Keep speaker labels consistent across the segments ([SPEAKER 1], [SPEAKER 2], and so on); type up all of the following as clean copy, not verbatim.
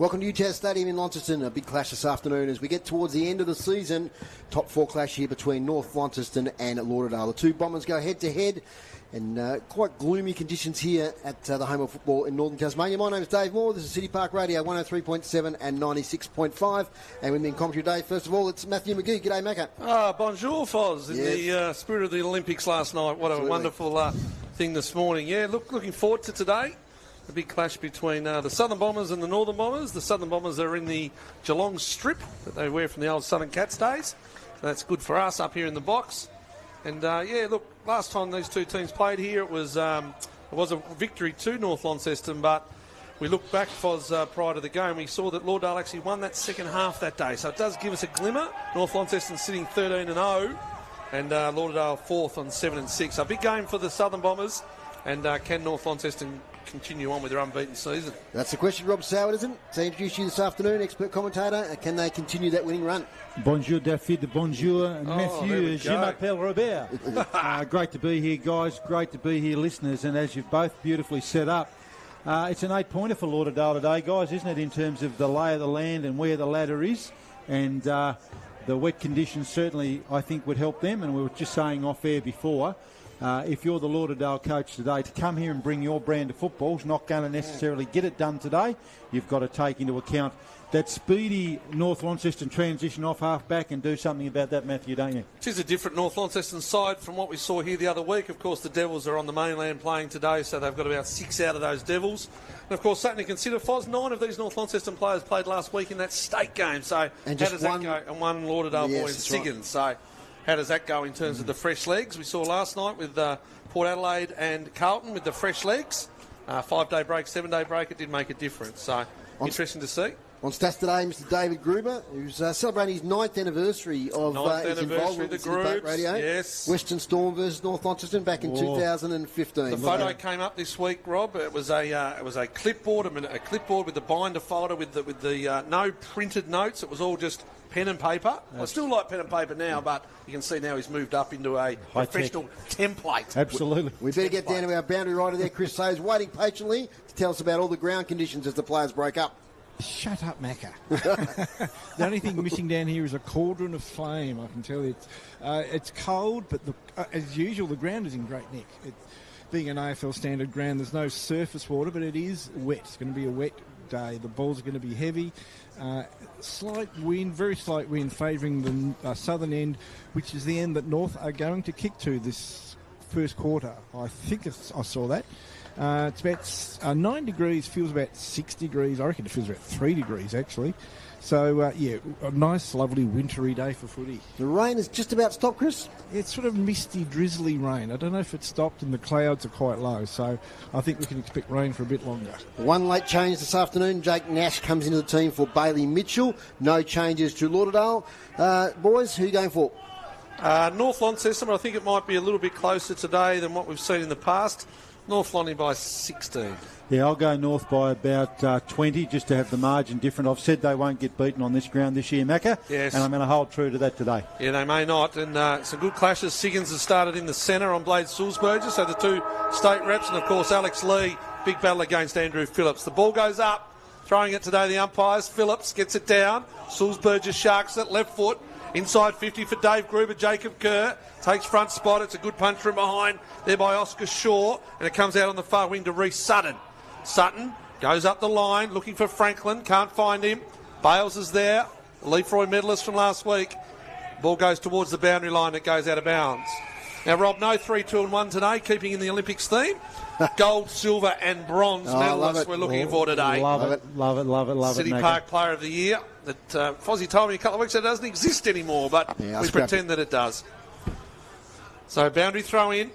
[SPEAKER 1] Welcome to UTAS Stadium in Launceston. A big clash this afternoon as we get towards the end of the season. Top 4 clash here between North Launceston and Lauderdale. The two Bombers go head-to-head, and quite gloomy conditions here at the home of football in northern Tasmania. My name is Dave Moore. This is City Park Radio 103.7 and 96.5. And with me in commentary today, first of all, it's Matthew McGee. G'day, Macca.
[SPEAKER 2] Bonjour, Foz. In the spirit of the Olympics last night. What a wonderful thing this morning. Yeah, looking forward to today. A big clash between the Southern Bombers and the Northern Bombers. The Southern Bombers are in the Geelong strip that they wear from the old Southern Cats days. So that's good for us up here in the box. And, last time these two teams played here, it was a victory to North Launceston, but we looked back, Foz, prior to the game. We saw that Lauderdale actually won that second half that day. So it does give us a glimmer. North Launceston sitting 13-0 and Lauderdale 4th on 7-6. So a big game for the Southern Bombers. And can North Launceston continue on with their unbeaten season? That's the question, Rob Soward, isn't it? To introduce you this afternoon, expert commentator. Can they continue that winning run?
[SPEAKER 3] Bonjour, David. Bonjour, Matthew. Je m'appelle Robert. Great to be here, guys. Great to be here, listeners. And as you've both beautifully set up, it's an 8-pointer for Lauderdale today, guys, isn't it, in terms of the lay of the land and where the ladder is. And the wet conditions certainly, I think, would help them. And we were just saying off air before, if you're the Lauderdale coach today, to come here and bring your brand of football is not going to necessarily get it done today. You've got to take into account that speedy North Launceston transition off half-back and do something about that, Matthew, don't you?
[SPEAKER 2] It is a different North Launceston side from what we saw here the other week. Of course, the Devils are on the mainland playing today, so they've got about 6 out of those Devils. And, of course, something to consider, Foz, 9 of these North Launceston players played last week in that state game. So
[SPEAKER 1] and
[SPEAKER 2] how does that go? And one Lauderdale boy in Siggins.
[SPEAKER 1] Right.
[SPEAKER 2] So how does that go in terms of the fresh legs? We saw last night with Port Adelaide and Carlton with the fresh legs. 5-day break, 7-day break, it did make a difference. So interesting to see.
[SPEAKER 1] On stats today, Mr. David Gruber, who's celebrating his 9th anniversary of his involvement with City Park Radio.
[SPEAKER 2] Yes.
[SPEAKER 1] Western Storm versus North Launceston back in 2015.
[SPEAKER 2] The photo came up this week, Rob. It was a clipboard, a clipboard with the binder folder with the no printed notes. It was all just pen and paper. I still like pen and paper now, but you can see now he's moved up into a professional template.
[SPEAKER 3] Absolutely.
[SPEAKER 1] We better get down to our boundary rider there. Chris Sayers waiting patiently to tell us about all the ground conditions as the players break up.
[SPEAKER 4] Shut up, Macca. The only thing missing down here is a cauldron of flame, I can tell you. It's cold, but as usual, the ground is in great nick. Being an AFL standard ground, there's no surface water, but it is wet. It's going to be a wet day. The balls are going to be heavy. Slight wind, very slight wind, favouring the southern end, which is the end that North are going to kick to this first quarter. I think I saw that. It's about 9 degrees, feels about 6 degrees. I reckon it feels about 3 degrees, actually. So, a nice, lovely, wintry day for footy.
[SPEAKER 1] The rain has just about stopped, Chris.
[SPEAKER 4] It's sort of misty, drizzly rain. I don't know if it stopped, and the clouds are quite low. So, I think we can expect rain for a bit longer.
[SPEAKER 1] One late change this afternoon. Jake Nash comes into the team for Bailey Mitchell. No changes to Lauderdale. Boys, who are you going for?
[SPEAKER 2] North Launceston, but I think it might be a little bit closer today than what we've seen in the past. North Lonnie by 16.
[SPEAKER 3] Yeah, I'll go North by about 20 just to have the margin different. I've said they won't get beaten on this ground this year, Macca.
[SPEAKER 2] Yes.
[SPEAKER 3] And I'm going to hold true to that today.
[SPEAKER 2] Yeah, they may not. And some good clashes. Siggins has started in the centre on Blade Sulzberger. So the two state reps. And, of course, Alex Lee, big battle against Andrew Phillips. The ball goes up. Throwing it today, the umpires. Phillips gets it down. Sulzberger sharks it. Left foot. Inside 50 for Dave Gruber. Jacob Kerr takes front spot. It's a good punch from behind there by Oscar Shaw. And it comes out on the far wing to Reece Sutton. Sutton goes up the line looking for Franklin. Can't find him. Bales is there. Leafroy medalist from last week. Ball goes towards the boundary line. It goes out of bounds. Now, Rob, no 3, 2 and 1 today, keeping in the Olympics theme. Gold, silver and bronze medalists we're looking for today.
[SPEAKER 3] Love it.
[SPEAKER 2] City Park Player of the Year. That Fozzie told me a couple of weeks ago it doesn't exist anymore, but we pretend that it does. So, boundary throw in.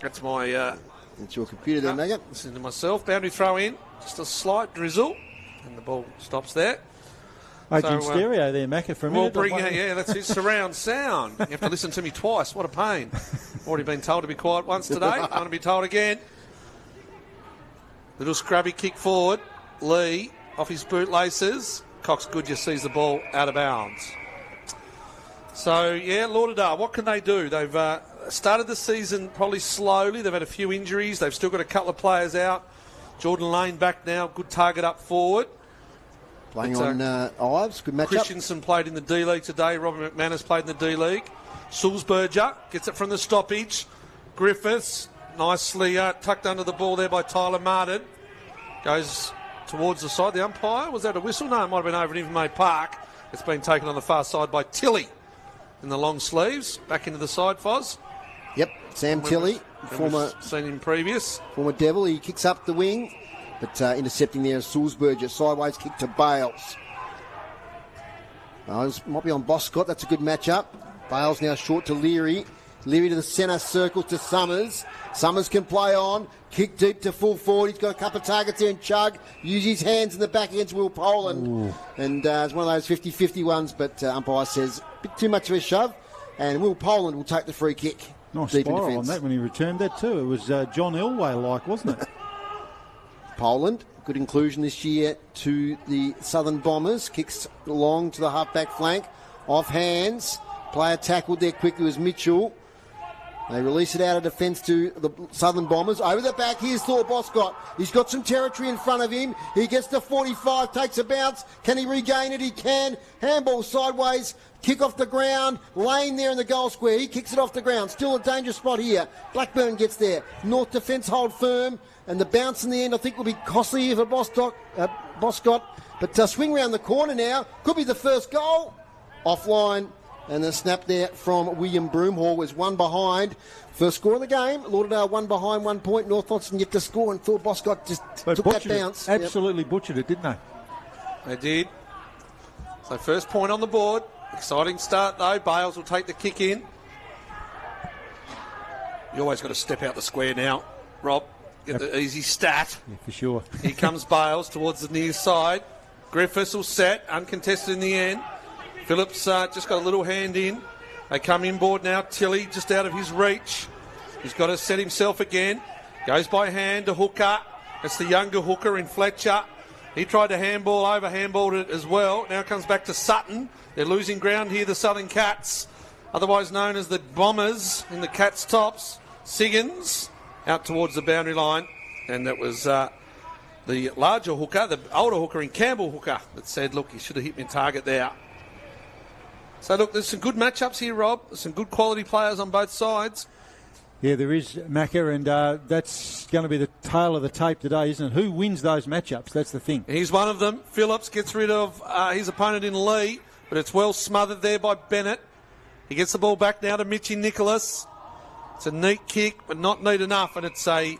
[SPEAKER 2] That's my...
[SPEAKER 1] It's your computer there, Megan.
[SPEAKER 2] Listen to myself. Boundary throw in. Just a slight drizzle. And the ball stops there.
[SPEAKER 3] In stereo there, Macca, for a minute.
[SPEAKER 2] That's his surround sound. You have to listen to me twice. What a pain. Already been told to be quiet once today. I'm going to be told again. Little scrubby kick forward. Lee off his bootlaces. Cox Goodyear sees the ball out of bounds. So, Lauderdale, what can they do? They've started the season probably slowly. They've had a few injuries. They've still got a couple of players out. Jordan Lane back now. Good target up forward.
[SPEAKER 1] Playing on Ives. Good matchup.
[SPEAKER 2] Christensen played in the D-League today. Robert McManus played in the D-League. Sulzberger gets it from the stoppage. Griffiths nicely tucked under the ball there by Tyler Martin. Goes towards the side. The umpire, was that a whistle? No, it might have been over at Invermaid Park. It's been taken on the far side by Tilley in the long sleeves. Back into the side, Foz.
[SPEAKER 1] Yep, Sam Tilley,
[SPEAKER 2] seen him previous.
[SPEAKER 1] Former Devil. He kicks up the wing, but intercepting there is Sulzberger. Sideways kick to Bales. Bales might be on Boscott. That's a good matchup. Bales now short to Leary. Leary to the centre circle to Summers. Summers can play on. Kick deep to full forward. He's got a couple of targets there and Chug. Use his hands in the back against Will Poland. Ooh. And it's one of those 50-50 ones, but umpire says a bit too much of a shove. And Will Poland will take the free kick.
[SPEAKER 3] Nice spiral on that when he returned that too. It was John Elway-like, wasn't it?
[SPEAKER 1] Poland, good inclusion this year to the Southern Bombers. Kicks long to the half-back flank. Off hands. Player tackled there quickly was Mitchell. They release it out of defence to the Southern Bombers. Over the back, here's Thor Boscott. He's got some territory in front of him. He gets to 45, takes a bounce. Can he regain it? He can. Handball sideways. Kick off the ground. Lane there in the goal square. He kicks it off the ground. Still a dangerous spot here. Blackburn gets there. North defence hold firm. And the bounce in the end, I think, will be costly here for Boscott. But swing round the corner now. Could be the first goal. Offline. And the snap there from William Broomhall was one behind. First score of the game. Lauderdale one behind 1 point. North Launceston yet to score, and Thor Boscott just took that bounce.
[SPEAKER 3] Absolutely butchered it, didn't they?
[SPEAKER 2] They did. So first point on the board. Exciting start though. Bales will take the kick in. You always got to step out the square now, Rob. Get the easy stat.
[SPEAKER 3] Yeah, for sure.
[SPEAKER 2] Here comes Bales towards the near side. Griffiths will set, uncontested in the end. Phillips just got a little hand in. They come inboard now. Tilley just out of his reach. He's got to set himself again. Goes by hand to Hooker. It's the younger Hooker in Fletcher. He tried to handball over, handballed it as well. Now comes back to Sutton. They're losing ground here, the Southern Cats, otherwise known as the Bombers in the Cats' tops. Siggins out towards the boundary line. And that was the larger Hooker, the older Hooker in Campbell Hooker, that said, look, he should have hit me target there. So, look, there's some good matchups here, Rob. There's some good quality players on both sides.
[SPEAKER 3] Yeah, there is, Macca, and that's going to be the tail of the tape today, isn't it? Who wins those matchups? That's the thing.
[SPEAKER 2] He's one of them. Phillips gets rid of his opponent in Lee, but it's well smothered there by Bennett. He gets the ball back now to Mitchy Nicholas. It's a neat kick, but not neat enough, and it's a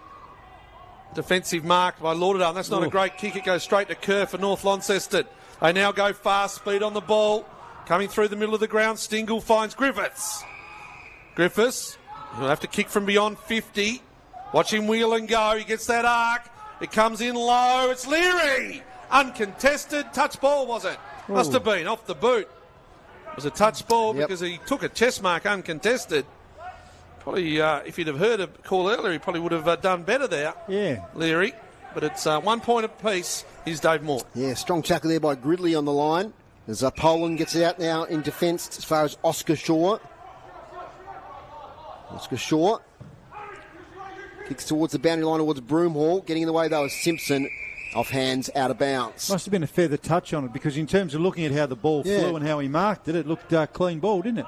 [SPEAKER 2] defensive mark by Lauderdale. And that's not a great kick. It goes straight to Kerr for North Launceston. They now go fast, speed on the ball. Coming through the middle of the ground, Stingle finds Griffiths. Griffiths will have to kick from beyond 50. Watch him wheel and go. He gets that arc. It comes in low. It's Leary. Uncontested. Touch ball, was it? Ooh. Must have been off the boot. It was a touch ball because he took a chest mark uncontested. Probably, if you'd have heard a call earlier, he probably would have done better there.
[SPEAKER 3] Yeah.
[SPEAKER 2] Leary. But it's 1 point apiece. Here's Dave Moore.
[SPEAKER 1] Yeah, strong tackle there by Gridley on the line. As Poland gets it out now in defence as far as Oscar Shaw. Oscar Shaw kicks towards the boundary line towards Broomhall. Getting in the way though is Simpson. Off hands, out of bounds.
[SPEAKER 3] Must have been a feather touch on it because in terms of looking at how the ball flew and how he marked it, it looked clean ball, didn't it?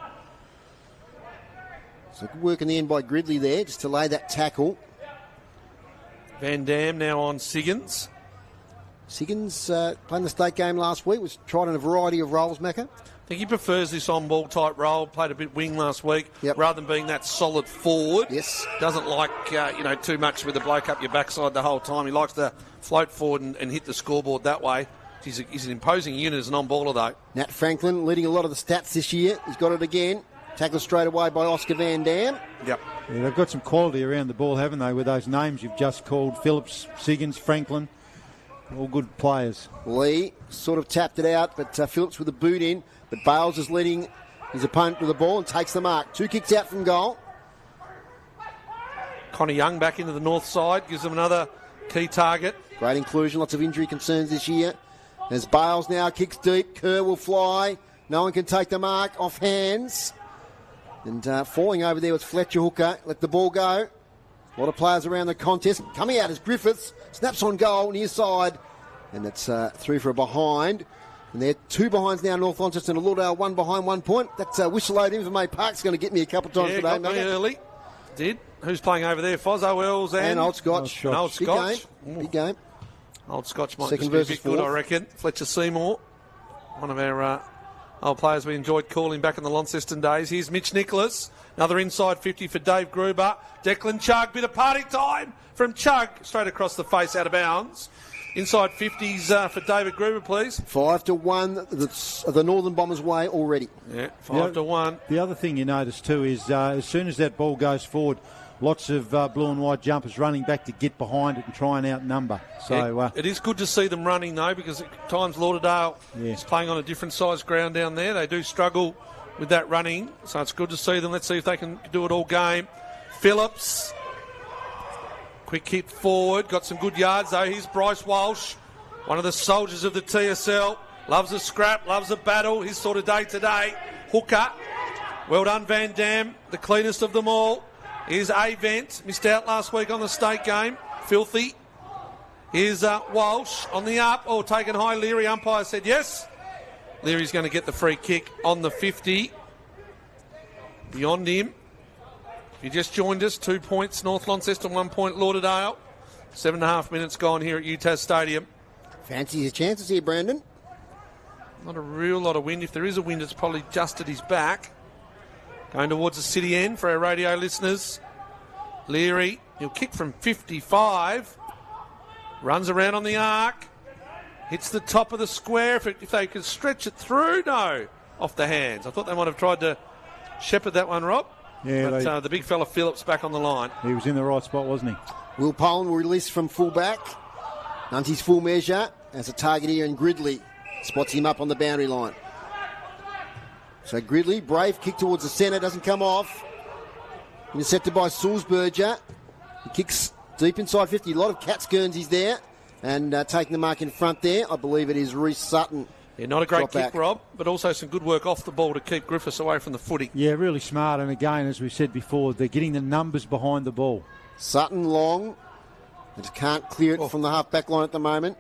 [SPEAKER 1] So good work in the end by Gridley there just to lay that tackle.
[SPEAKER 2] Van Dam now on Siggins.
[SPEAKER 1] Siggins playing the state game last week, was tried in a variety of roles, Macca.
[SPEAKER 2] I think he prefers this on-ball type role, played a bit wing last week, rather than being that solid forward.
[SPEAKER 1] Yes.
[SPEAKER 2] Doesn't like, too much with the bloke up your backside the whole time. He likes to float forward and hit the scoreboard that way. He's an imposing unit as an on-baller, though.
[SPEAKER 1] Nat Franklin leading a lot of the stats this year. He's got it again. Tackled straight away by Oscar Van Dam.
[SPEAKER 2] Yep.
[SPEAKER 3] Yeah, they've got some quality around the ball, haven't they, with those names you've just called, Phillips, Siggins, Franklin. All good players.
[SPEAKER 1] Lee sort of tapped it out, but Phillips with the boot in. But Bales is leading his opponent to the ball and takes the mark. 2 kicks out from goal.
[SPEAKER 2] Connie Young back into the north side, gives them another key target.
[SPEAKER 1] Great inclusion, lots of injury concerns this year. As Bales now kicks deep, Kerr will fly. No one can take the mark, off hands. And falling over there was Fletcher Hooker. Let the ball go. A lot of players around the contest. Coming out is Griffiths. Snaps on goal, near side. And it's through for a behind. And they're 2 behinds now, North Launceston and Lauderdale, 1 behind, 1 point. That's whistle out in for May Park's going to get me a couple of times today,
[SPEAKER 2] got
[SPEAKER 1] mate.
[SPEAKER 2] me early. Did. Who's playing over there? Fozzo Wells and
[SPEAKER 1] Old Scotch.
[SPEAKER 2] Old Scotch.
[SPEAKER 1] Big game.
[SPEAKER 2] Old Scotch might
[SPEAKER 1] Second
[SPEAKER 2] just be a
[SPEAKER 1] versus
[SPEAKER 2] bit good, I
[SPEAKER 1] fourth.
[SPEAKER 2] reckon. Fletcher Seymour, one of our old players we enjoyed calling back in the Launceston days. Here's Mitch Nicholas. Another inside 50 for Dave Gruber. Declan Chugg, bit of party time from Chugg. Straight across the face, out of bounds. Inside 50s for David Gruber, please.
[SPEAKER 1] 5-1, the Northern Bombers' way already.
[SPEAKER 2] Yeah, 5-1.
[SPEAKER 3] The other thing you notice too is as soon as that ball goes forward, lots of blue and white jumpers running back to get behind it and try and outnumber. So
[SPEAKER 2] it is good to see them running, though, because at times Lauderdale is playing on a different size ground down there. They do struggle with that running, so it's good to see them. Let's see if they can do it all game. Phillips. Quick hit forward. Got some good yards, though. Here's Bryce Walsh, one of the soldiers of the TSL. Loves a scrap, loves a battle. His sort of day today. Hooker. Well done, Van Dam. The cleanest of them all. Here's Avent. Missed out last week on the state game. Filthy. Here's Walsh on the up. Oh, taken high. Leary. Umpire said yes. Leary's going to get the free kick on the 50. Beyond him. If you just joined us, 2 points North Launceston, 1 point Lauderdale. 7.5 minutes gone here at UTAS Stadium.
[SPEAKER 1] Fancy your chances here, Brandon.
[SPEAKER 2] Not a real lot of wind. If there is a wind, it's probably just at his back. Going towards the city end for our radio listeners. Leary, he'll kick from 55. Runs around on the arc. Hits the top of the square. If they could stretch it through, no. Off the hands. I thought they might have tried to shepherd that one, Rob.
[SPEAKER 3] Yeah,
[SPEAKER 2] but the big fella Phillips back on the line.
[SPEAKER 3] he was in the right spot, wasn't he?
[SPEAKER 1] Will Poland will release from full-back. Hunty's full measure as a target here, and Gridley spots him up on the boundary line. So Gridley, brave kick towards the centre, doesn't come off. Intercepted by Sulzberger. He kicks deep inside 50. A lot of Cats Guernseys there. And taking the mark in front there, I believe it is Reece Sutton.
[SPEAKER 2] Yeah, not a great
[SPEAKER 1] Drop
[SPEAKER 2] kick,
[SPEAKER 1] back.
[SPEAKER 2] Rob, but also some good work off the ball to keep Griffiths away from the footy.
[SPEAKER 3] Yeah, really smart. And again, as we said before, they're getting the numbers behind the ball.
[SPEAKER 1] Sutton long. They just can't clear it from the half-back line at the moment.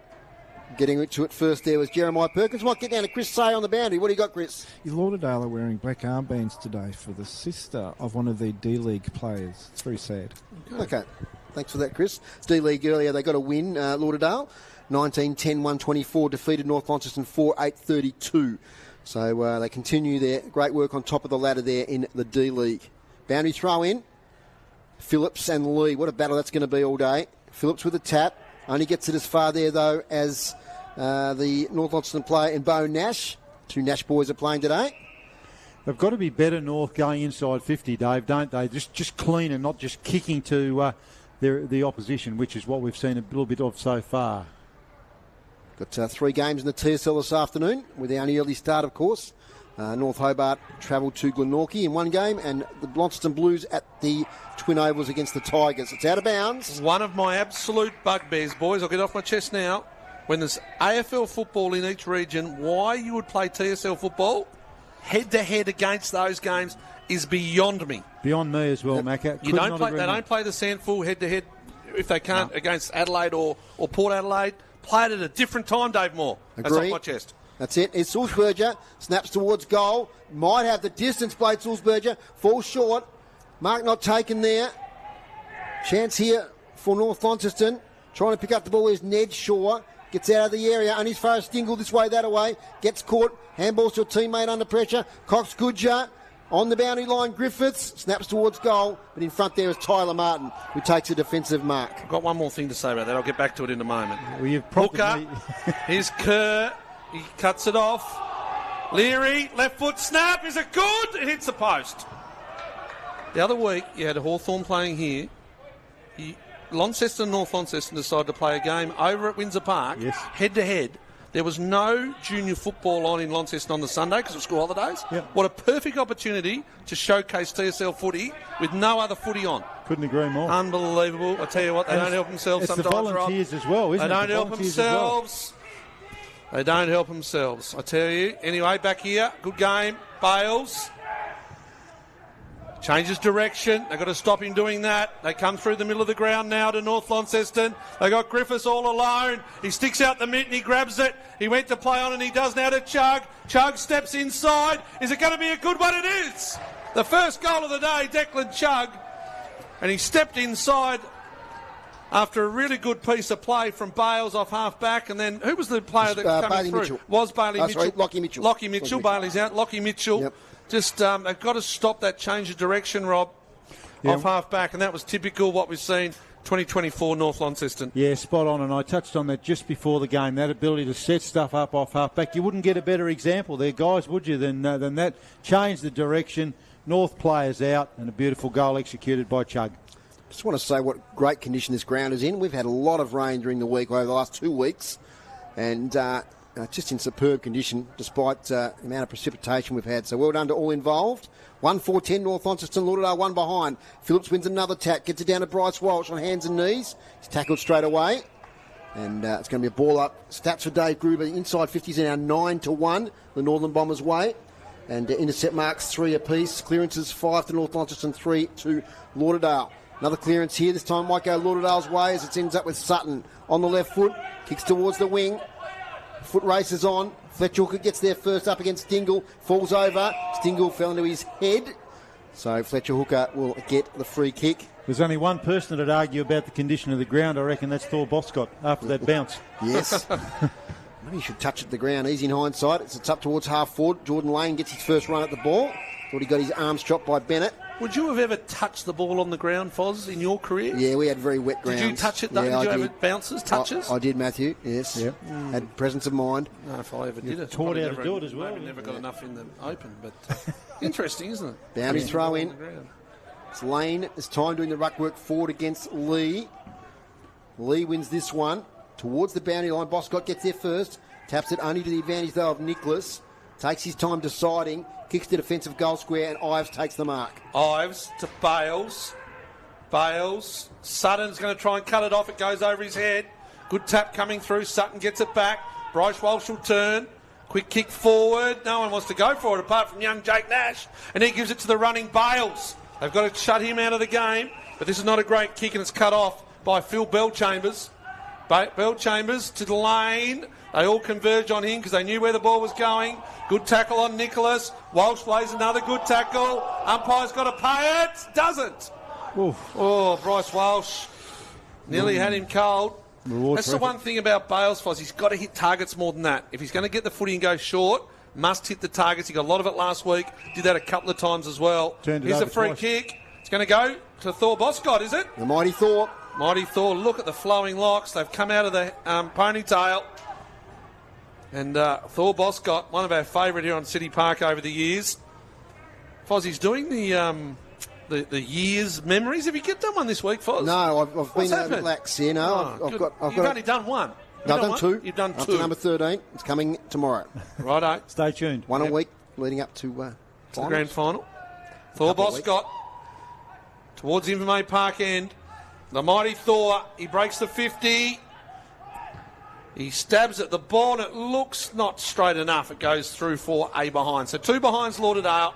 [SPEAKER 1] Getting to it first there was Jeremiah Perkins. Might get down to Chris Say on the boundary. What do you got, Chris?
[SPEAKER 4] Lauderdale are wearing black armbands today for the sister of one of the D-League players. It's very sad.
[SPEAKER 1] Okay. Thanks for that, Chris. D-League earlier, they got a win, Lauderdale. 19-10-1-24, defeated North Launceston 4-8-32. So they continue their great work on top of the ladder there in the D-League. Boundary throw in. Phillips and Lee. What a battle that's going to be all day. Phillips with a tap. Only gets it as far there, though, as the North Launceston player and Bo Nash. 2 Nash boys are playing today.
[SPEAKER 3] They've got to be better, North, going inside 50, Dave, don't they? Just clean and not just kicking to the opposition, which is what we've seen a little bit of so far.
[SPEAKER 1] Got 3 games in the TSL this afternoon, with the only early start, of course. North Hobart travelled to Glenorchy in one game, and the Launceston Blues at the Twin Ovals against the Tigers. It's out of bounds.
[SPEAKER 2] One of my absolute bugbears, boys, I'll get off my chest now. When there's AFL football in each region, why you would play TSL football head-to-head against those games is beyond me.
[SPEAKER 3] Beyond me as well, Macca.
[SPEAKER 2] They don't play the Sandful head-to-head if they can't against Adelaide or Port Adelaide. Play it at a different time, Dave Moore. That's off my chest.
[SPEAKER 1] That's it. It's Sulzberger. Snaps towards goal. Might have the distance played, Sulzberger. Falls short. Mark not taken there. Chance here for North Launceston. Trying to pick up the ball is Ned Shaw. Gets out of the area. Only as far as Stingle this way, that away. Gets caught. Handballs to a teammate under pressure. Cox Goodger on the boundary line. Griffiths snaps towards goal. But in front there is Tyler Martin, who takes a defensive mark.
[SPEAKER 2] I've got one more thing to say about that. I'll get back to it in a moment.
[SPEAKER 3] Well, you've prompted me.
[SPEAKER 2] Here's Kerr. He cuts it off. Leary, left foot snap. Is it good? It hits the post. The other week, you had Hawthorn playing here. Launceston and North Launceston decided to play a game over at Windsor Park, head-to-head. There was no junior football on in Launceston on the Sunday because of school holidays.
[SPEAKER 3] Yep.
[SPEAKER 2] What a perfect opportunity to showcase TSL footy with no other footy on.
[SPEAKER 3] Couldn't agree more.
[SPEAKER 2] Unbelievable. I tell you what, they don't help themselves
[SPEAKER 3] it's
[SPEAKER 2] sometimes,
[SPEAKER 3] the volunteers
[SPEAKER 2] Rob.
[SPEAKER 3] as well, isn't
[SPEAKER 2] they
[SPEAKER 3] it?
[SPEAKER 2] Don't help themselves. They don't help themselves, I tell you. Anyway, back here, good game. Bales. Changes direction. They've got to stop him doing that. They come through the middle of the ground now to North Launceston. They got Griffiths all alone. He sticks out the mitt and he grabs it. He went to play on and he does now to Chug. Chug steps inside. Is it going to be a good one? It is. The first goal of the day, Declan Chug. And he stepped inside after a really good piece of play from Bales off half-back. And then who was the player that came
[SPEAKER 1] Bailey
[SPEAKER 2] through?
[SPEAKER 1] Mitchell.
[SPEAKER 2] Was Bailey Mitchell.
[SPEAKER 1] Sorry, Lockie Mitchell.
[SPEAKER 2] Lockie Mitchell. Bailey's out. Lockie Mitchell.
[SPEAKER 1] Yep.
[SPEAKER 2] Just, they've got to stop that change of direction, Rob, off half-back. And that was typical what we've seen 2024 North Launceston.
[SPEAKER 3] Yeah, spot on. And I touched on that just before the game, that ability to set stuff up off half-back. You wouldn't get a better example there, guys, would you, than that? Change the direction, North players out, and a beautiful goal executed by Chug.
[SPEAKER 1] Just want to say what great condition this ground is in. We've had a lot of rain during the week, over the last 2 weeks, and just in superb condition despite the amount of precipitation we've had. So well done to all involved. 1-4-10 North Launceston, Lauderdale one behind. Phillips wins another tack, gets it down to Bryce Walsh on hands and knees. He's tackled straight away. And it's going to be a ball up. Stats for Dave Gruber, inside 50s are now 9-1, the Northern Bombers' way. And intercept marks 3 apiece. Clearances 5 to North Launceston, 3 to Lauderdale. Another clearance here. This time might go Lauderdale's way as it ends up with Sutton on the left foot. Kicks towards the wing. Foot races on. Fletcher Hooker gets there first up against Stingle. Falls over. Stingle fell into his head. So Fletcher Hooker will get the free kick.
[SPEAKER 3] There's only one person that'd argue about the condition of the ground. I reckon that's Thor Boscott after that bounce.
[SPEAKER 1] Yes. Maybe he should touch it the ground. Easy in hindsight. It's up towards half forward. Jordan Lane gets his first run at the ball. Thought he got his arms chopped by Bennett.
[SPEAKER 2] Would you have ever touched the ball on the ground, Foz, in your career?
[SPEAKER 1] Yeah, we had very wet grounds.
[SPEAKER 2] Did you touch it, though?
[SPEAKER 1] Yeah,
[SPEAKER 2] did you have bounces, touches?
[SPEAKER 1] I did, Matthew, yes.
[SPEAKER 3] Yep.
[SPEAKER 1] Had presence of mind.
[SPEAKER 2] No, if I ever did it.
[SPEAKER 3] Taught how to do it as well.
[SPEAKER 2] Maybe never got enough in the open, but interesting, isn't it?
[SPEAKER 1] Boundary throw in. It's Lane. It's time doing the ruck work forward against Lee. Lee wins this one. Towards the boundary line. Boscott gets there first. Taps it only to the advantage, though, of Nicholas. Takes his time deciding. Kicks the defensive goal square, and Ives takes the mark.
[SPEAKER 2] Ives to Bales. Bales. Sutton's going to try and cut it off. It goes over his head. Good tap coming through. Sutton gets it back. Bryce Walsh will turn. Quick kick forward. No one wants to go for it apart from young Jake Nash. And he gives it to the running Bales. They've got to shut him out of the game. But this is not a great kick, and it's cut off by Phil Bellchambers. Bellchambers to the lane. They all converge on him because they knew where the ball was going. Good tackle on Nicholas. Walsh plays another good tackle. Umpire's got to pay it. Doesn't.
[SPEAKER 3] Oof.
[SPEAKER 2] Oh, Bryce Walsh nearly had him cold.
[SPEAKER 3] Reward
[SPEAKER 2] That's the one thing about Bales, Foz. He's got to hit targets more than that. If he's going to get the footy and go short, must hit the targets. He got a lot of it last week. Did that a couple of times as well. Here's a free kick. It's going to go to Thor Boscott, is it?
[SPEAKER 1] The mighty Thor.
[SPEAKER 2] Mighty Thor. Look at the flowing locks. They've come out of the ponytail. And Thor Boscott, one of our favourite here on City Park over the years. Fozzie's doing the years memories. Have you get done one this week, Foz?
[SPEAKER 1] No, I've been a bit lax here. No,
[SPEAKER 2] You've only done one.
[SPEAKER 1] No, I've done two.
[SPEAKER 2] You've done
[SPEAKER 1] up
[SPEAKER 2] two.
[SPEAKER 1] To number 13. It's coming tomorrow.
[SPEAKER 2] Righto.
[SPEAKER 3] Stay tuned.
[SPEAKER 1] One a week leading up to
[SPEAKER 2] the grand final. Thor Boscott towards Invermay Park end. The mighty Thor. He breaks the 50. He stabs at the ball and it looks not straight enough. It goes through for a behind. So 2 behinds Lauderdale.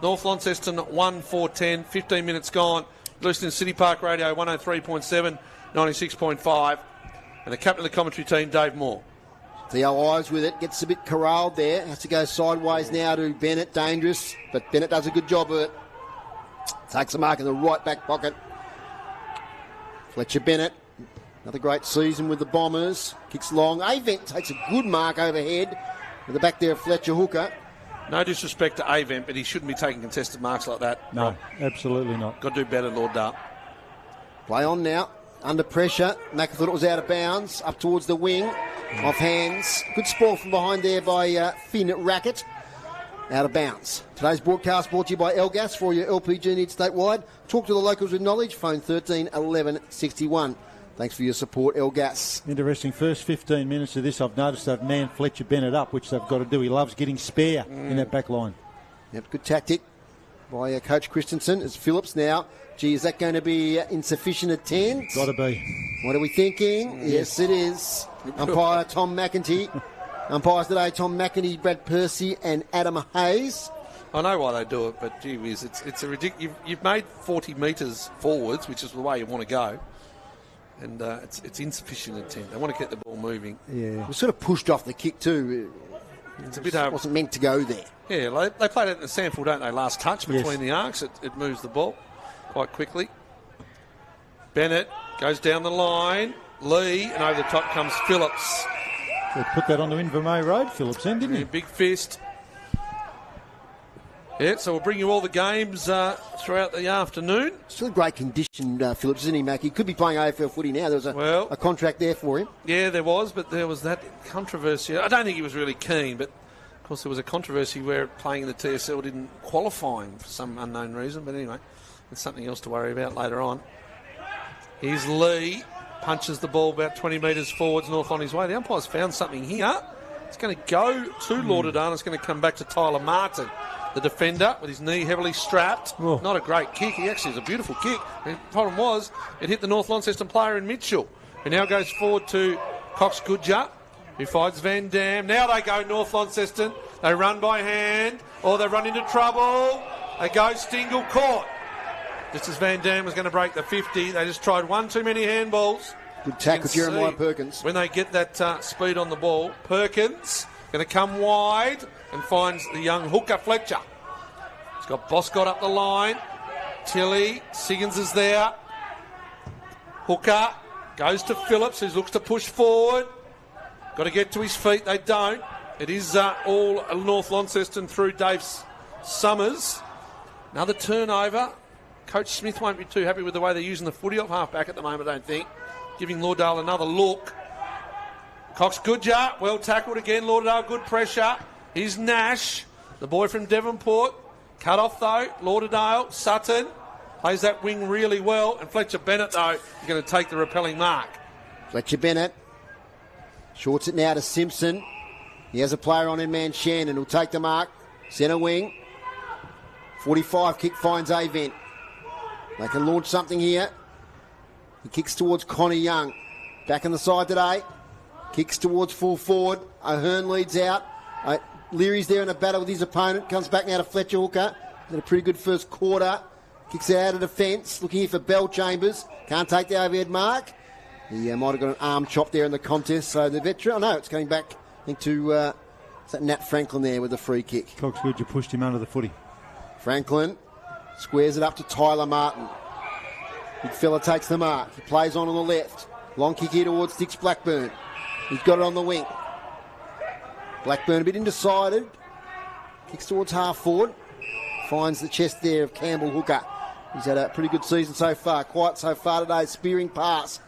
[SPEAKER 2] North Launceston 1-4-10. 15 minutes gone. Listening to City Park Radio 103.7, 96.5. And the captain of the commentary team, Dave Moore.
[SPEAKER 1] Theo Ives with it. Gets a bit corralled there. Has to go sideways now to Bennett. Dangerous. But Bennett does a good job of it. Takes a mark in the right back pocket. Fletcher Bennett. Another great season with the Bombers. Kicks long. Avent takes a good mark overhead. With the back there of Fletcher Hooker.
[SPEAKER 2] No disrespect to Avent, but he shouldn't be taking contested marks like that.
[SPEAKER 3] No, absolutely not.
[SPEAKER 2] Got to do better, Lauderdale.
[SPEAKER 1] Play on now. Under pressure. Macca thought it was out of bounds. Up towards the wing. Off hands. Good spoil from behind there by Finn Rackett. Out of bounds. Today's broadcast brought to you by Elgas for your LPG needs statewide. Talk to the locals with knowledge. Phone 13 11 61. Thanks for your support, Elgas.
[SPEAKER 3] Interesting. First 15 minutes of this, I've noticed they've manned Fletcher Bennett up, which they've got to do. He loves getting spare in that back line.
[SPEAKER 1] Yep, good tactic by Coach Christensen. It's Phillips now. Gee, is that going to be insufficient at 10?
[SPEAKER 3] Got to be.
[SPEAKER 1] What are we thinking? Yes, it is. Umpire Tom McEntee. Umpires today, Tom McEntee, Brad Percy and Adam Hayes.
[SPEAKER 2] I know why they do it, but gee whiz, it's a ridiculous. You've made 40 metres forwards, which is the way you want to go, and it's insufficient intent. They want to get the ball moving.
[SPEAKER 3] Yeah.
[SPEAKER 1] It was sort of pushed off the kick too.
[SPEAKER 2] It's a bit
[SPEAKER 1] wasn't meant to go there.
[SPEAKER 2] Yeah, they played it in the sample, don't they? Last touch between the arcs, it moves the ball quite quickly. Bennett goes down the line. Lee, and over the top comes Phillips.
[SPEAKER 3] They put that on the Invermay Road, Phillips, then, didn't he?
[SPEAKER 2] Big fist. Yeah, so we'll bring you all the games throughout the afternoon.
[SPEAKER 1] Still in great condition, Phillips, isn't he, Mac? He could be playing AFL footy now. There was a contract there for him.
[SPEAKER 2] Yeah, there was, but there was that controversy. I don't think he was really keen, but of course there was a controversy where playing in the TSL didn't qualify him for some unknown reason. But anyway, it's something else to worry about later on. Here's Lee. Punches the ball about 20 metres forwards, north on his way. The umpire's found something here. It's going to go to Lauderdale. It's going to come back to Tyler Martin, the defender, with his knee heavily strapped.
[SPEAKER 3] Oh.
[SPEAKER 2] Not a great kick. He actually is a beautiful kick. The problem was it hit the North Launceston player in Mitchell, who now goes forward to Cox Goodger, who finds Van Dam. Now they go North Launceston. They run by hand, or they run into trouble. They go Stingle caught. Just as Van Dam was going to break the 50, they just tried one too many handballs.
[SPEAKER 1] Good tackle, Jeremiah Perkins.
[SPEAKER 2] When they get that speed on the ball, Perkins going to come wide and finds the young hooker Fletcher. He's got Boscott up the line. Tilly, Siggins is there. Hooker goes to Phillips, who looks to push forward. Got to get to his feet. They don't. It is all North Launceston through Dave Summers. Another turnover. Coach Smith won't be too happy with the way they're using the footy off half-back at the moment, I don't think. Giving Lauderdale another look. Cox Goodger, well tackled again. Lauderdale, good pressure. Here's Nash, the boy from Devonport. Cut off, though. Lauderdale, Sutton. Plays that wing really well. And Fletcher Bennett, though, is going to take the repelling mark.
[SPEAKER 1] Fletcher Bennett shorts it now to Simpson. He has a player on in man, Shannon, who'll take the mark. Centre wing. 45 kick finds Avent. They can launch something here. He kicks towards Connor Young. Back on the side today. Kicks towards full forward. O'Hearn leads out. Leary's there in a battle with his opponent. Comes back now to Fletcher Hooker. Had a pretty good first quarter. Kicks out of defence. Looking here for Bell Chambers. Can't take the overhead mark. He might have got an arm chop there in the contest. So the veteran... Oh, no, it's going back into... is that Nat Franklin there with the free kick?
[SPEAKER 3] Cox Goodger pushed him under the footy.
[SPEAKER 1] Franklin squares it up to Tyler Martin. Big fella takes the mark. He plays on the left. Long kick here towards Dix Blackburn. He's got it on the wing. Blackburn a bit undecided. Kicks towards half forward. Finds the chest there of Campbell Hooker. He's had a pretty good season so far. Quiet so far today. Spearing pass.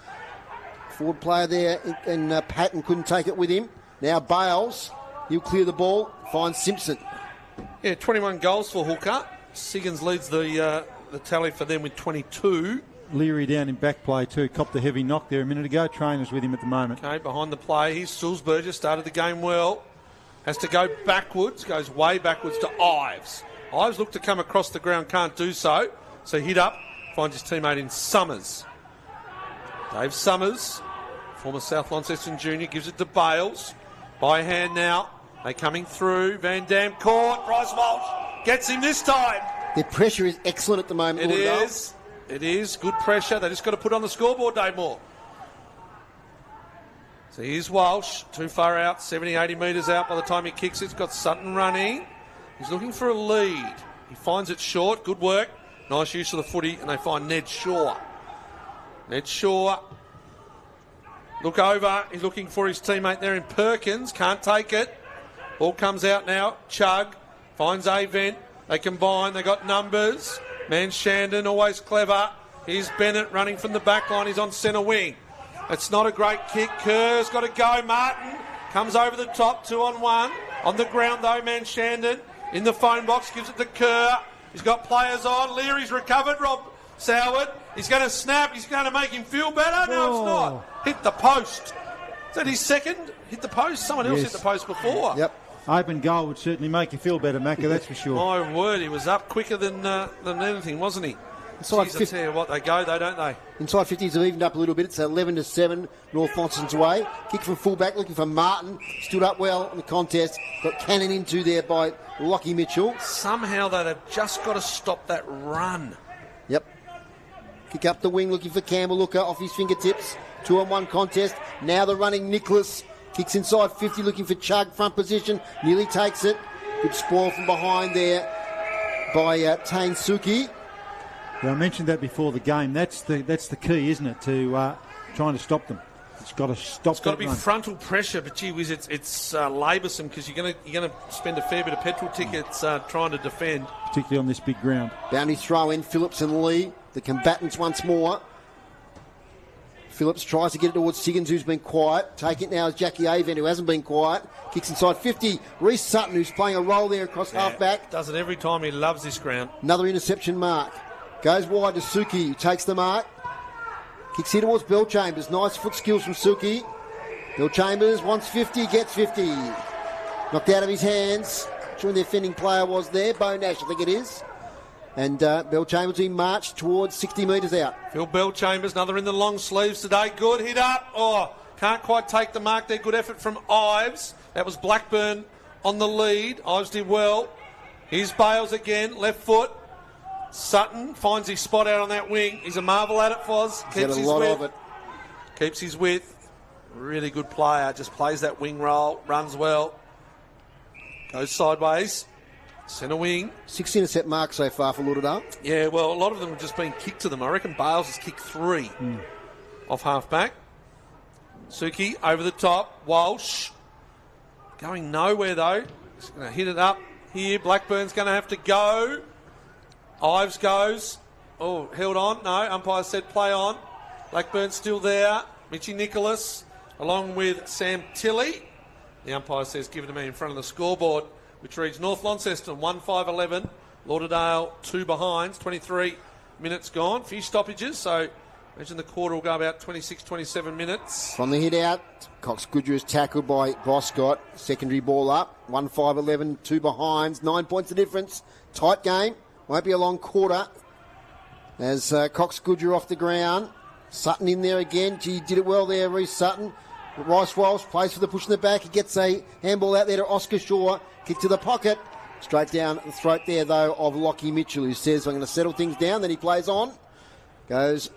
[SPEAKER 1] Forward player there, and Patton couldn't take it with him. Now Bales. He'll clear the ball. Finds Simpson.
[SPEAKER 2] Yeah, 21 goals for Hooker. Siggins leads the tally for them with 22.
[SPEAKER 3] Leary down in back play too. Copped a heavy knock there a minute ago. Trainers with him at the moment.
[SPEAKER 2] Okay, behind the play. Here's Sulzberger. Started the game well. Has to go backwards. Goes way backwards to Ives. Ives looked to come across the ground. Can't do so. So hit up. Finds his teammate in Summers. Dave Summers, former South Launceston junior, gives it to Bales. By hand now. They coming through. Van Dam caught. Bryce Walsh gets him this time.
[SPEAKER 1] Their pressure is excellent at the moment.
[SPEAKER 2] It is. Good pressure. They just got to put on the scoreboard, Dave Moore. So here's Walsh. Too far out. 70, 80 metres out by the time he kicks it. He's got Sutton running. He's looking for a lead. He finds it short. Good work. Nice use of the footy. And they find Ned Shaw. Ned Shaw. Look over. He's looking for his teammate there in Perkins. Can't take it. Ball comes out now. Chug finds Avent. They combine. They got numbers. Man Shandon, always clever. Here's Bennett running from the back line. He's on centre wing. It's not a great kick. Kerr's got to go. Martin comes over the top. 2-on-1. On the ground though, Man Shandon in the phone box. Gives it to Kerr. He's got players on. Leary's recovered. Rob Soward. He's going to snap. He's going to make him feel better. No, it's not. Hit the post. Is that his second? Hit the post? Someone else hit the post before.
[SPEAKER 1] Yep.
[SPEAKER 3] Open goal would certainly make you feel better, Macca, that's for sure.
[SPEAKER 2] My word, he was up quicker than anything, wasn't he?
[SPEAKER 1] Inside
[SPEAKER 2] Jeez, I tell you what, they go though, don't they?
[SPEAKER 1] Inside 50s have evened up a little bit. It's 11-7, North Launceston's way. Kick from fullback, looking for Martin. Stood up well in the contest. Got cannon into there by Lockie Mitchell.
[SPEAKER 2] Somehow they've just got to stop that run.
[SPEAKER 1] Yep. Kick up the wing, looking for Campbell. Looker off his fingertips. 2-on-1 contest. Now the running Nicholas. Kicks inside 50, looking for Chug. Front position. Nearly takes it. Good spoil from behind there by Tane Suki.
[SPEAKER 3] Yeah, I mentioned that before the game. That's the key, isn't it, to trying to stop them. It's got to stop.
[SPEAKER 2] It's got to be
[SPEAKER 3] run.
[SPEAKER 2] frontal pressure, but gee whiz, it's laboursome because you're going to spend a fair bit of petrol tickets trying to defend,
[SPEAKER 3] particularly on this big ground.
[SPEAKER 1] Bounty throw in, Phillips and Lee, the combatants once more. Phillips tries to get it towards Siggins, who's been quiet. Take it now as Jackie Aven, who hasn't been quiet. Kicks inside 50. Reece Sutton, who's playing a role there across half-back.
[SPEAKER 2] Does it every time. He loves this ground.
[SPEAKER 1] Another interception mark. Goes wide to Suki, who takes the mark. Kicks here towards Bell Chambers. Nice foot skills from Suki. Bell Chambers wants 50, gets 50. Knocked out of his hands. Not sure when the offending player was there. Bo Nash, I think it is. And Bell Chambers being marched towards 60 metres out.
[SPEAKER 2] Phil Bell Chambers, another in the long sleeves today. Good hit up. Oh, can't quite take the mark there. Good effort from Ives. That was Blackburn on the lead. Ives did well. Here's Bales again, left foot. Sutton finds his spot out on that wing. He's a marvel at it, Foz.
[SPEAKER 1] Keeps his width.
[SPEAKER 2] Keeps his width. Really good player. Just plays that wing roll. Runs well. Goes sideways. Centre wing.
[SPEAKER 1] 6 intercept marks so far for Lauderdale.
[SPEAKER 2] Yeah, well, a lot of them have just been kicked to them. I reckon Bales has kicked 3 off half-back. Suki over the top. Walsh. Going nowhere, though. He's going to hit it up here. Blackburn's going to have to go. Ives goes. Oh, held on. No, umpire said play on. Blackburn's still there. Mitchie Nicholas along with Sam Tilley. The umpire says give it to me in front of the scoreboard, which reads North Launceston 1-5-11. Lauderdale 2 behinds. 23 minutes gone. Few stoppages, so imagine the quarter will go about 26, 27 minutes.
[SPEAKER 1] From the hit out, Cox Goodger is tackled by Boscott. Secondary ball up. 1-5-11, 2 behinds. 9 points the difference. Tight game. Won't be a long quarter as Cox Goodger off the ground. Sutton in there again. Gee, did it well there, Reece Sutton. Rice Walsh plays for the push in the back. He gets a handball out there to Oscar Shaw. Kick to the pocket. Straight down the throat there, though, of Lockie Mitchell, who says, I'm going to settle things down. Then he plays on. Goes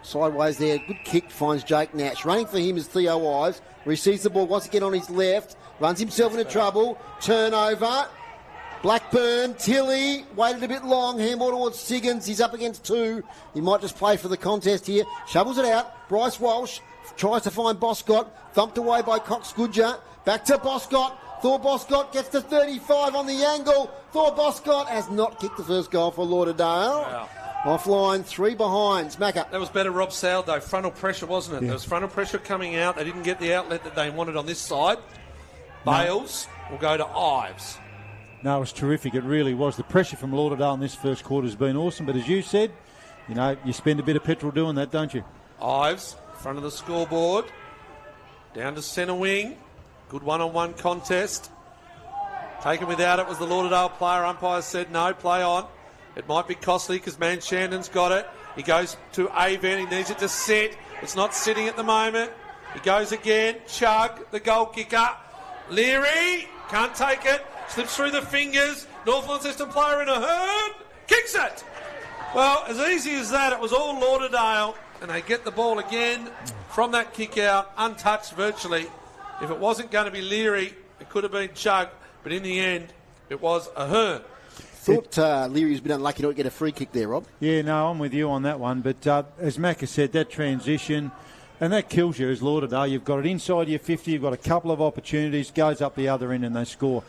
[SPEAKER 1] sideways there. Good kick. Finds Jake Nash. Running for him is Theo Ives. Receives the ball. Wants to get on his left. Runs himself into trouble. Turnover. Blackburn, Tilley, waited a bit long, handball towards Siggins, he's up against 2. He might just play for the contest here. Shovels it out, Bryce Walsh tries to find Boscott, thumped away by Cox Goodger, back to Boscott. Thor Boscott gets to 35 on the angle. Thor Boscott has not kicked the first goal for Lauderdale.
[SPEAKER 2] Wow.
[SPEAKER 1] Offline, 3 behinds. Macca.
[SPEAKER 2] That was better Rob Sowd, though. Frontal pressure, wasn't it?
[SPEAKER 3] Yeah.
[SPEAKER 2] There was frontal pressure coming out. They didn't get the outlet that they wanted on this side. Bales will go to Ives.
[SPEAKER 3] No, it was terrific. It really was. The pressure from Lauderdale in this first quarter has been awesome. But as you said, you know, you spend a bit of petrol doing that, don't you?
[SPEAKER 2] Ives, front of the scoreboard. Down to centre wing. Good one-on-one contest. Taken without it was the Lauderdale player. Umpire said no, play on. It might be costly because Man Shandon's got it. He goes to Aven. He needs it to sit. It's not sitting at the moment. He goes again. Chug, the goal kicker. Leary, can't take it. Slips through the fingers. North Launceston player in a hurd. Kicks it. Well, as easy as that, it was all Lauderdale. And they get the ball again from that kick out, untouched virtually. If it wasn't going to be Leary, it could have been Chug. But in the end, it was a hurd.
[SPEAKER 1] Thought Leary's been unlucky not to get a free kick there, Rob.
[SPEAKER 3] Yeah, no, I'm with you on that one. But as Macca said, that transition, and that kills you as Lauderdale. You've got it inside your 50. You've got a couple of opportunities, goes up the other end and they score.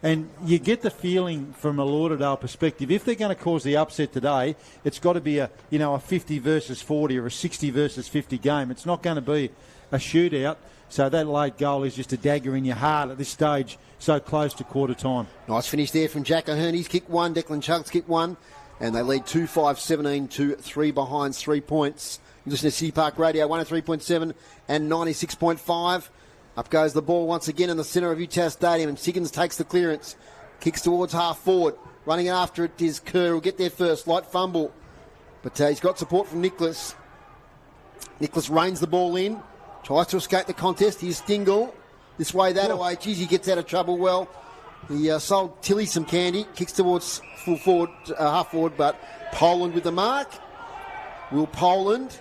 [SPEAKER 3] And you get the feeling from a Lauderdale perspective, if they're going to cause the upset today, it's got to be a 50 versus 40 or a 60 versus 50 game. It's not going to be a shootout. So that late goal is just a dagger in your heart at this stage, so close to quarter time.
[SPEAKER 1] Nice finish there from Jack O'Hearn. He's kicked 1, Declan Chug's kicked 1, and they lead 2-5-17 to 3 behinds, 3 points. You listen to City Park Radio, 103.7 and 96.5. Up goes the ball once again in the centre of UTAS Stadium, and Siggins takes the clearance. Kicks towards half forward. Running after it is Kerr. Will get there first. Light fumble. But he's got support from Nicholas. Nicholas reins the ball in, tries to escape the contest. Here's Stingle. This way, that away. Geez, he gets out of trouble well. He sold Tilly some candy. Kicks towards full forward, half forward, but Poland with the mark. Will Poland,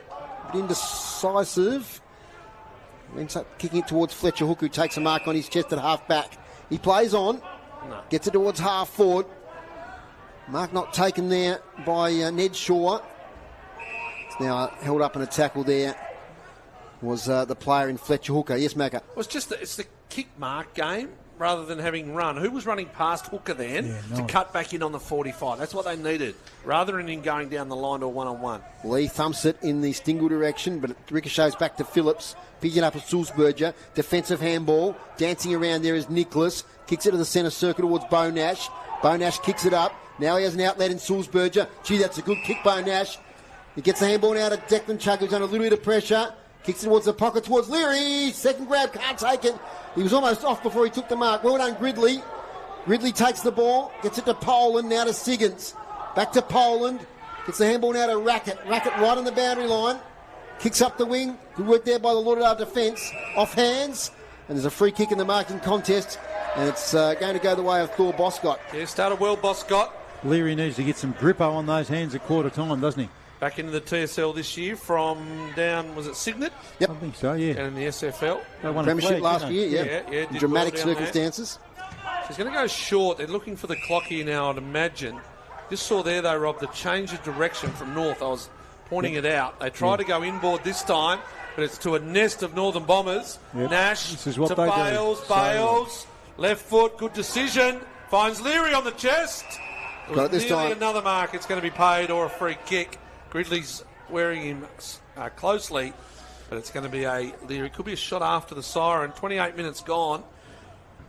[SPEAKER 1] indecisive. Ends up kicking it towards Fletcher Hook, who takes a mark on his chest at half back. He plays on, gets it towards half forward. Mark not taken there by Ned Shaw. It's now held up in a tackle there. Was the player in Fletcher Hooker. Yes, Macca.
[SPEAKER 2] Well, it's the kick mark game rather than having run. Who was running past Hooker then to cut back in on the 45? That's what they needed, rather than him going down the line to a one-on-one.
[SPEAKER 1] Lee thumps it in the Stingle direction, but it ricochets back to Phillips. Picking up a Sulzberger. Defensive handball. Dancing around there is Nicholas. Kicks it to the centre circle towards Bo Nash. Bo Nash kicks it up. Now he has an outlet in Sulzberger. Gee, that's a good kick, Bo Nash. He gets the handball now to Declan Chugg, who's under a little bit of pressure. Kicks it towards the pocket, towards Leary. Second grab, can't take it. He was almost off before he took the mark. Well done, Gridley. Gridley takes the ball, gets it to Poland, now to Siggins. Back to Poland. Gets the handball now to Rackett. Rackett right on the boundary line. Kicks up the wing. Good work there by the Lauderdale defence. Off hands. And there's a free kick in the marking contest. And it's going to go the way of Thor Boscott.
[SPEAKER 2] Yeah, started well, Boscott.
[SPEAKER 3] Leary needs to get some grippo on those hands at quarter time, doesn't he?
[SPEAKER 2] Back into the TSL this year from down, was it Cygnet?
[SPEAKER 1] Yep.
[SPEAKER 3] I think so, yeah.
[SPEAKER 2] And in the SFL.
[SPEAKER 3] They won a
[SPEAKER 1] Premiership
[SPEAKER 3] flag,
[SPEAKER 1] last
[SPEAKER 3] didn't
[SPEAKER 1] year,
[SPEAKER 3] they?
[SPEAKER 2] Yeah, did
[SPEAKER 1] dramatic
[SPEAKER 2] well down
[SPEAKER 1] circumstances.
[SPEAKER 2] She's going to go short. They're looking for the clock here now, I'd imagine. Just saw there, though, Rob, the change of direction from north. I was pointing it out. They try to go inboard this time, but it's to a nest of Northern Bombers.
[SPEAKER 3] Yep.
[SPEAKER 2] Nash
[SPEAKER 3] This is what
[SPEAKER 2] to
[SPEAKER 3] they do.
[SPEAKER 2] Bales. Left foot, good decision. Finds Leary on the chest. It
[SPEAKER 1] Got
[SPEAKER 2] was
[SPEAKER 1] it this
[SPEAKER 2] nearly
[SPEAKER 1] time.
[SPEAKER 2] another mark. It's going to be paid or a free kick. Gridley's wearing him closely, but it's going to be a Leary. Could be a shot after the siren. 28 minutes gone.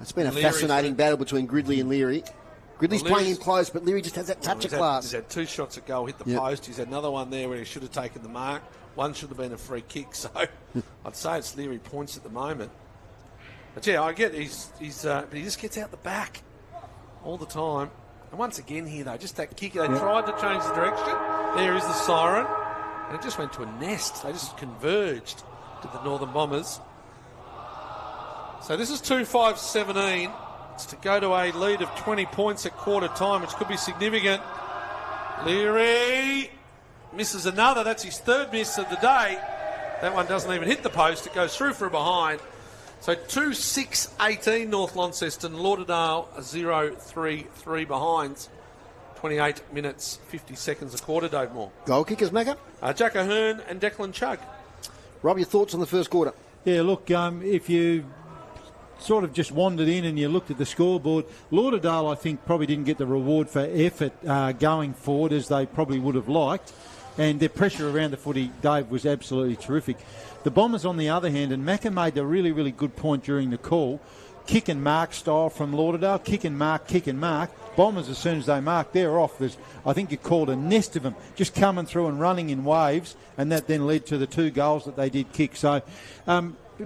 [SPEAKER 1] It's been a
[SPEAKER 2] Leary's
[SPEAKER 1] fascinating battle between Gridley and Leary. Gridley's playing him close, but Leary just has that touch of class.
[SPEAKER 2] He's had 2 shots at goal, hit the post. He's had another one there where he should have taken the mark. One should have been a free kick. So I'd say it's Leary points at the moment. But yeah, I get but he just gets out the back all the time. And once again here, though, just that kick. They tried to change the direction. There is the siren. And it just went to a nest. They just converged to the Northern Bombers. So this is 2-5-17. It's to go to a lead of 20 points at quarter time, which could be significant. Leary misses another. That's his third miss of the day. That one doesn't even hit the post. It goes through for a behind. So 2-6-18 North Launceston. Lauderdale 0-3-3 behinds. 28 minutes, 50 seconds a quarter, Dave Moore.
[SPEAKER 1] Goal kickers, Macca.
[SPEAKER 2] Jack Ahern and Declan Chugg.
[SPEAKER 1] Rob, your thoughts on the first quarter?
[SPEAKER 3] Yeah, look, if you sort of just wandered in and you looked at the scoreboard, Lauderdale, I think, probably didn't get the reward for effort going forward as they probably would have liked. And their pressure around the footy, Dave, was absolutely terrific. The Bombers, on the other hand, and Macca made a really, really good point during the call, kick and mark style from Lauderdale, kick and mark. Bombers, as soon as they mark, they're off. There's, I think you called a nest of them, just coming through and running in waves, and that then led to the 2 goals that they did kick. So a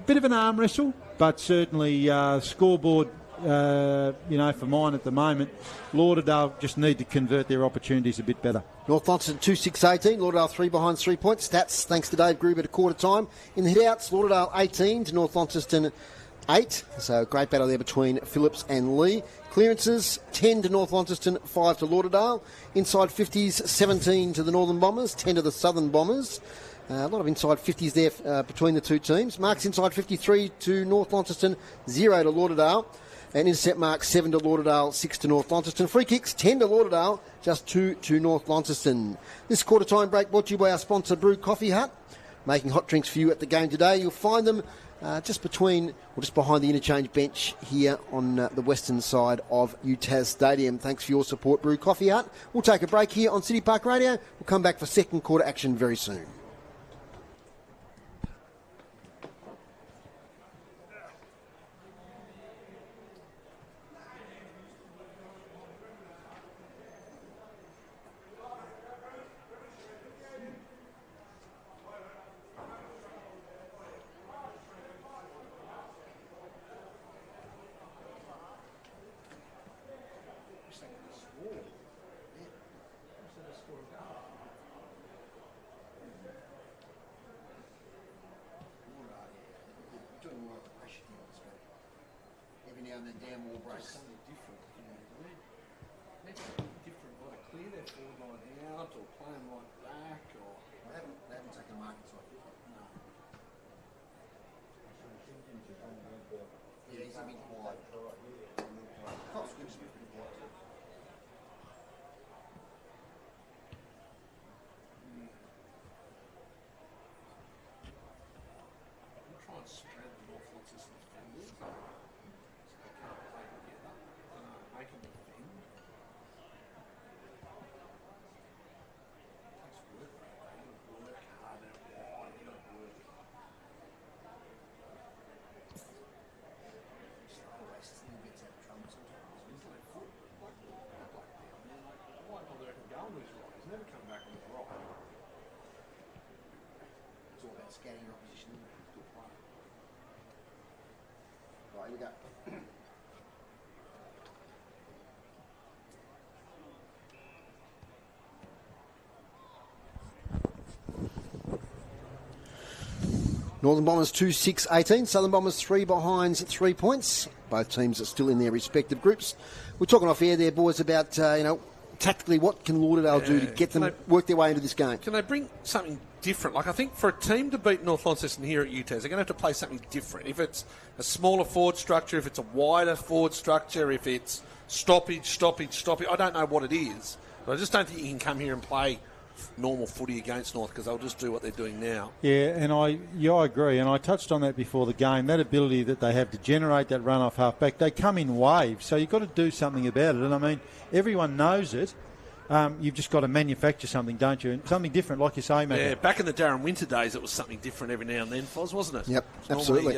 [SPEAKER 3] bit of an arm wrestle, but certainly scoreboard, for mine at the moment, Lauderdale just need to convert their opportunities a bit better.
[SPEAKER 1] North Launceston 2-6-18. Lauderdale 3 behind 3 points. Stats thanks to Dave Gruber at quarter time. In the hit-outs, Lauderdale 18 to North Launceston 8. So a great battle there between Phillips and Lee. Clearances 10 to North Launceston, 5 to Lauderdale. Inside 50s 17 to the Northern Bombers, 10 to the Southern Bombers. A lot of inside 50s there between the two teams. Marks inside 53 to North Launceston, 0 to Lauderdale. And intercept marks 7 to Lauderdale, 6 to North Launceston. Free kicks 10 to Lauderdale, just 2 to North Launceston. This quarter time break brought to you by our sponsor Brew Coffee Hut, making hot drinks for you at the game today. You'll find them just behind the interchange bench here on the western side of UTAS Stadium. Thanks for your support, Brew Coffee Hut. We'll take a break here on City Park Radio. We'll come back for second quarter action very soon. the damn wall brace.
[SPEAKER 2] Something different. Different, like clear their forward line out or play them like back or.
[SPEAKER 1] They haven't taken a mark inside.
[SPEAKER 2] No.
[SPEAKER 1] Yeah, he's a bit wide. Cops good to be pretty wide.
[SPEAKER 2] I'm trying to spread the North Launceston defenders. So they can't play together. Make them defend. Takes work, mate. You've got to work hard out there. You've got to work.
[SPEAKER 1] It's all about scanning your opposition to a play. Right, here we go. Northern Bombers 2-6-18. Southern Bombers 3 behind 3 points. Both teams are still in their respective groups. We're talking off air there, boys, about tactically what can Lauderdale do to get them work their way into this game.
[SPEAKER 2] Can they bring something different? Like I think for a team to beat North Launceston here at UTAS, they're going to have to play something different. If it's a smaller forward structure, if it's a wider forward structure, if it's stoppage. I don't know what it is, but I just don't think you can come here and play normal footy against North because they'll just do what they're doing now.
[SPEAKER 3] Yeah, and I agree, and I touched on that before the game, that ability that they have to generate that run off half-back. They come in waves, so you've got to do something about it, and I mean, everyone knows it. You've just got to manufacture something, don't you? And something different, like you say, Matt.
[SPEAKER 2] Yeah, back in the Darren Winter days, it was something different every now and then, Foz, wasn't it?
[SPEAKER 1] Yep, absolutely.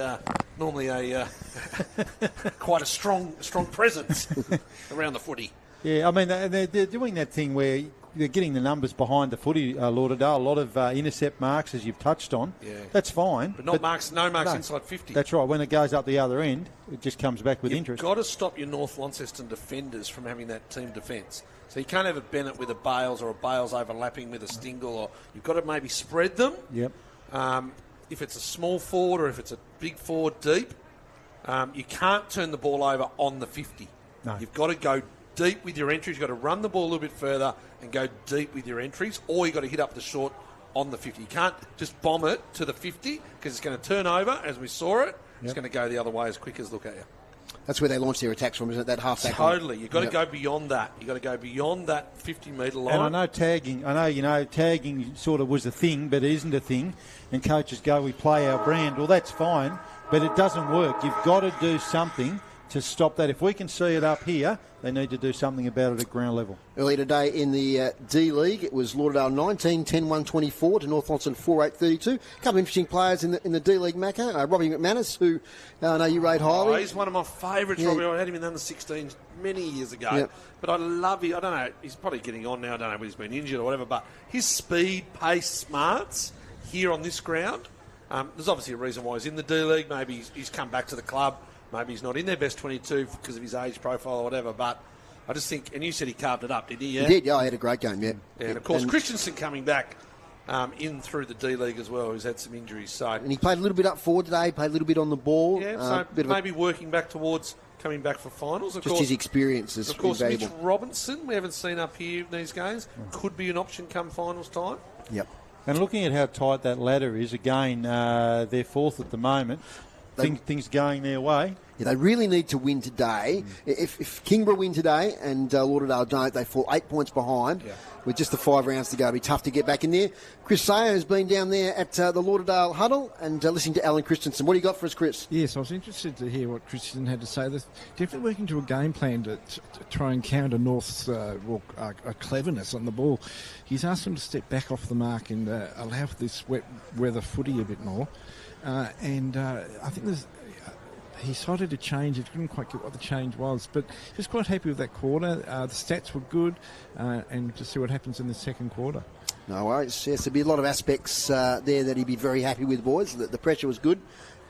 [SPEAKER 2] Normally a quite a strong presence around the footy.
[SPEAKER 3] Yeah, I mean, they're doing that thing where they're getting the numbers behind the footy, Lauderdale. A lot of intercept marks, as you've touched on. Yeah. That's fine.
[SPEAKER 2] But no marks inside 50.
[SPEAKER 3] That's right. When it goes up the other end, it just comes back with interest.
[SPEAKER 2] You've got to stop your North Launceston defenders from having that team defence. So you can't have a Bennett with a Bales or a Bales overlapping with a Stingle. Or you've got to maybe spread them.
[SPEAKER 3] Yep.
[SPEAKER 2] If it's a small forward or if it's a big forward deep, you can't turn the ball over on the 50.
[SPEAKER 3] No.
[SPEAKER 2] You've got to go deep with your entries. You've got to run the ball a little bit further and go deep with your entries, or you've got to hit up the short on the 50. You can't just bomb it to the 50 because it's going to turn over, as we saw it. Yep. It's going to go the other way as quick as look at you.
[SPEAKER 1] That's where they launch their attacks from, isn't it? That half-back.
[SPEAKER 2] Totally. You've got to go beyond that. You've got to go beyond that 50-metre line.
[SPEAKER 3] And I know tagging sort of was a thing, but it isn't a thing. And coaches go, we play our brand. Well, that's fine, but it doesn't work. You've got to do something to stop that. If we can see it up here, they need to do something about it at ground level.
[SPEAKER 1] Earlier today in the D-League, it was Lauderdale 19, 10-1-24 to North Launceston 4-8-32. A couple of interesting players in the D-League, Macca. Robbie McManus, who I know you rate highly.
[SPEAKER 2] Oh, he's one of my favourites, Robbie. I had him in the under-16s many years ago. Yep. But I love him. I don't know, he's probably getting on now. I don't know whether he's been injured or whatever, but his speed, pace, smarts here on this ground, there's obviously a reason why he's in the D-League. Maybe he's come back to the club. Maybe he's not in their best 22 because of his age profile or whatever, but I just think, and you said he carved it up, did he? Yeah?
[SPEAKER 1] He did, yeah. He had a great game, yeah.
[SPEAKER 2] And, of course, Christensen coming back in through the D-League as well, who's had some injuries. So,
[SPEAKER 1] and he played a little bit up forward today, played a little bit on the ball.
[SPEAKER 2] Yeah, so maybe working back towards coming back for finals. Of
[SPEAKER 1] course, his experience is invaluable.
[SPEAKER 2] Mitch Robinson, we haven't seen up here in these games, could be an option come finals time.
[SPEAKER 1] Yep.
[SPEAKER 3] And looking at how tight that ladder is, again, they're fourth at the moment. Things going their way.
[SPEAKER 1] Yeah, they really need to win today. If Kingborough win today and Lauderdale don't, they fall 8 points behind. Yeah. With just the 5 rounds to go, it'll be tough to get back in there. Chris Sayer has been down there at the Lauderdale huddle and listening to Alan Christensen. What do you got for us, Chris?
[SPEAKER 4] Yes, I was interested to hear what Christensen had to say. They're definitely working to a game plan to try and counter North's cleverness on the ball. He's asked them to step back off the mark and allow for this wet weather footy a bit more. I think he cited a change. He couldn't quite get what the change was, but he was quite happy with that quarter. The stats were good, and to see what happens in the second quarter.
[SPEAKER 1] No worries. Yes, there'll be a lot of aspects there that he'd be very happy with, boys. The pressure was good.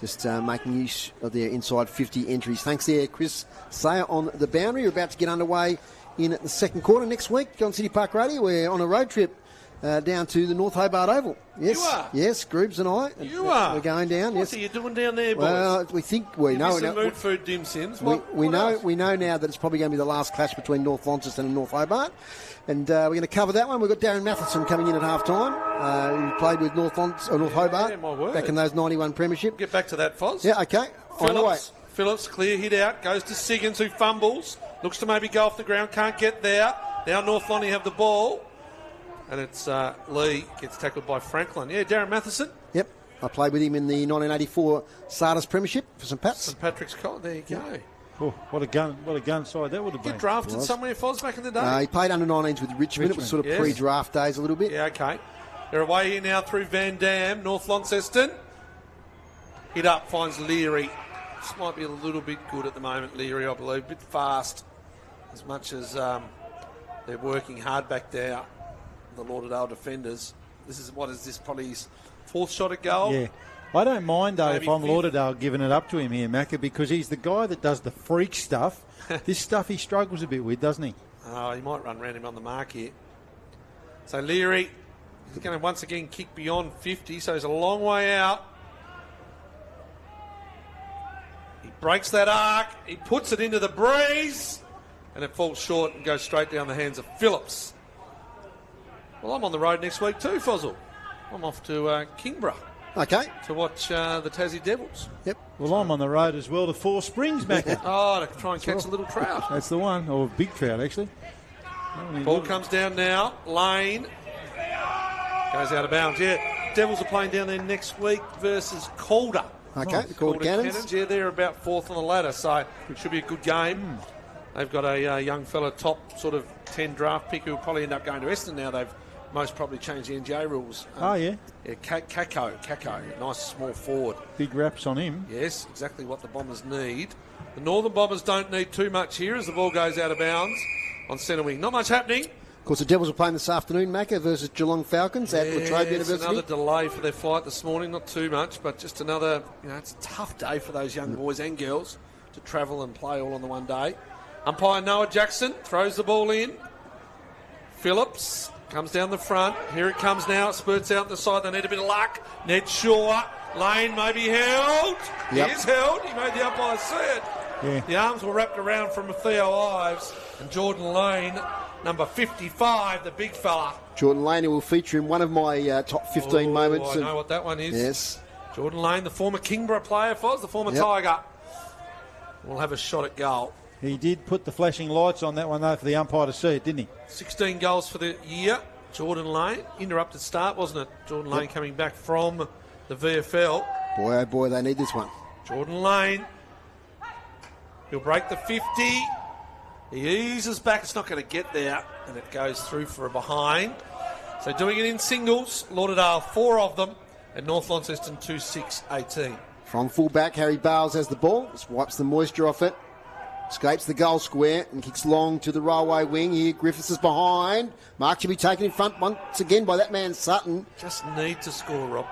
[SPEAKER 1] Just making use of their inside 50 entries. Thanks there, Chris Sayer on the boundary. We're about to get underway in the second quarter. Next week, John City Park Radio, we're on a road trip down to the North Hobart Oval. Yes,
[SPEAKER 2] You are?
[SPEAKER 1] Yes, Groobs and I.
[SPEAKER 2] You are?
[SPEAKER 1] We're going down.
[SPEAKER 2] What
[SPEAKER 1] Yes.
[SPEAKER 2] are you doing down there, boys?
[SPEAKER 1] Well, we think we know.
[SPEAKER 2] Some mood food dim sims.
[SPEAKER 1] We know now that it's probably going to be the last clash between North Launceston and North Hobart. And we're going to cover that one. We've got Darren Matheson coming in at half-time. Who played with North Hobart
[SPEAKER 2] Yeah, my word.
[SPEAKER 1] back in those 91 premiership.
[SPEAKER 2] Get back to that, Foz.
[SPEAKER 1] Yeah, okay. On the way.
[SPEAKER 2] Phillips, clear hit out, goes to Siggins, who fumbles, looks to maybe go off the ground, can't get there. Now North Lonnie have the ball, and it's Lee gets tackled by Franklin. Yeah, Darren Matheson.
[SPEAKER 1] Yep. I played with him in the 1984 Sardis Premiership for St. Pat's.
[SPEAKER 2] St. Patrick's College, there you go.
[SPEAKER 3] Oh, what a gun side that would have been.
[SPEAKER 2] Get drafted somewhere, Foz, back in the day?
[SPEAKER 1] He played under 19s with Richmond. It was sort of pre-draft days a little bit.
[SPEAKER 2] Yeah, okay. They're away here now through Van Dam, North Launceston. Hit up, finds Leary. This might be a little bit good at the moment, Leary, I believe. A bit fast, as much as they're working hard back there, the Lauderdale defenders. Probably his fourth shot at goal?
[SPEAKER 3] Yeah. I don't mind, though,
[SPEAKER 2] Maybe
[SPEAKER 3] if I'm
[SPEAKER 2] fifth.
[SPEAKER 3] Lauderdale giving it up to him here, Macca, because he's the guy that does the freak stuff. This stuff he struggles a bit with, doesn't he?
[SPEAKER 2] Oh, he might run around him on the mark here. So Leary is going to once again kick beyond 50, so he's a long way out. He breaks that arc, he puts it into the breeze, and it falls short and goes straight down the hands of Phillips. Well, I'm on the road next week too, Fozzle. I'm off to Kingborough
[SPEAKER 1] Okay.
[SPEAKER 2] to watch the Tassie Devils.
[SPEAKER 1] Yep.
[SPEAKER 3] Well, I'm on the road as well to Four Springs, Macca.
[SPEAKER 2] Oh, to try and catch a little trout.
[SPEAKER 3] That's the one, or a big trout, actually.
[SPEAKER 2] Ball comes down now. Lane goes out of bounds. Yeah, Devils are playing down there next week versus Calder.
[SPEAKER 1] Okay, the Calder Cannons.
[SPEAKER 2] Yeah, they're about fourth on the ladder, so it should be a good game. They've got a young fella, top sort of 10 draft pick, who will probably end up going to Eston now. They've most probably changed the NJ rules.
[SPEAKER 3] Oh, yeah.
[SPEAKER 2] Yeah, Kako, nice small forward.
[SPEAKER 3] Big raps on him.
[SPEAKER 2] Yes, exactly what the Bombers need. The Northern Bombers don't need too much here as the ball goes out of bounds on centre wing. Not much happening.
[SPEAKER 1] Of course, the Devils are playing this afternoon, Macca, versus Geelong Falcons at La Trobe
[SPEAKER 2] It's
[SPEAKER 1] University.
[SPEAKER 2] another delay for their flight this morning. Not too much, but just another, it's a tough day for those young boys and girls to travel and play all on the one day. Umpire Noah Jackson throws the ball in. Phillips comes down the front. Here it comes now. It spurts out the side. They need a bit of luck. Ned Shaw. Lane may be held.
[SPEAKER 1] Yep.
[SPEAKER 2] He is held. He made the umpire see it.
[SPEAKER 3] Yeah.
[SPEAKER 2] The arms were wrapped around from Theo Ives and Jordan Lane, number 55, the big fella.
[SPEAKER 1] Jordan Lane will feature in one of my top 15 moments.
[SPEAKER 2] I know what that one is.
[SPEAKER 1] Yes.
[SPEAKER 2] Jordan Lane, the former Kingborough player, Foz, the former
[SPEAKER 1] Yep.
[SPEAKER 2] Tiger, will have a shot at goal.
[SPEAKER 3] He did put the flashing lights on that one, though, for the umpire to see it, didn't he?
[SPEAKER 2] 16 goals for the year. Jordan Lane, interrupted start, wasn't it? Jordan Lane coming back from the VFL.
[SPEAKER 1] Boy, oh boy, they need this one.
[SPEAKER 2] Jordan Lane, he'll break the 50. He eases back, it's not going to get there, and it goes through for a behind. So doing it in singles, Lauderdale 4 of them, and North Launceston 2-6-18.
[SPEAKER 1] From full-back, Harry Bales has the ball, just wipes the moisture off it, escapes the goal square and kicks long to the railway wing. Here, Griffiths is behind. Mark should be taken in front once again by that man Sutton.
[SPEAKER 2] Just need to score, Rob.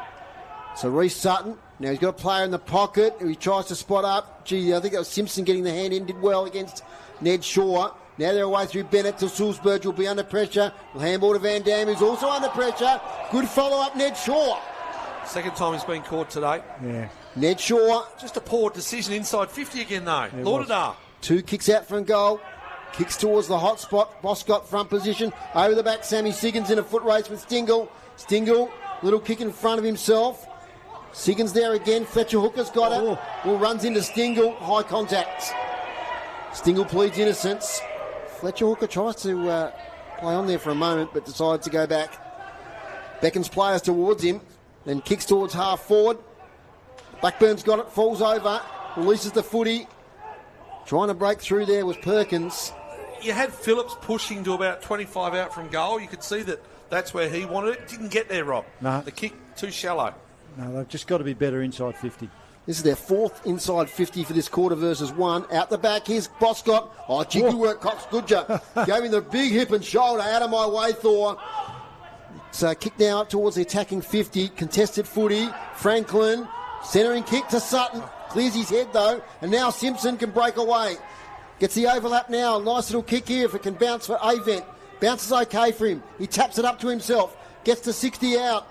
[SPEAKER 1] So Reece Sutton, now he's got a player in the pocket who he tries to spot up. Gee, I think that was Simpson getting the hand in, did well against Ned Shaw. Now they're away through Bennett to Sulzberg, will be under pressure. Will handball to Van Dam, who's also under pressure. Good follow-up, Ned Shaw.
[SPEAKER 2] Second time he's been caught today.
[SPEAKER 3] Yeah.
[SPEAKER 1] Ned Shaw,
[SPEAKER 2] Just a poor decision inside 50 again, though. Lauderdale.
[SPEAKER 1] 2 kicks out from goal. Kicks towards the hot spot. Boscott front position. Over the back, Sammy Siggins in a foot race with Stingle. Stingle, little kick in front of himself. Siggins there again. Fletcher Hooker's got it. Well, runs into Stingle. High contact. Stingle pleads innocence. Fletcher Hooker tries to play on there for a moment, but decides to go back. Beckons players towards him. Then kicks towards half forward. Blackburn's got it. Falls over. Releases the footy. Trying to break through there was Perkins.
[SPEAKER 2] You had Phillips pushing to about 25 out from goal. You could see that that's where he wanted it. Didn't get there, Rob.
[SPEAKER 3] No.
[SPEAKER 2] The kick too shallow.
[SPEAKER 3] No, they've just got to be better inside 50.
[SPEAKER 1] This is their 4th inside 50 for this quarter versus 1. Out the back, here's Boscott. Oh, gee, good work, Cox. Good job. Gave him the big hip and shoulder. Out of my way, Thor. So kick now up towards the attacking 50. Contested footy. Franklin. Centering kick to Sutton. Clears his head, though. And now Simpson can break away. Gets the overlap now. Nice little kick here if it can bounce for Avent. Bounces okay for him. He taps it up to himself. gets to 60 out.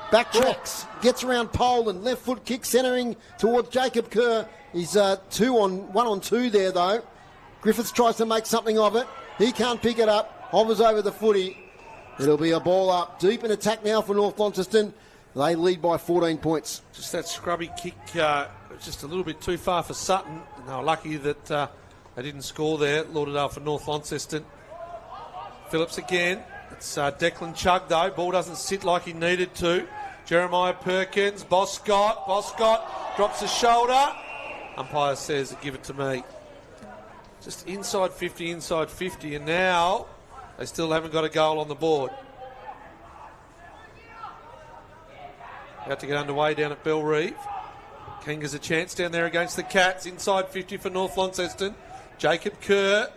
[SPEAKER 1] Backtracks, gets around Poland, left foot kick centering towards Jacob Kerr. He's 1 on 2 there though. Griffiths tries to make something of it. He can't pick it up, hovers over the footy. It'll be a ball up. Deep in attack now for North Launceston. They lead by 14 points.
[SPEAKER 2] Just that scrubby kick, just a little bit too far for Sutton. And they were lucky that they didn't score there. Lauderdale for North Launceston. Phillips again. It's Declan Chugg though. Ball doesn't sit like he needed to. Jeremiah Perkins, Boscott drops the shoulder. Umpire says, give it to me. Just inside 50, and now they still haven't got a goal on the board. About to get underway down at Bellreeve. Kanga's a chance down there against the Cats. Inside 50 for North Launceston. Jacob Kerr.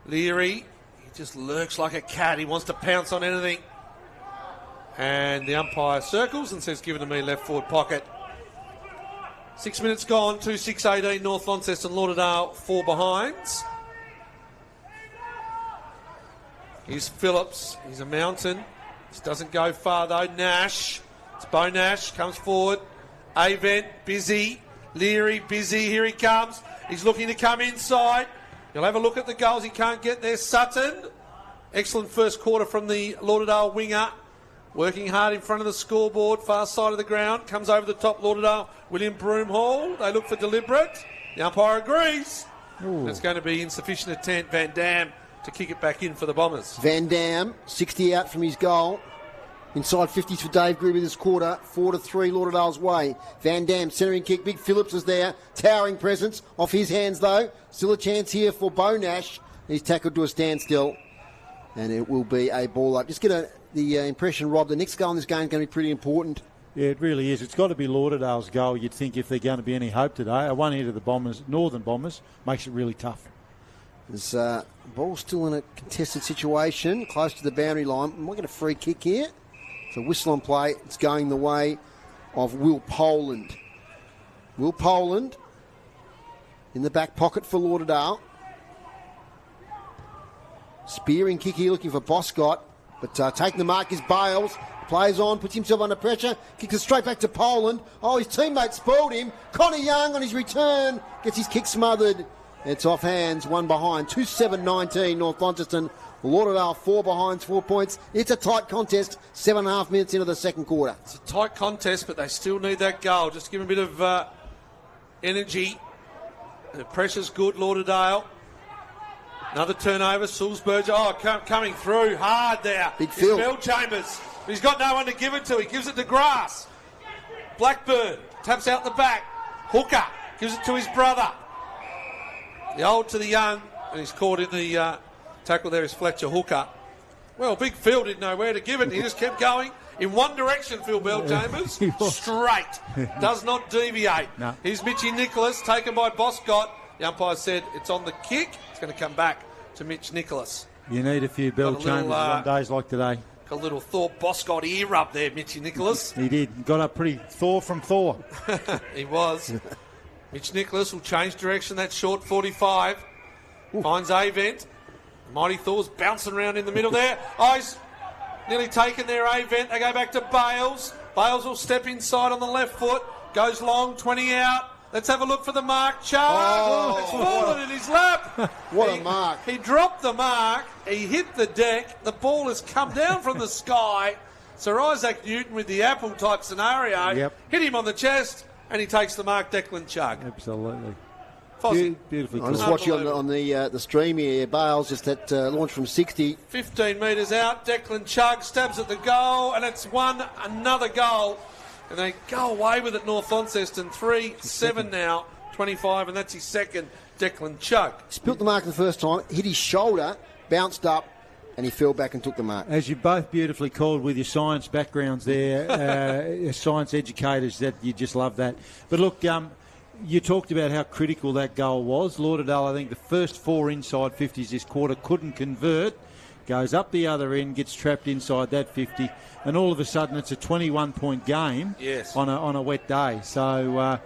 [SPEAKER 2] Leary. He just lurks like a cat. He wants to pounce on anything. And the umpire circles and says, give it to me, left forward pocket. 6 minutes gone, 2-6-18, North Launceston, Lauderdale, 4 behinds. Here's Phillips. He's a mountain. This doesn't go far though. Nash. It's Bo Nash. Comes forward. Avent. Busy. Leary. Busy. Here he comes. He's looking to come inside. He'll have a look at the goals. He can't get there. Sutton. Excellent first quarter from the Lauderdale winger. Working hard in front of the scoreboard. Far side of the ground. Comes over the top. Lauderdale. William Broomhall. They look for deliberate. The umpire agrees.
[SPEAKER 3] Ooh.
[SPEAKER 2] It's going to be insufficient intent. Van Dam to kick it back in for the Bombers.
[SPEAKER 1] Van Dam, 60 out from his goal. Inside 50s for Dave Gruby this quarter. 4-3 Lauderdale's way. Van Dam centering kick. Big Phillips is there. Towering presence. Off his hands though. Still a chance here for Bo Nash. He's tackled to a standstill. And it will be a ball up. Just get the impression, Rob, the next goal in this game is going to be pretty important.
[SPEAKER 3] Yeah, it really is. It's got to be Lauderdale's goal, you'd think, if they're going to be any hope today. A one hit of the Bombers, Northern Bombers, makes it really tough.
[SPEAKER 1] There's ball still in a contested situation, close to the boundary line. Am I going to free kick here? So whistle on play. It's going the way of Will Poland. Will Poland in the back pocket for Lauderdale. Spearing kick here, looking for Boscott. But taking the mark is Bales. Plays on, puts himself under pressure. Kicks it straight back to Poland. Oh, his teammate spoiled him. Connor Young on his return gets his kick smothered. It's off hands, 1 behind. 2-7-19 North Launceston. Lauderdale 4 behinds, 4 points. It's a tight contest, 7.5 minutes into the second quarter.
[SPEAKER 2] It's a tight contest, but they still need that goal. Just give them a bit of energy. The pressure's good, Lauderdale. Another turnover, Sulzberger. Oh, coming through hard there.
[SPEAKER 1] Big field.
[SPEAKER 2] Bell Chambers. He's got no one to give it to. He gives it to Grass. Blackburn taps out the back. Hooker gives it to his brother. The old to the young. And he's caught in the tackle there is Fletcher Hooker. Well, big field didn't know where to give it. He just kept going in one direction, Phil Bell Chambers. Straight. Does not deviate.
[SPEAKER 3] No.
[SPEAKER 2] Here's Mitchy Nicholas, taken by Boscott. The umpire said it's on the kick. It's going to come back to Mitch Nicholas.
[SPEAKER 3] You need a few Bell Chambers on days like today.
[SPEAKER 2] A little Thor Boscott ear rub there, Mitchy Nicholas.
[SPEAKER 3] He did. Got up pretty Thor from Thor.
[SPEAKER 2] He was. Mitch Nicholas will change direction. That short 45. Finds Avent. Mighty Thor's bouncing around in the middle there. Oh, he's nearly taken there, Avent. They go back to Bales. Bales will step inside on the left foot. Goes long, 20 out. Let's have a look for the mark. Chug!
[SPEAKER 1] Oh,
[SPEAKER 2] it's fallen in his lap.
[SPEAKER 1] What a mark.
[SPEAKER 2] He dropped the mark. He hit the deck. The ball has come down from the sky. Sir Isaac Newton with the apple type scenario.
[SPEAKER 3] Yep.
[SPEAKER 2] Hit him on the chest and he takes the mark, Declan Chugg.
[SPEAKER 3] Absolutely. Beautifully
[SPEAKER 1] I'm
[SPEAKER 3] cool.
[SPEAKER 1] just watching on the stream here. Bales just that launch from 60.
[SPEAKER 2] 15 metres out. Declan Chugg stabs at the goal and it's another goal. And they go away with it, North Launceston. 3-7 now, 25, and that's his second, Declan Chugg.
[SPEAKER 1] Spilt the mark the first time, hit his shoulder, bounced up, and he fell back and took the mark.
[SPEAKER 3] As you both beautifully called with your science backgrounds there, science educators, that you just love that. But look, you talked about how critical that goal was. Lauderdale, I think the first 4 inside 50s this quarter couldn't convert. Goes up the other end, gets trapped inside that 50, and all of a sudden it's a 21-point game on a wet day. So,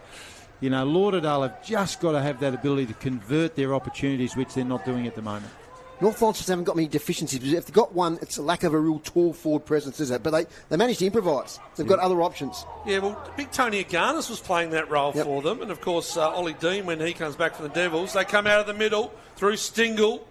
[SPEAKER 3] Lauderdale have just got to have that ability to convert their opportunities, which they're not doing at the moment.
[SPEAKER 1] North Launceston haven't got many deficiencies. If they've got one, it's a lack of a real tall forward presence, is it? But they managed to improvise. They've got other options.
[SPEAKER 2] Yeah, well, big Tony Aganis was playing that role for them. And, of course, Ollie Dean, when he comes back from the Devils, they come out of the middle through Stingle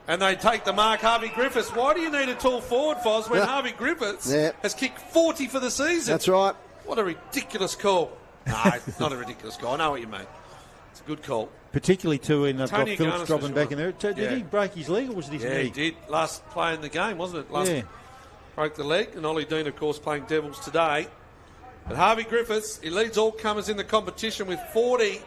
[SPEAKER 2] and they take the mark. Harvey Griffiths. Why do you need a tall forward, Foz, when Harvey Griffiths has kicked 40 for the season?
[SPEAKER 1] That's right.
[SPEAKER 2] What a ridiculous call. No, it's not a ridiculous call. I know what you mean. It's a good call.
[SPEAKER 3] Particularly, too, in got Phillips dropping back in there. Did he break his leg or was it his knee?
[SPEAKER 2] Yeah, he did. Last play in the game, wasn't it? Broke the leg. And Ollie Dean, of course, playing Devils today. But Harvey Griffiths, he leads all comers in the competition with 40.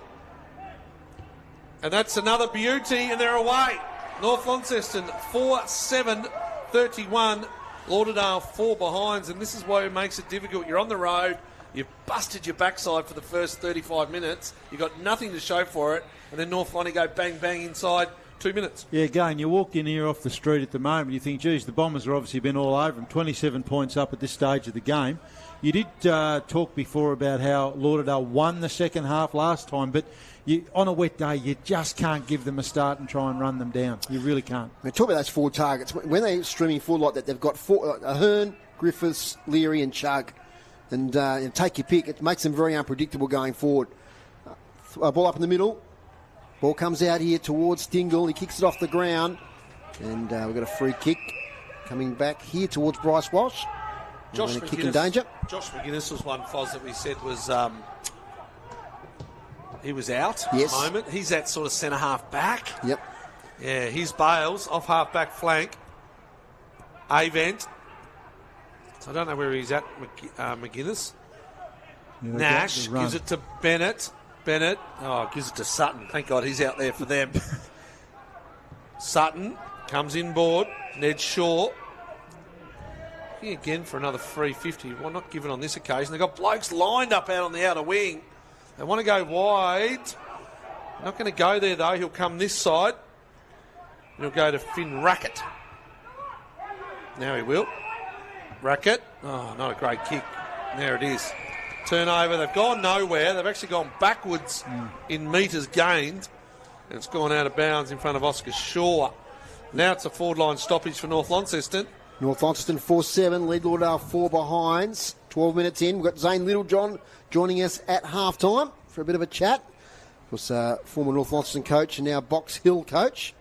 [SPEAKER 2] And that's another beauty, and they're away. North Launceston 4-7-31. Lauderdale 4 behinds, and this is why it makes it difficult. You're on the road. You've busted your backside for the first 35 minutes. You've got nothing to show for it. And then North Lonnie go bang, bang inside 2 minutes.
[SPEAKER 3] Yeah, again, you walk in here off the street at the moment, you think, geez, the Bombers have obviously been all over them. 27 points up at this stage of the game. You did talk before about how Lauderdale won the second half last time, but on a wet day, you just can't give them a start and try and run them down. You really can't.
[SPEAKER 1] I mean, talk about those 4 targets. When they're streaming forward like that, they've got 4, Ahern, Griffiths, Leary and Chug. And take your pick. It makes them very unpredictable going forward. Ball up in the middle. Ball comes out here towards Stingle. He kicks it off the ground. And we've got a free kick coming back here towards Bryce Walsh.
[SPEAKER 2] Josh
[SPEAKER 1] McGuinness, kick in danger.
[SPEAKER 2] Josh McGuinness was one, Foz, that we said was he was out at the moment. He's that sort of centre half back.
[SPEAKER 1] Yep.
[SPEAKER 2] Yeah, he's Bales off half back flank. Avent. So I don't know where he's at, McGuinness.
[SPEAKER 3] Yeah,
[SPEAKER 2] Nash gives it to Bennett. Gives it to Sutton. Thank God he's out there for them. Sutton comes inboard. Ned Shaw. Again for another 350. Well, not given on this occasion. They've got blokes lined up out on the outer wing. They want to go wide. Not going to go there, though. He'll come this side. He'll go to Finn Rackett. Now he will. Rackett. Oh, not a great kick. There it is. Turnover. They've gone nowhere. They've actually gone backwards in metres gained. And it's gone out of bounds in front of Oscar Shaw. Now it's a forward line stoppage for North Launceston.
[SPEAKER 1] North Launceston 4-7, lead Lauderdale 4 behinds. 12 minutes in. We've got Zane Littlejohn joining us at half-time for a bit of a chat. Of course, former North Launceston coach and now Box Hill coach.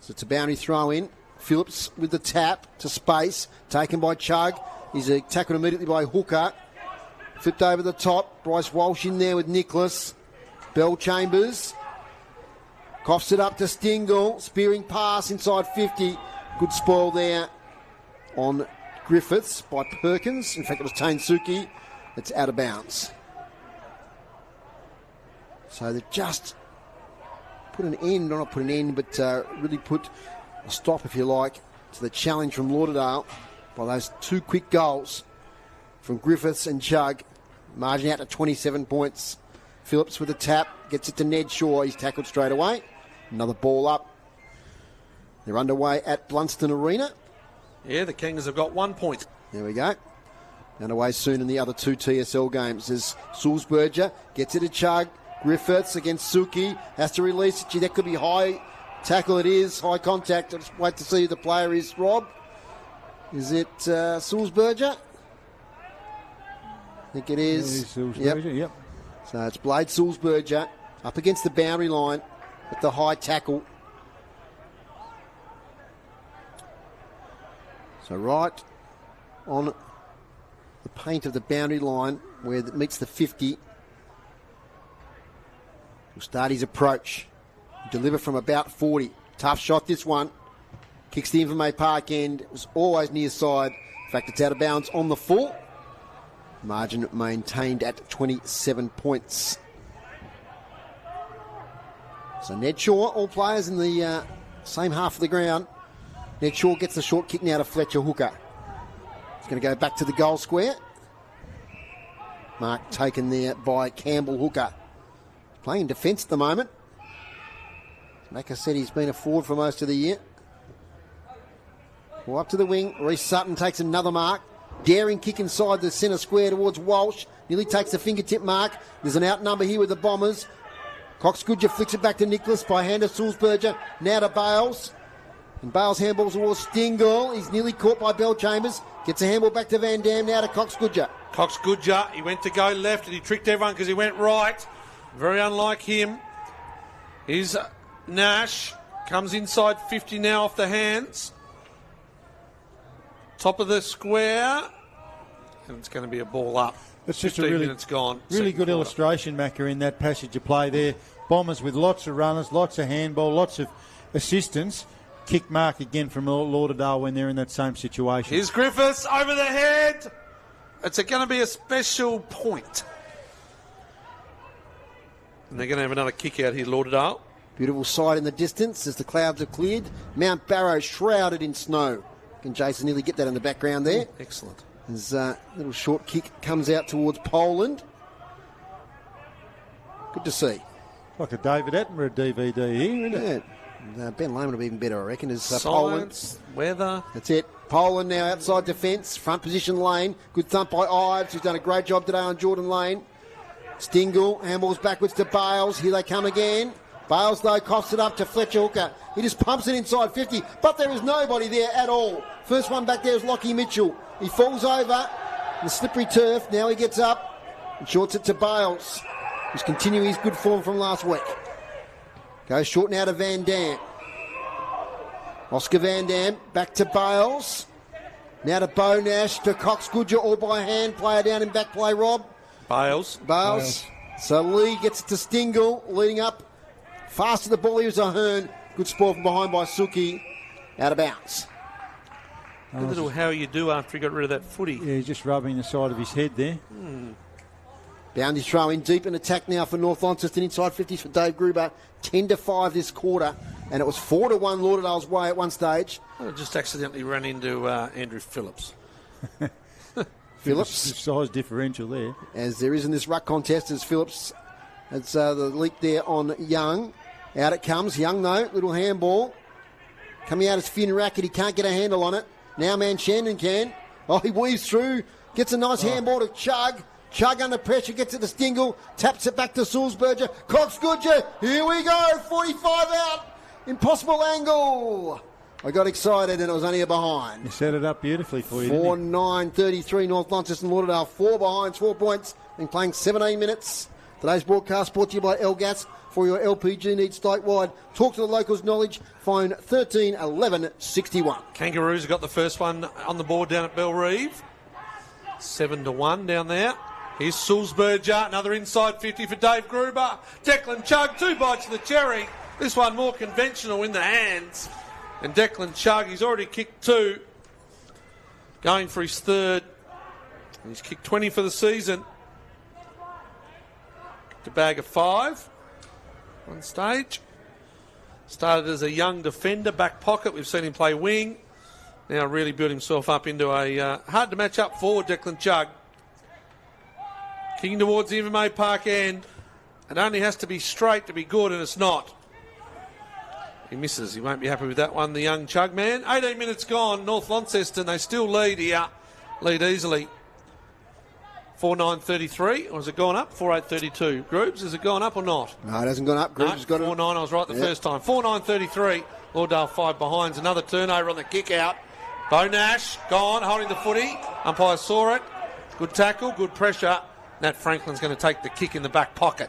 [SPEAKER 1] So it's a boundary throw in. Phillips with the tap to space, taken by Chug. He's tackled immediately by Hooker. Flipped over the top. Bryce Walsh in there with Nicholas. Bell Chambers. Coughs it up to Stingle. Spearing pass inside 50. Good spoil there on Griffiths by Perkins. In fact, it was Tainsuki. It's out of bounds. So they've just put an end, not put an end, but really put a stop, if you like, to the challenge from Lauderdale by those 2 quick goals from Griffiths and Chug. Margin out to 27 points. Phillips with a tap, gets it to Ned Shaw. He's tackled straight away. Another ball up. They're underway at Blunston Arena.
[SPEAKER 2] Yeah, the Kangas have got 1 point.
[SPEAKER 1] There we go. Underway soon in the other 2 TSL games as Sulzberger gets it to Chug. Griffiths against Suki. Has to release it. Gee, that could be high tackle. It is. High contact. I'll just wait to see who the player is, Rob. Is it Sulzberger? I think it is.
[SPEAKER 3] Yep.
[SPEAKER 1] So it's Blade Sulzberger up against the boundary line with the high tackle. So right on the paint of the boundary line where it meets the 50. He'll start his approach. Deliver from about 40. Tough shot this one. Kicks the Invermay Park end. It was always near side. In fact, it's out of bounds on the full. Margin maintained at 27 points. So Ned Shaw, all players in the same half of the ground. Ned Shaw gets the short kick now to Fletcher Hooker. He's going to go back to the goal square. Mark taken there by Campbell Hooker. Playing defence at the moment. Macca said he's been a forward for most of the year. Well, up to the wing. Reece Sutton takes another mark. Daring kick inside the centre square towards Walsh. Nearly takes the fingertip mark. There's an outnumber here with the Bombers. Cox Goodger flicks it back to Nicholas by hand of Sulzberger. Now to Bales. And Bales handballs towards Stingle. He's nearly caught by Bell Chambers. Gets a handball back to Van Dam, now to Cox-Goodger.
[SPEAKER 2] Cox-Goodger, he went to go left and he tricked everyone because he went right. Very unlike him. Here's Nash. Comes inside 50 now off the hands. Top of the square. And it's going to be a ball up.
[SPEAKER 3] It's just
[SPEAKER 2] 15
[SPEAKER 3] a really,
[SPEAKER 2] minutes gone.
[SPEAKER 3] Really good illustration, Macca, in that passage of play there. Bombers with lots of runners, lots of handball, lots of assistance. Kick mark again from Lauderdale when they're in that same situation.
[SPEAKER 2] Here's Griffiths over the head. It's going to be a special point. And they're going to have another kick out here, Lauderdale.
[SPEAKER 1] Beautiful sight in the distance as the clouds are cleared. Mount Barrow shrouded in snow. Can Jason nearly get that in the background there?
[SPEAKER 2] Excellent.
[SPEAKER 1] His little short kick comes out towards Poland. Good to see.
[SPEAKER 3] Like a David Attenborough DVD here, isn't it?
[SPEAKER 1] Yeah. Ben Lehman will be even better, I reckon. As
[SPEAKER 2] Science, weather.
[SPEAKER 1] That's it. Poland now outside defence. Front position Lane. Good thump by Ives, who's done a great job today on Jordan Lane. Stingle, handballs backwards to Bales. Here they come again. Bales, though, coughs it up to Fletcher Hooker. He just pumps it inside 50, but there is nobody there at all. First one back there is Lockie Mitchell. He falls over the slippery turf. Now he gets up and shorts it to Bales, who's continuing his good form from last week. Goes short now to Van Dam. Oscar Van Dam back to Bales. Now to Bo Nash, to Cox-Goodger, all by hand. Player down in back play, Rob.
[SPEAKER 2] Bales.
[SPEAKER 1] So Lee gets it to Stingle, leading up. Fast to the ball, here's Ahern. Good sport from behind by Suki. Out of bounds.
[SPEAKER 2] A little how you do after he got rid of that footy.
[SPEAKER 3] Yeah, he's just rubbing the side of his head there.
[SPEAKER 1] Boundy throw in deep in attack now for North Launceston. Inside 50s for Dave Gruber. 10-5 this quarter. And it was 4-1 Lauderdale's way at one stage.
[SPEAKER 2] I just accidentally ran into Andrew Phillips.
[SPEAKER 1] Phillips.
[SPEAKER 3] Size differential there.
[SPEAKER 1] As there is in this ruck contest, as Phillips, it's the leap there on Young. Out it comes. Young, though, little handball. Coming out as Finn Rackett. He can't get a handle on it. Now Shandon can. Oh, he weaves through. Gets a nice handball to Chug. Chug under pressure, gets it to Stingle, taps it back to Sulzberger. Cox-Goodger, here we go, 45 out. Impossible angle. I got excited and it was only a behind.
[SPEAKER 3] He set it up beautifully for you.
[SPEAKER 1] 4-9-33 North Launceston Lauderdale. 4 behinds, 4 points. Been playing 17 minutes. Today's broadcast brought to you by Elgas. For your LPG needs statewide. Talk to the locals' knowledge. Phone 13 11 61.
[SPEAKER 2] Kangaroos have got the first one on the board down at Bellreeve. 7-1 down there. Here's Sulzberger, another inside 50 for Dave Gruber. Declan Chugg, 2 bites of the cherry. This one more conventional in the hands. And Declan Chugg, he's already kicked 2. Going for his 3rd. And he's kicked 20 for the season. To bag of 5 on stage. Started as a young defender, back pocket. We've seen him play wing. Now really built himself up into a hard to match up forward, Declan Chugg. Kicking towards the MMA Park end. It only has to be straight to be good, and it's not. He misses. He won't be happy with that one, the young Chug man. 18 minutes gone. North Launceston, they still lead here. Lead easily. 4-9-33. Or has it gone up? 4-8-32. Groups, has it gone up or not?
[SPEAKER 1] No, it hasn't gone up. Groups has got
[SPEAKER 2] 4-9. I was right the first time. 4-9-33. Lauderdale 5 behinds. Another turnover on the kick out. Bo Nash gone, holding the footy. Umpire saw it. Good tackle, good pressure. Nat Franklin's going to take the kick in the back pocket.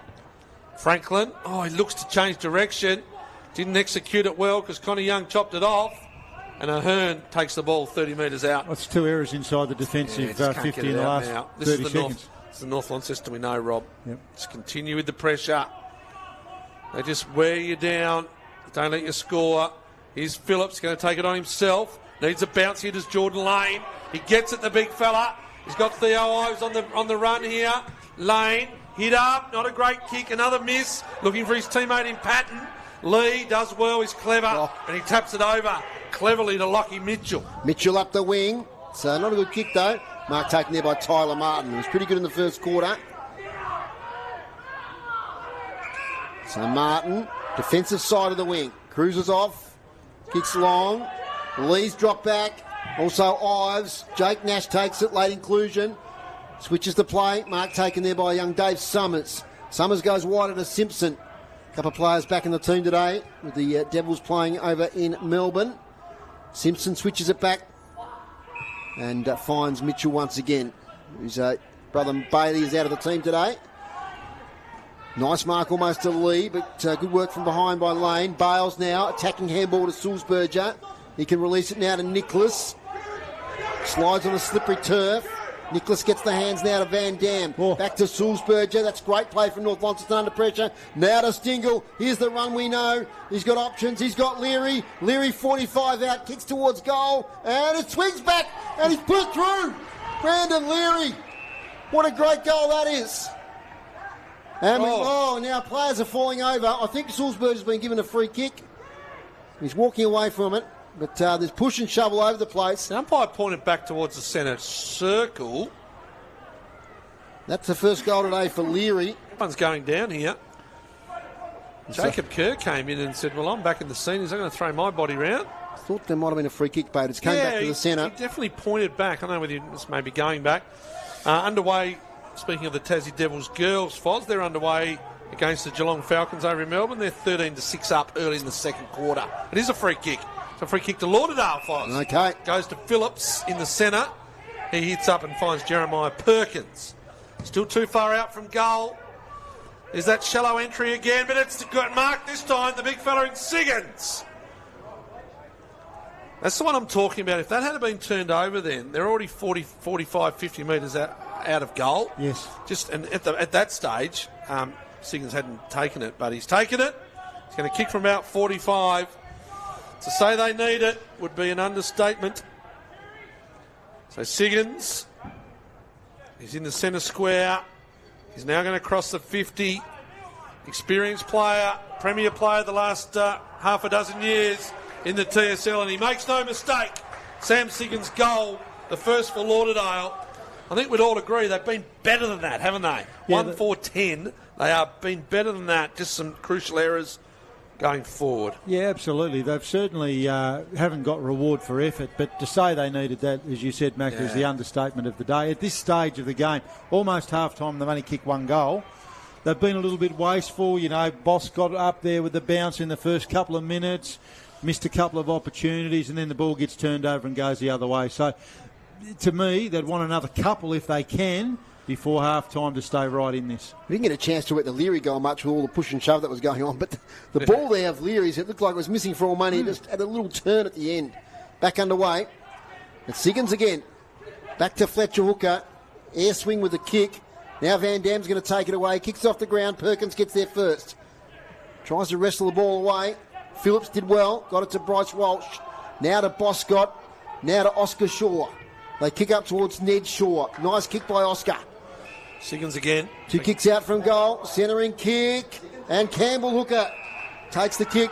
[SPEAKER 2] Franklin, he looks to change direction. Didn't execute it well because Connie Young chopped it off. And Ahern takes the ball 30 metres out.
[SPEAKER 3] That's 2 errors inside the defensive 50 in the last 30 seconds.
[SPEAKER 2] This is the North Launceston we know, Rob.
[SPEAKER 3] Yep.
[SPEAKER 2] Just continue with the pressure. They just wear you down. Don't let you score. Here's Phillips, going to take it on himself. Needs a bounce here to Jordan Lane. He gets it, the big fella. He's got Theo Ives on the run here. Lane, hit up, not a great kick, another miss. Looking for his teammate in Patton. Lee does well, he's clever, and he taps it over cleverly to Lockie Mitchell.
[SPEAKER 1] Mitchell up the wing. So not a good kick though. Mark taken there by Tyler Martin. He was pretty good in the first quarter. So Martin, defensive side of the wing. Cruises off. Kicks long. Lee's dropped back. Also Ives. Jake Nash takes it. Late inclusion. Switches the play. Mark taken there by young Dave Summers. Summers goes wide to Simpson. A couple of players back in the team today with the Devils playing over in Melbourne. Simpson switches it back and finds Mitchell once again. His brother Bailey is out of the team today. Nice mark almost to Lee, but good work from behind by Lane. Bales now attacking handball to Sulzberger. He can release it now to Nicholas. Slides on a slippery turf. Nicholas gets the hands now to Van Dam. Back to Sulzberger. That's great play from North Launceston under pressure. Now to Stingle. Here's the run we know. He's got options. He's got Leary. Leary 45 out. Kicks towards goal. And it swings back. And he's put through. Brandon Leary. What a great goal that is. And now players are falling over. I think Sulzberger's been given a free kick. He's walking away from it. But there's push and shove all over the place.
[SPEAKER 2] The umpire pointed back towards the centre circle.
[SPEAKER 1] That's the first goal today for Leary.
[SPEAKER 2] One's going down here. Jacob Kerr came in and said, well, I'm back in the scene. He's not going to throw my body round.
[SPEAKER 1] I thought there might have been a free kick, but it's came back to the centre.
[SPEAKER 2] He definitely pointed back. I don't know whether it's maybe going back. Underway, speaking of the Tassie Devils girls, Foz, they're underway against the Geelong Falcons over in Melbourne. They're 13-6 up early in the second quarter. It is a free kick. A free kick to Lauderdale, Foz.
[SPEAKER 1] Okay.
[SPEAKER 2] Goes to Phillips in the centre. He hits up and finds Jeremiah Perkins. Still too far out from goal. There's that shallow entry again, but it's got marked this time, the big fella in Siggins. That's the one I'm talking about. If that had been turned over then, they're already 40, 45, 50 metres out of goal.
[SPEAKER 3] Yes.
[SPEAKER 2] And at that stage, Siggins hadn't taken it, but he's taken it. He's going to kick from about 45. To say they need it would be an understatement. So Siggins, he's in the centre square. He's now going to cross the 50. Experienced player, premier player the last half a dozen years in the TSL, and he makes no mistake. Sam Siggins' goal, the first for Lauderdale. I think we'd all agree they've been better than that, haven't they? Yeah, 1-4-10. They have been better than that. Just some crucial errors going forward.
[SPEAKER 3] Yeah, absolutely. They've certainly haven't got reward for effort, but to say they needed that, as you said, Mac, is the understatement of the day. At this stage of the game, almost half-time, they've only kicked one goal. They've been a little bit wasteful. You know, Boss got up there with the bounce in the first couple of minutes, missed a couple of opportunities, and then the ball gets turned over and goes the other way. So, to me, they'd want another couple if they can before half-time to stay right in this.
[SPEAKER 1] We didn't get a chance to let the Leary go much with all the push and shove that was going on, but the ball there of Leary's, it looked like it was missing for all money. It just had a little turn at the end. Back underway. It's Siggins again. Back to Fletcher Hooker. Air swing with the kick. Now Van Dam's going to take it away. Kicks off the ground. Perkins gets there first. Tries to wrestle the ball away. Phillips did well. Got it to Bryce Walsh. Now to Boscott. Now to Oscar Shaw. They kick up towards Ned Shaw. Nice kick by Oscar.
[SPEAKER 2] Siggins again.
[SPEAKER 1] Two kicks out from goal. Centering kick. And Campbell Hooker takes the kick.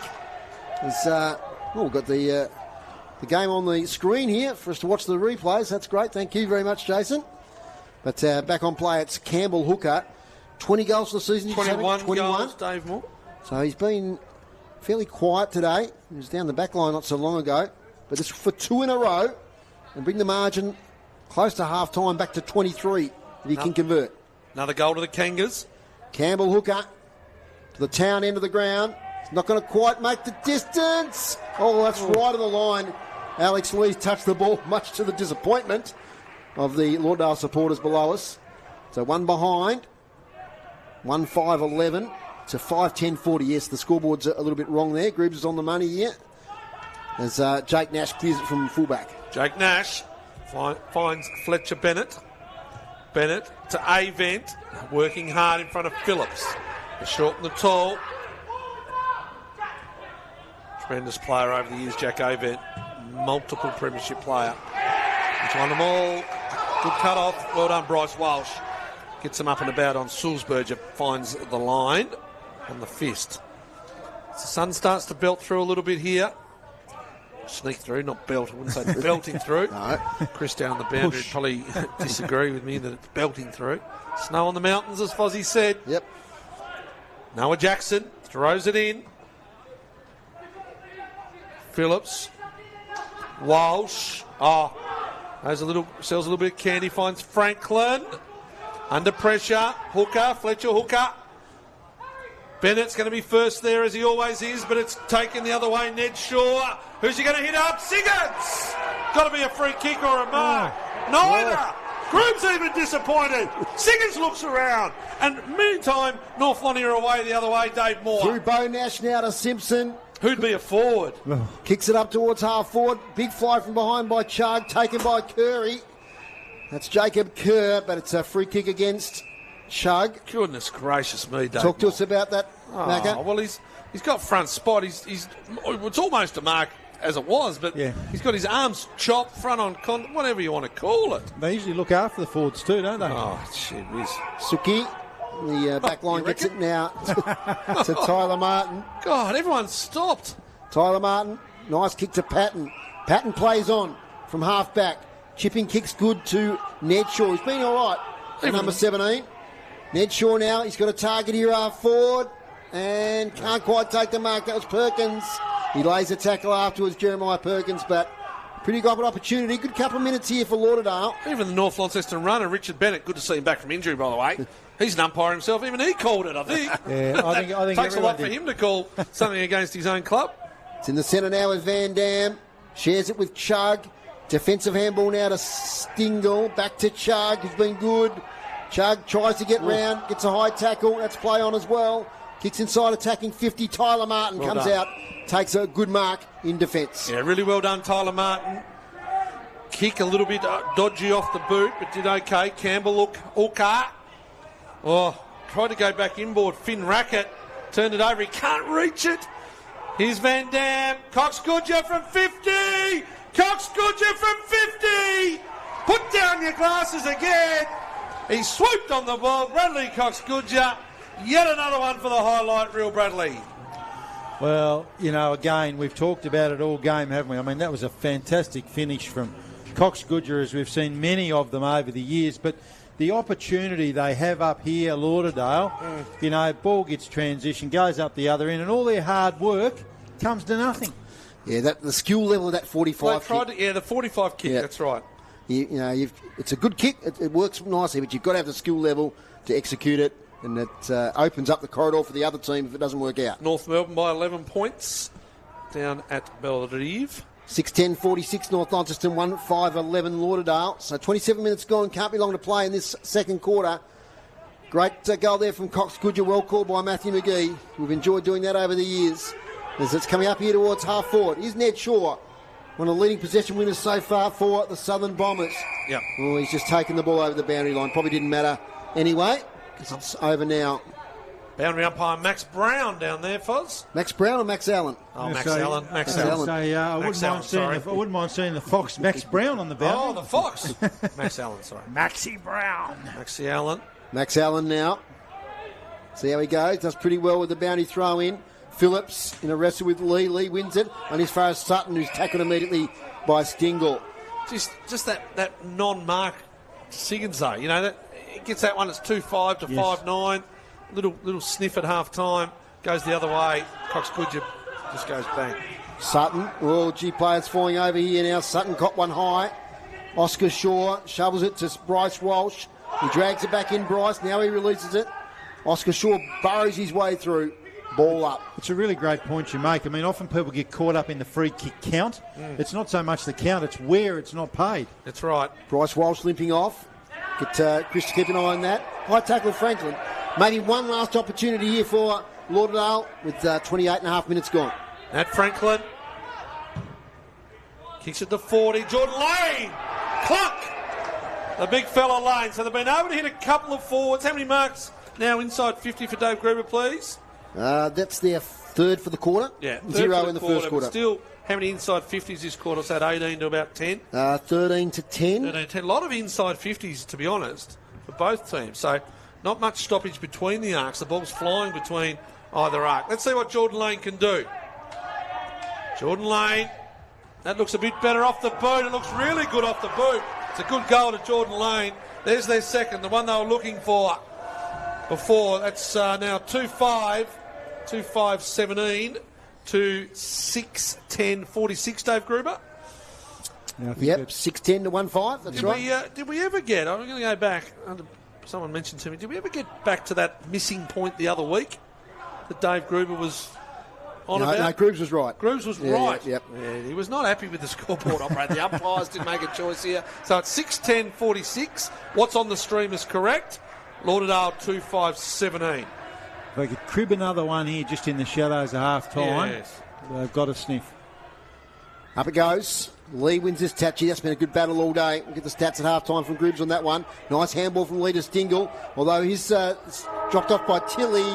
[SPEAKER 1] We've got the game on the screen here for us to watch the replays. That's great. Thank you very much, Jason. But back on play, it's Campbell Hooker. 20 goals for the season.
[SPEAKER 2] 21 goals, Dave Moore.
[SPEAKER 1] So he's been fairly quiet today. He was down the back line not so long ago. But it's for two in a row. And bring the margin close to half-time back to 23 if he can convert.
[SPEAKER 2] Another goal to the Kangas.
[SPEAKER 1] Campbell Hooker to the town end of the ground. He's not going to quite make the distance. Oh, that's right on the line. Alex Lee's touched the ball, much to the disappointment of the Lauderdale supporters below us. So one behind. 1-5-11 to 5-10-40. Yes, the scoreboard's a little bit wrong there. Grubbs is on the money here. As Jake Nash clears it from fullback.
[SPEAKER 2] Jake Nash finds Fletcher Bennett. Bennett to Avent, working hard in front of Phillips. The short and the tall. Tremendous player over the years, Jack Avent. Multiple premiership player. He's won them all. Good cut off. Well done, Bryce Walsh. Gets him up and about on Sulzberger. Finds the line on the fist. The sun starts to belt through a little bit here. Sneak through, not belt. I wouldn't say belting through. No. Chris down the boundary would probably disagree with me that it's belting through. Snow on the mountains, as Fozzie said.
[SPEAKER 1] Yep.
[SPEAKER 2] Noah Jackson throws it in. Phillips. Walsh. Sells a little bit of candy. Finds Franklin. Under pressure. Hooker. Fletcher Hooker. Bennett's going to be first there, as he always is, but it's taken the other way. Ned Shaw. Who's he going to hit up? Siggins! Got to be a free kick or a mark. Neither! Groom's even disappointed. Siggins looks around. And meantime, North Lonnie are away the other way. Dave Moore.
[SPEAKER 1] Through Bo Nash now to Simpson.
[SPEAKER 2] Who'd be a forward?
[SPEAKER 1] Kicks it up towards half forward. Big fly from behind by Chug, taken by Curry. That's Jacob Kerr, but it's a free kick against Chug.
[SPEAKER 2] Goodness gracious me, Dave.
[SPEAKER 1] Talk to us about that, Macca.
[SPEAKER 2] Well, he's got front spot. It's almost a mark as it was, but he's got his arms chopped, front on whatever you want to call it.
[SPEAKER 3] They usually look after the forwards too, don't they?
[SPEAKER 2] Oh, shit, whiz.
[SPEAKER 1] Suki, the back line gets it now to Tyler Martin.
[SPEAKER 2] God, everyone stopped.
[SPEAKER 1] Tyler Martin, nice kick to Patton. Patton plays on from half back. Chipping kicks good to Ned Shaw. He's been all right. Number 17. Ned Shaw now. He's got a target here half forward and can't quite take the mark. That was Perkins. He lays a tackle afterwards, Jeremiah Perkins, but pretty good opportunity. Good couple of minutes here for Lauderdale.
[SPEAKER 2] Even the North Launceston runner, Richard Bennett, good to see him back from injury, by the way. He's an umpire himself. Even he called it, I think.
[SPEAKER 3] Yeah, I think
[SPEAKER 2] takes a lot for him to call something against his own club.
[SPEAKER 1] It's in the centre now with Van Dam. Shares it with Chug. Defensive handball now to Stingle. Back to Chug, who's been good. Chug tries to get round, gets a high tackle. That's play on as well. Kicks inside, attacking 50. Tyler Martin comes out, takes a good mark in defence.
[SPEAKER 2] Yeah, really well done, Tyler Martin. Kick a little bit dodgy off the boot, but did okay. Campbell, Uka. Oh, tried to go back inboard. Finn Rackett turned it over. He can't reach it. Here's Van Dam. Cox Goodger from 50. Cox Goodger from 50. Put down your glasses again. He swooped on the ball. Bradley Cox Goodger. Yet another one for the highlight reel, Bradley.
[SPEAKER 3] Well, again, we've talked about it all game, haven't we? I mean, that was a fantastic finish from Cox Goodger, as we've seen many of them over the years. But the opportunity they have up here, Lauderdale, ball gets transition, goes up the other end, and all their hard work comes to nothing.
[SPEAKER 1] Yeah, the skill level of that 45 kick.
[SPEAKER 2] The 45 kick, that's right.
[SPEAKER 1] It's a good kick. It works nicely, but you've got to have the skill level to execute it, and it opens up the corridor for the other team if it doesn't work out.
[SPEAKER 2] North Melbourne by 11 points down at Belrive.
[SPEAKER 1] 6:10:46 North Launceston, 1:5:11 Lauderdale. So 27 minutes gone. Can't be long to play in this second quarter. Great goal there from Cox Goodger, well called by Matthew McGee. We've enjoyed doing that over the years. As it's coming up here towards half forward. Here's Ned Shaw, one of the leading possession winners so far for the Southern Bombers.
[SPEAKER 2] Yep.
[SPEAKER 1] Oh, he's just taken the ball over the boundary line. Probably didn't matter anyway, because it's over now.
[SPEAKER 2] Boundary umpire Max Brown down there, Foz.
[SPEAKER 1] Max Brown or Max Allen?
[SPEAKER 2] Oh, Max Allen. Max Allen.
[SPEAKER 3] I wouldn't mind seeing the Fox Max Brown on the boundary.
[SPEAKER 2] Oh, the Fox. Max Allen, sorry.
[SPEAKER 3] Maxie Brown.
[SPEAKER 2] Maxie Allen.
[SPEAKER 1] Max Allen now. See how he goes. Does pretty well with the boundary throw in. Phillips in a wrestle with Lee. Lee wins it. And as far as Sutton, who's tackled immediately by Stingle.
[SPEAKER 2] Just that non-mark Siggins, though. That it gets that one. It's 2-5 to 5-9. Little sniff at half time. Goes the other way. Cox Goodger just goes bang.
[SPEAKER 1] Sutton. Oh, players falling over here now. Sutton caught one high. Oscar Shaw shovels it to Bryce Walsh. He drags it back in, Bryce. Now he releases it. Oscar Shaw burrows his way through. Ball up. It's
[SPEAKER 3] a really great point you make. I mean, often people get caught up in the free kick count. It's not so much the count, it's where it's not paid.
[SPEAKER 2] That's right.
[SPEAKER 1] Bryce Walsh limping off. Get Chris to keep an eye on that. High tackle Franklin. Maybe one last opportunity here for Lauderdale with 28.5 minutes gone.
[SPEAKER 2] Nat Franklin. Kicks it to 40. Jordan Lane. Clock. The big fella Lane. So they've been able to hit a couple of forwards. How many marks now inside 50 for Dave Gruber, please?
[SPEAKER 1] That's their third for the quarter.
[SPEAKER 2] Yeah,
[SPEAKER 1] 0 in the first quarter.
[SPEAKER 2] Still, how many inside 50s this quarter? It's at 18 to about 10?
[SPEAKER 1] 13 to 10.
[SPEAKER 2] 13 to 10. A lot of inside 50s, to be honest, for both teams. So not much stoppage between the arcs. The ball's flying between either arc. Let's see what Jordan Lane can do. Jordan Lane. That looks a bit better off the boot. It looks really good off the boot. It's a good goal to Jordan Lane. There's their second, the one they were looking for before. That's now 2-5. 2-5-17 to 6-10-46, Dave Gruber.
[SPEAKER 1] Yep, 6-10 to 1-5, that's right.
[SPEAKER 2] Did we ever get, I'm going to go back, someone mentioned to me, did we ever get back to that missing point the other week? that Dave Gruber was on about?
[SPEAKER 1] No, Grooves was right.
[SPEAKER 2] Grooves was right.
[SPEAKER 1] Yep.
[SPEAKER 2] Yeah, he was not happy with the scoreboard operator. The umpires didn't make a choice here. So it's 6:10:46. What's on the stream is correct. Lauderdale 2-5-17.
[SPEAKER 3] If they could crib another one here just in the shadows of half-time,
[SPEAKER 2] Yes.
[SPEAKER 3] they've got a sniff.
[SPEAKER 1] Up it goes. Lee wins this touchy. That's been a good battle all day. We'll get the stats at half-time from Grooves on that one. Nice handball from Lee to Stingle, although he's dropped off by Tilly.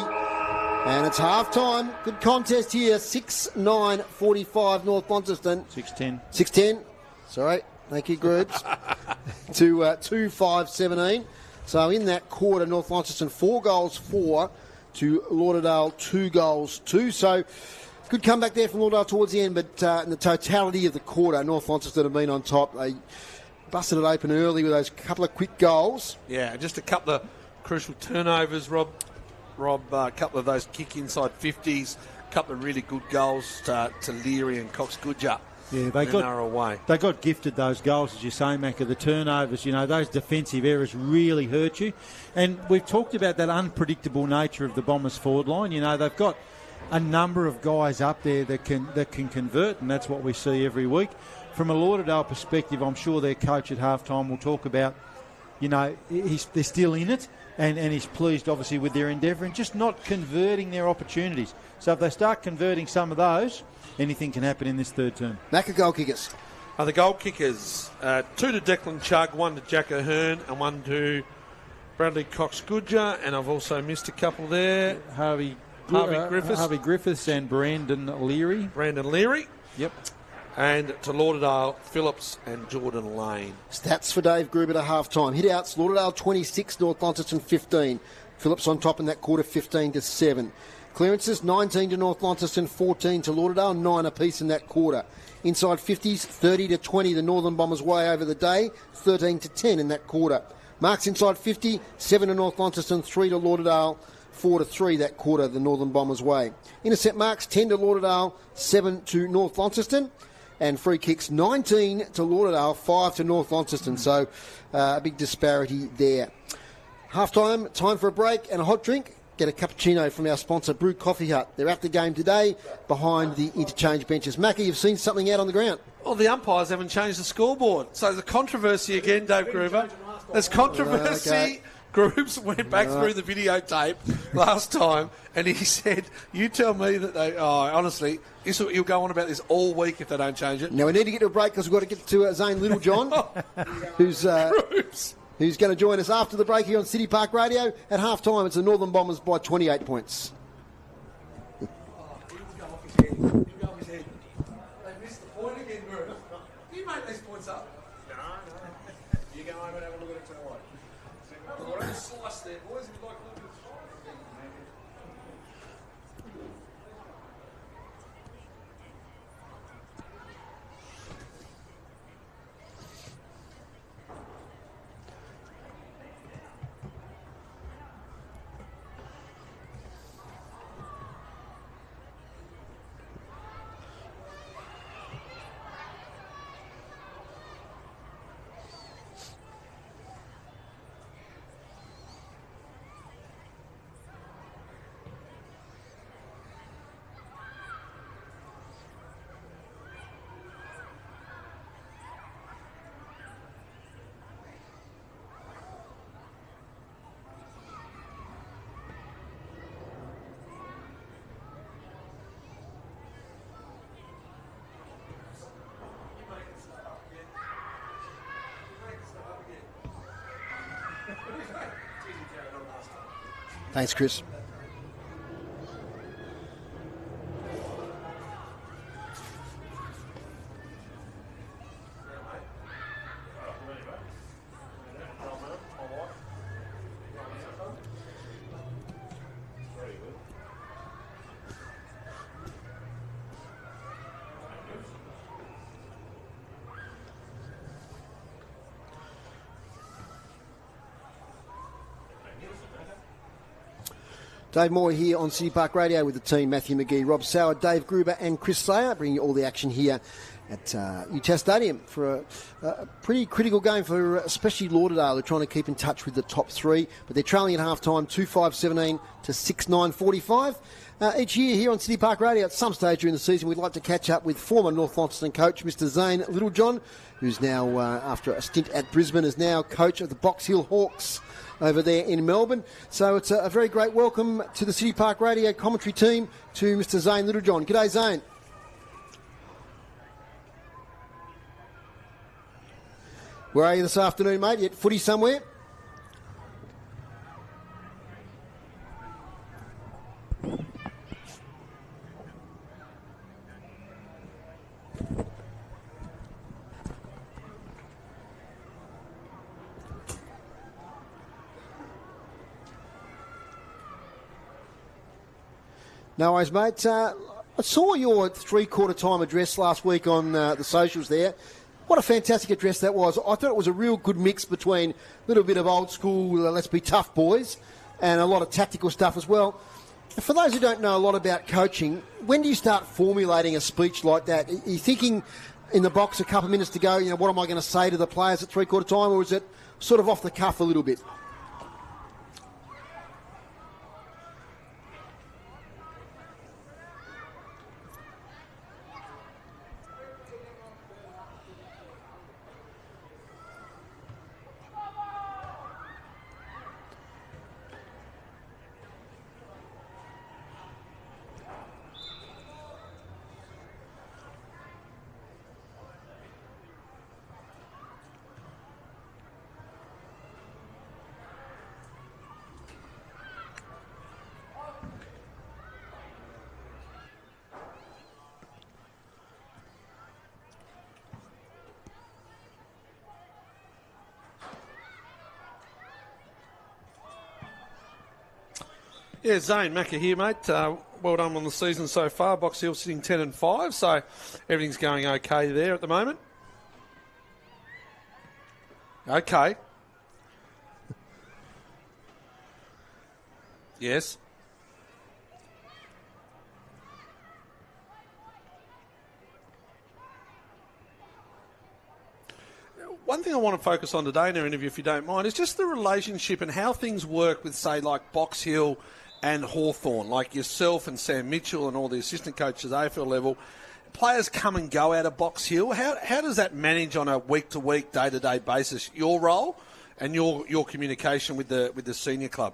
[SPEAKER 1] And it's half-time. Good contest here. 6-9-45 North Launceston.
[SPEAKER 3] 6-10.
[SPEAKER 1] 6-10. Sorry. Thank you, Grooves. to 2-5-17. So in that quarter, North Launceston 4 goals 4 to Lauderdale 2 goals 2. So good comeback there from Lauderdale towards the end, but in the totality of the quarter, North Launceston have been on top. They busted it open early with those couple of quick goals.
[SPEAKER 2] Yeah, just a couple of crucial turnovers, Rob. A couple of those kick inside 50s, a couple of really good goals to Leary and Cox Goodger.
[SPEAKER 3] Yeah, they got gifted those goals, as you say, Macca. The turnovers, those defensive errors really hurt you. And we've talked about that unpredictable nature of the Bombers' forward line. They've got a number of guys up there that can convert, and that's what we see every week. From a Lauderdale perspective, I'm sure their coach at halftime will talk about, they're still in it, and he's pleased, obviously, with their endeavour and just not converting their opportunities. So if they start converting some of those, anything can happen in this third term.
[SPEAKER 1] Macca goal kickers.
[SPEAKER 2] The goal kickers, 2 to Declan Chugg, 1 to Jack O'Hearn, and 1 to Bradley Cox Goodger, and I've also missed a couple there.
[SPEAKER 3] Harvey Griffiths and Brandon Leary.
[SPEAKER 2] Yep. And to Lauderdale, Phillips and Jordan Lane.
[SPEAKER 1] Stats for Dave Gruber at half-time. Hit-outs, Lauderdale 26, North Launceston 15. Phillips on top in that quarter, 15-7. Clearances, 19 to North Launceston, 14 to Lauderdale, 9 apiece in that quarter. Inside 50s, 30-20, the Northern Bombers way over the day, 13-10 in that quarter. Marks inside 50, 7 to North Launceston, 3 to Lauderdale, 4-3 that quarter, the Northern Bombers way. Intercept marks, 10 to Lauderdale, 7 to North Launceston. And free kicks, 19 to Lauderdale, 5 to North Launceston. So a big disparity there. Half-time, time for a break and a hot drink. Get a cappuccino from our sponsor, Brew Coffee Hut. They're at the game today behind the interchange benches. Macca, you've seen something out on the ground.
[SPEAKER 2] Well, the umpires haven't changed the scoreboard. So the controversy again, Dave Gruber. There's controversy.
[SPEAKER 1] Okay.
[SPEAKER 2] Groups went back through the videotape last time, and he said, you tell me that they... Oh, honestly, you'll go on about this all week if they don't change it.
[SPEAKER 1] Now, we need to get to a break because we've got to get to Zane Littlejohn, who's going to join us after the break here on City Park Radio. At half-time, it's the Northern Bombers by 28 points.
[SPEAKER 2] He'll go off his head. They missed the point again, Gruber. Do you make these points up? No. You go home and have a look at it tonight. We're on a slice there, boys. We'd like a little bit of slice.
[SPEAKER 1] Thanks, Chris. Dave Moore here on City Park Radio with the team, Matthew McGee, Rob Sauer, Dave Gruber and Chris Slayer, bringing you all the action here at UTAS Stadium for a pretty critical game for especially Lauderdale. They're trying to keep in touch with the top three, but they're trailing at half-time 2-5-17 to 6-9-45. Each year here on City Park Radio, at some stage during the season, we'd like to catch up with former North Launceston coach Mr. Zane Littlejohn, who's now, after a stint at Brisbane, is now coach of the Box Hill Hawks over there in Melbourne. So it's a very great welcome to the City Park Radio commentary team to Mr. Zane Littlejohn. G'day, Zane. Where are you this afternoon, mate? You at footy somewhere? No worries, mate. I saw your three-quarter time address last week on the socials there. What a fantastic address that was. I thought it was a real good mix between a little bit of old school, let's be tough boys, and a lot of tactical stuff as well. For those who don't know a lot about coaching, when do you start formulating a speech like that? Are you thinking in the box a couple of minutes to go, what am I going to say to the players at three-quarter time, or is it sort of off the cuff a little bit?
[SPEAKER 2] Yeah, Zane Macca here, mate. Well done on the season so far. Box Hill sitting 10-5, so everything's going okay there at the moment. Okay. Yes. One thing I want to focus on today in our interview, if you don't mind, is just the relationship and how things work with, say, like Box Hill and Hawthorn, like yourself and Sam Mitchell and all the assistant coaches at AFL level. Players come and go out of Box Hill. How does that manage on a week-to-week, day-to-day basis, your role and your communication with the senior club?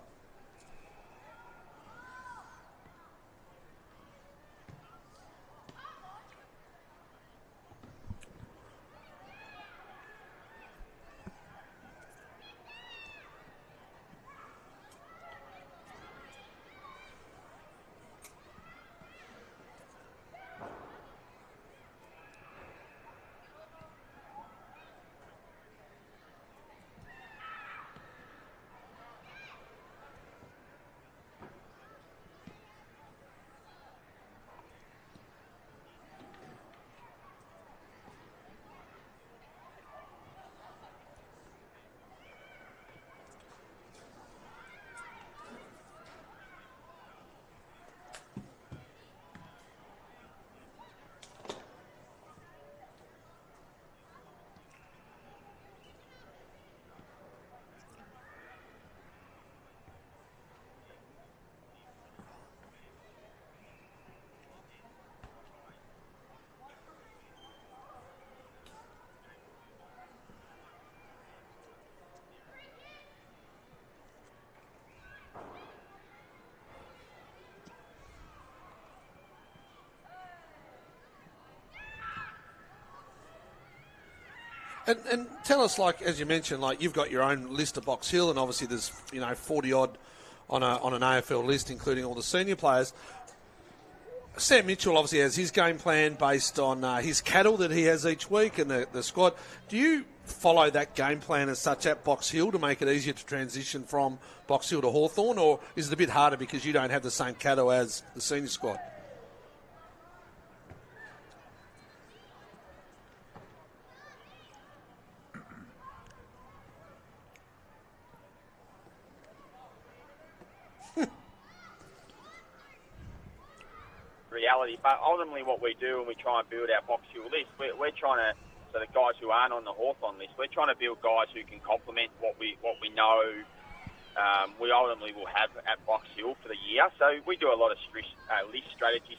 [SPEAKER 2] And tell us, like, as you mentioned, like, you've got your own list of Box Hill, and obviously there's, 40-odd on an AFL list, including all the senior players. Sam Mitchell obviously has his game plan based on his cattle that he has each week and the squad. Do you follow that game plan as such at Box Hill to make it easier to transition from Box Hill to Hawthorn, or is it a bit harder because you don't have the same cattle as the senior squad?
[SPEAKER 5] Reality, but ultimately what we do when we try and build our Box Hill list, we're trying to, so the guys who aren't on the Hawthorn list, we're trying to build guys who can complement what we know we ultimately will have at Box Hill for the year. So we do a lot of list strategy,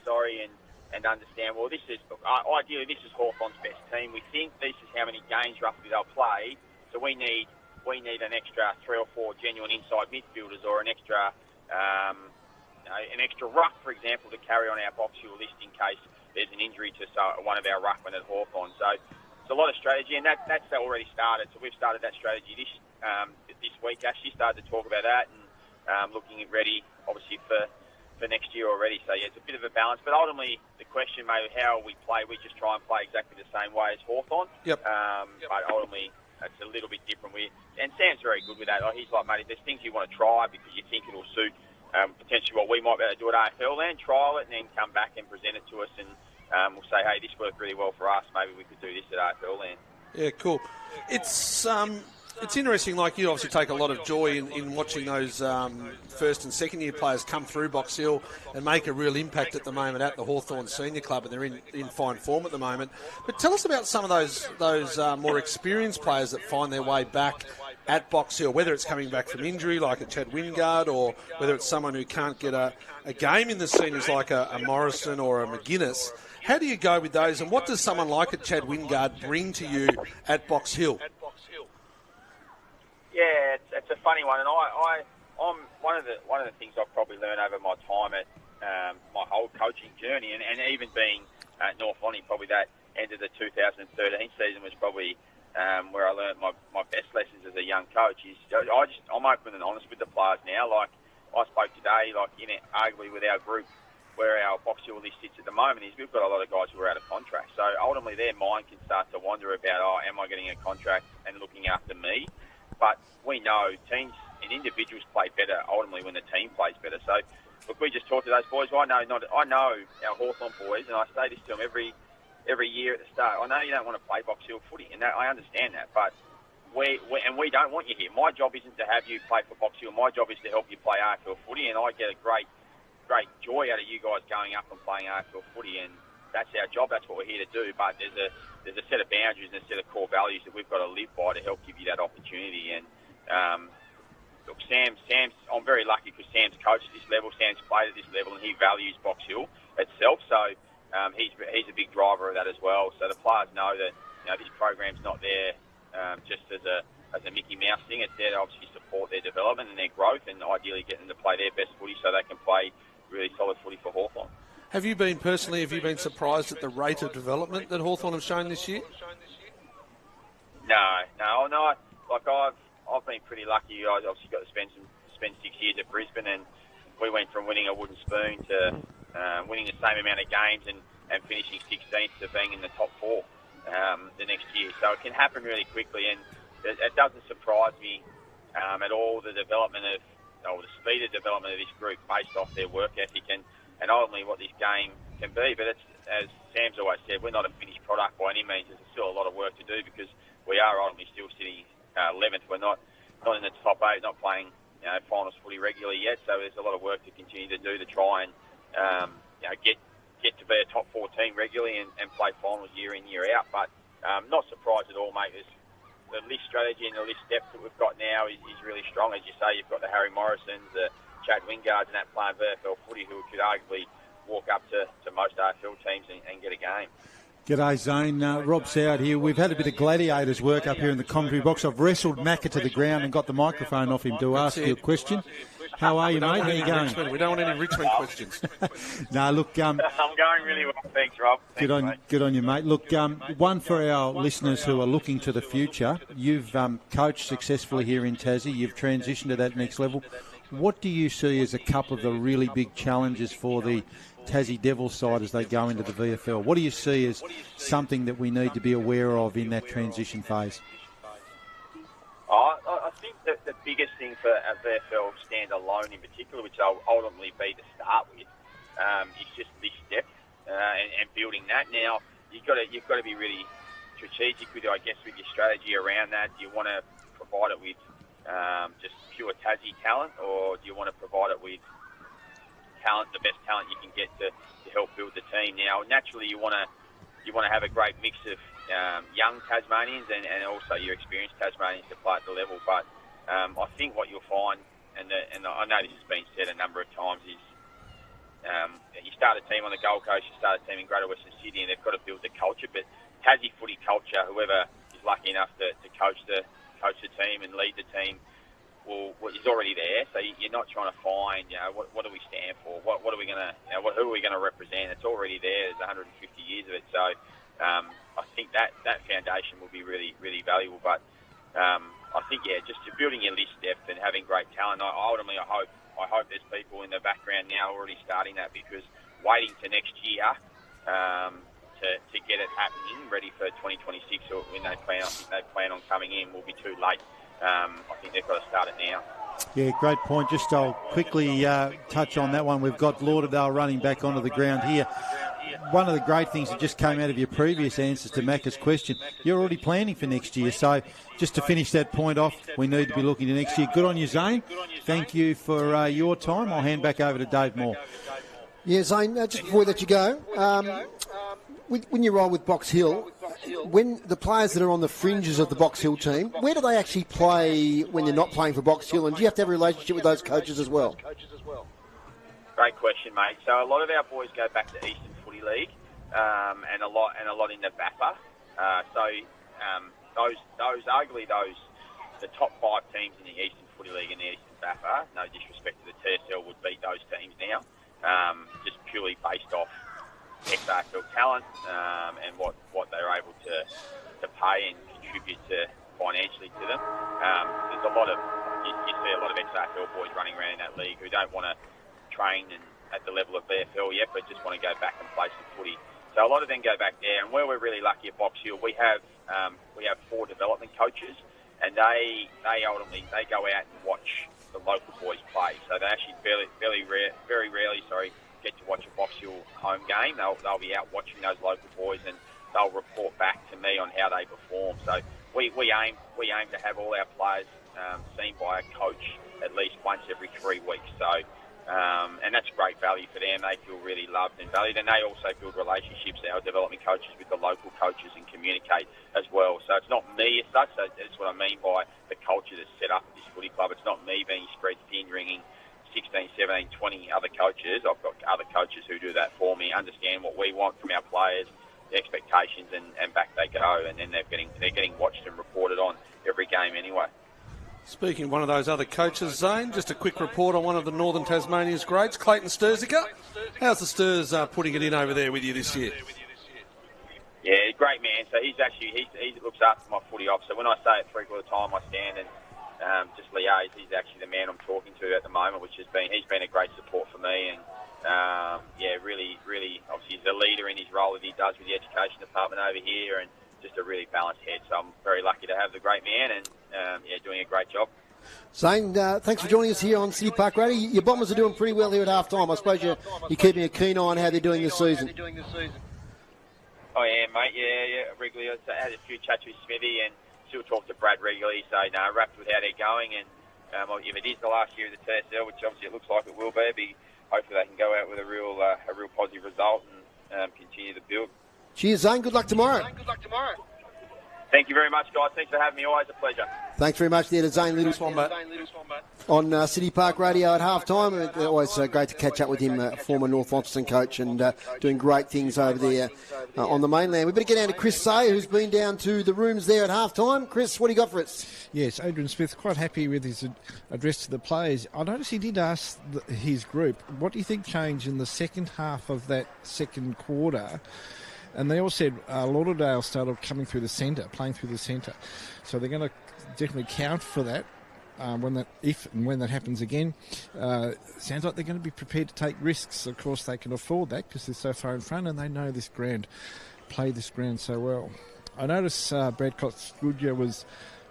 [SPEAKER 5] and understand, well, this is ideally this is Hawthorn's best team. We think this is how many games roughly they'll play. So we need an extra 3 or 4 genuine inside midfielders, or an extra ruck, for example, to carry on our Box Hill list in case there's an injury to one of our ruckmen at Hawthorn. So it's a lot of strategy, and that's already started. So we've started that strategy this week. Actually started to talk about that and looking at ready, obviously for next year already. So yeah, it's a bit of a balance. But ultimately, the question, mate, how we play, we just try and play exactly the same way as Hawthorn.
[SPEAKER 2] Yep.
[SPEAKER 5] But ultimately, it's a little bit different. And Sam's very good with that. He's like, mate, if there's things you want to try because you think it'll suit potentially what we might be able to do at AFL land, trial it and then come back and present it to us, and we'll say, hey, this worked really well for us. Maybe we could do this at AFL land.
[SPEAKER 2] Yeah, cool. It's interesting, like you obviously take a lot of joy in watching those first and second year players come through Box Hill and make a real impact at the moment at the Hawthorn Senior Club, and they're in fine form at the moment. But tell us about some of those more experienced players that find their way back at Box Hill, whether it's coming back from injury like a Chad Wingard, or whether it's someone who can't get a game in the seniors like a Morrison or a McGuinness. How do you go with those, and what does someone like a Chad Wingard bring to you at Box Hill?
[SPEAKER 5] Yeah, it's a funny one, and I'm one of the things I've probably learned over my time at my whole coaching journey, and even being at North Lonnie, probably that end of the 2013 season was probably where I learned my best lessons as a young coach. Is I'm open and honest with the players now. Like I spoke today, arguably with our group, where our Box Hill list sits at the moment, is we've got a lot of guys who are out of contract. So ultimately, their mind can start to wander about, am I getting a contract and looking after me? But we know teams and individuals play better ultimately when the team plays better. So, look, we just talked to those boys. I know our Hawthorn boys, and I say this to them every year at the start. I know you don't want to play Box Hill footy, and I understand that, but we don't want you here. My job isn't to have you play for Box Hill. My job is to help you play AFL footy, and I get a great joy out of you guys going up and playing AFL footy, and that's our job. That's what we're here to do. But there's a set of boundaries and a set of core values that we've got to live by to help give you that opportunity. And look, Sam's. I'm very lucky because Sam's coached at this level. Sam's played at this level, and he values Box Hill itself. So he's a big driver of that as well. So the players know that this program's not there just as a Mickey Mouse thing. It's there to obviously support their development and their growth, and ideally get them to play their best footy so they can play really solid footy for Hawthorn.
[SPEAKER 2] Have you been surprised at the rate of development that Hawthorn have shown this year? No. Like I've been pretty lucky. I obviously got to spend 6 years at Brisbane, and we went from winning a wooden spoon to winning the same amount of games and finishing 16th to being in the top 4 the next year. So it can happen really quickly, and it doesn't surprise me at all, the development the speed of development of this group based off their work ethic and ultimately what this game can be. But it's, as Sam's always said, we're not a finished product by any means. There's still a lot of work to do because we are ultimately still sitting 11th. We're not in the top 8, not playing finals footy regularly yet. So there's a lot of work to continue to do to try and get to be a top 4 team regularly and play finals year in, year out. But not surprised at all, mate. The list strategy and the list depth that we've got now is really strong. As you say, you've got the Harry Morrisons, the Chad Wingards and that playing VFL footy who could arguably walk up to most AFL teams and get a game.
[SPEAKER 3] G'day, Zane. Rob Soward here. We've had a bit of gladiators work up here in the commentary box. I've wrestled Macca to the ground and got the microphone off him to ask you a question. How are you, mate? How are you going?
[SPEAKER 2] We don't want any Richmond questions.
[SPEAKER 3] No, look...
[SPEAKER 5] I'm going really well. Thanks, Rob.
[SPEAKER 3] Good on you, mate. Look, one for our listeners who are looking to the future. You've coached successfully here in Tassie. You've transitioned to that next level. What do you see as a couple of the really big challenges for the Tassie Devils side as they go into the VFL? What do you see as something that we need to be aware of in that transition phase?
[SPEAKER 5] I think that the biggest thing for a VFL standalone in particular, which I'll ultimately be to start with, is just this depth and building that. Now, you've got to be really strategic with, with your strategy around that. Do you want to provide it with just pure Tassie talent, or do you want to provide it with talent, the best talent you can get to help build the team? Now, naturally, you want to have a great mix of young Tasmanians and also your experienced Tasmanians to play at the level. But I think what you'll find and I know this has been said a number of times, is you start a team on the Gold Coast, you start a team in Greater Western Sydney, and they've got to build the culture. But Tassie footy culture, whoever is lucky enough to coach the team and lead the team, is already there. So you're not trying to find, what do we stand for? What are we going to, who are we going to represent? It's already there. There's 150 years of it. So I think that foundation will be really, really valuable. But I think, just building your list depth and having great talent. Ultimately, I hope there's people in the background now already starting that, because waiting to next year to get it happening, ready for 2026, or when they plan on coming in, will be too late. I think they've got to start it now.
[SPEAKER 3] Yeah, great point. Just I'll quickly touch on that one. We've got Lauderdale running back onto the ground here. One of the great things that just came out of your previous answers to Macca's question, you're already planning for next year. So just to finish that point off, we need to be looking to next year. Good on you, Zane. Thank you for your time. I'll hand back over to Dave Moore.
[SPEAKER 1] Yeah, Zane, just before we let you go, when you roll with Box Hill, when the players that are on the fringes of the Box Hill team, where do they actually play when they're not playing for Box Hill? And do you have to have a relationship with those coaches as well?
[SPEAKER 5] Great question, mate. So a lot of our boys go back to Eastern Footy League, and a lot in the BAFA. The top 5 teams in the Eastern Footy League and the Eastern BAFA, no disrespect to the TSL, would beat those teams now, just purely based off ex-AFL talent and what they're able to pay and contribute to financially to them. There's a lot of you see a lot of ex-AFL boys running around in that league who don't want to train at the level of BFL yet, but just want to go back and play some footy. So a lot of them go back there, and where we're really lucky at Box Hill, we have 4 development coaches, and they ultimately go out and watch the local boys play. So they actually very rarely get to watch a Box Hill home game. They'll be out watching those local boys, and they'll report back to me on how they perform. So we aim to have all our players seen by a coach at least once every 3 weeks. So. And that's great value for them. They feel really loved and valued, and they also build relationships, our development coaches, with the local coaches and communicate as well. So it's not me as such. So that's what I mean by the culture that's set up at this footy club. It's not me being spread thin, ringing 16, 17, 20 other coaches. I've got other coaches who do that for me, understand what we want from our players, the expectations, and back they go. And then they're getting watched and reported on every game anyway.
[SPEAKER 2] Speaking of one of those other coaches, Zane, just a quick report on one of the Northern Tasmania's greats, Clayton Sturziker. How's the Sturs putting it in over there with you this year?
[SPEAKER 5] Yeah, great man. So he looks after my footy off. So when I say it 3/4 time, I stand and just liaise. He's actually the man I'm talking to at the moment, he's been a great support for me. And really, obviously he's a leader in his role that he does with the education department over here, and just a really balanced head. So I'm very lucky to have the great man, and doing a great job.
[SPEAKER 1] Zane, thanks for joining us here on City Park Radio. Your Bombers are doing pretty well here at half-time. I suppose you're keeping a keen eye on how they're doing this season.
[SPEAKER 5] Oh, yeah, mate. Yeah, regularly. I had a few chats with Smithy and still talk to Brad regularly. So, wrapped with how they're going. And if it is the last year of the TSL, which obviously it looks like it will be, hopefully they can go out with a real positive result and continue to build.
[SPEAKER 1] Cheers, Zane. Good luck tomorrow.
[SPEAKER 5] Thank you very much, guys. Thanks for having me. Always a pleasure.
[SPEAKER 1] Thanks very much there to Zane Littleswombat on City Park Radio at half-time. Always great to catch up with him, former North Launceston coach, and doing great things over there on the mainland. We better get down to Chris Say, who's been down to the rooms there at half-time. Chris, what do you got for us?
[SPEAKER 4] Yes, Adrian Smith, quite happy with his address to the players. I noticed he did ask his group, what do you think changed in the second half of that second quarter? And they all said Lauderdale started coming through the centre, playing through the centre. So they're going to definitely count for that when that happens again. Sounds like they're going to be prepared to take risks. Of course, they can afford that because they're so far in front and they know this ground, play this ground so well. I noticed Brad Cox-Goodyear was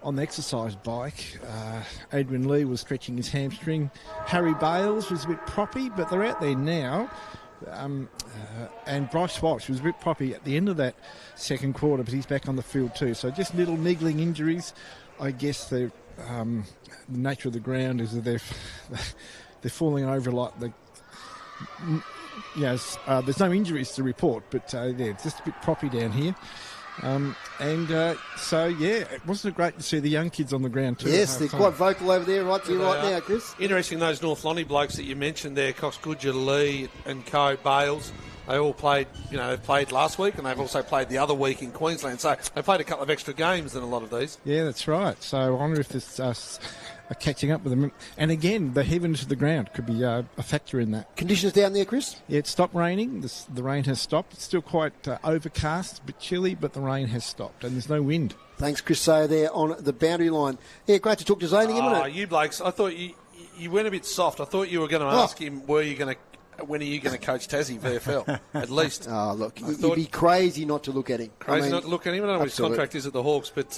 [SPEAKER 4] on the exercise bike. Adrian Lee was stretching his hamstring. Harry Bales was a bit proppy, but they're out there now. And Bryce Walsh was a bit proppy at the end of that second quarter, but he's back on the field too. So just little niggling injuries. I guess the nature of the ground is that they're falling over like the. Yes, there's no injuries to report, but just a bit proppy down here. Wasn't it great to see the young kids on the ground too?
[SPEAKER 1] Yes, they're quite vocal over there right to you right now, Chris.
[SPEAKER 2] Interesting, those North Lonnie blokes that you mentioned there, Cox Goodger, Lee and Co, Bales, they all played, they've played last week and they've also played the other week in Queensland. So they played a couple of extra games than a lot of these.
[SPEAKER 4] Yeah, that's right. So I wonder if this catching up with them. And again, the heaving to the ground could be a factor in that.
[SPEAKER 1] Conditions down there, Chris?
[SPEAKER 4] Yeah, it stopped raining. The rain has stopped. It's still quite overcast, a bit chilly, but the rain has stopped and there's no wind.
[SPEAKER 1] Thanks, Chris Sayer there on the boundary line. Yeah, great to talk to Zane again, wasn't it?
[SPEAKER 2] You blokes, I thought you went a bit soft. I thought you were going to ask him, when are you going to coach Tassie VFL, at least?
[SPEAKER 1] Oh, look, you'd be crazy not to look at him.
[SPEAKER 2] Not to look at him. I don't know what his contract is at the Hawks, but,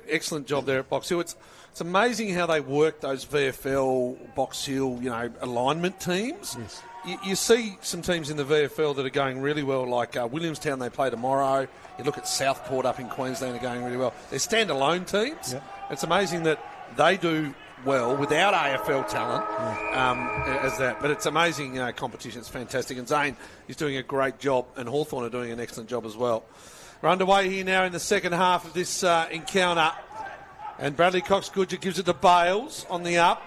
[SPEAKER 2] excellent job there at Box Hill. It's amazing how they work those VFL, Box Hill, alignment teams.
[SPEAKER 1] Yes.
[SPEAKER 2] You see some teams in the VFL that are going really well, like Williamstown, they play tomorrow. You look at Southport up in Queensland, are going really well. They're standalone teams. Yep. It's amazing that they do well without AFL talent as that. But it's amazing competition. It's fantastic. And Zane is doing a great job, and Hawthorn are doing an excellent job as well. We're underway here now in the second half of this encounter. And Bradley Cox Goodger gives it to Bales on the up.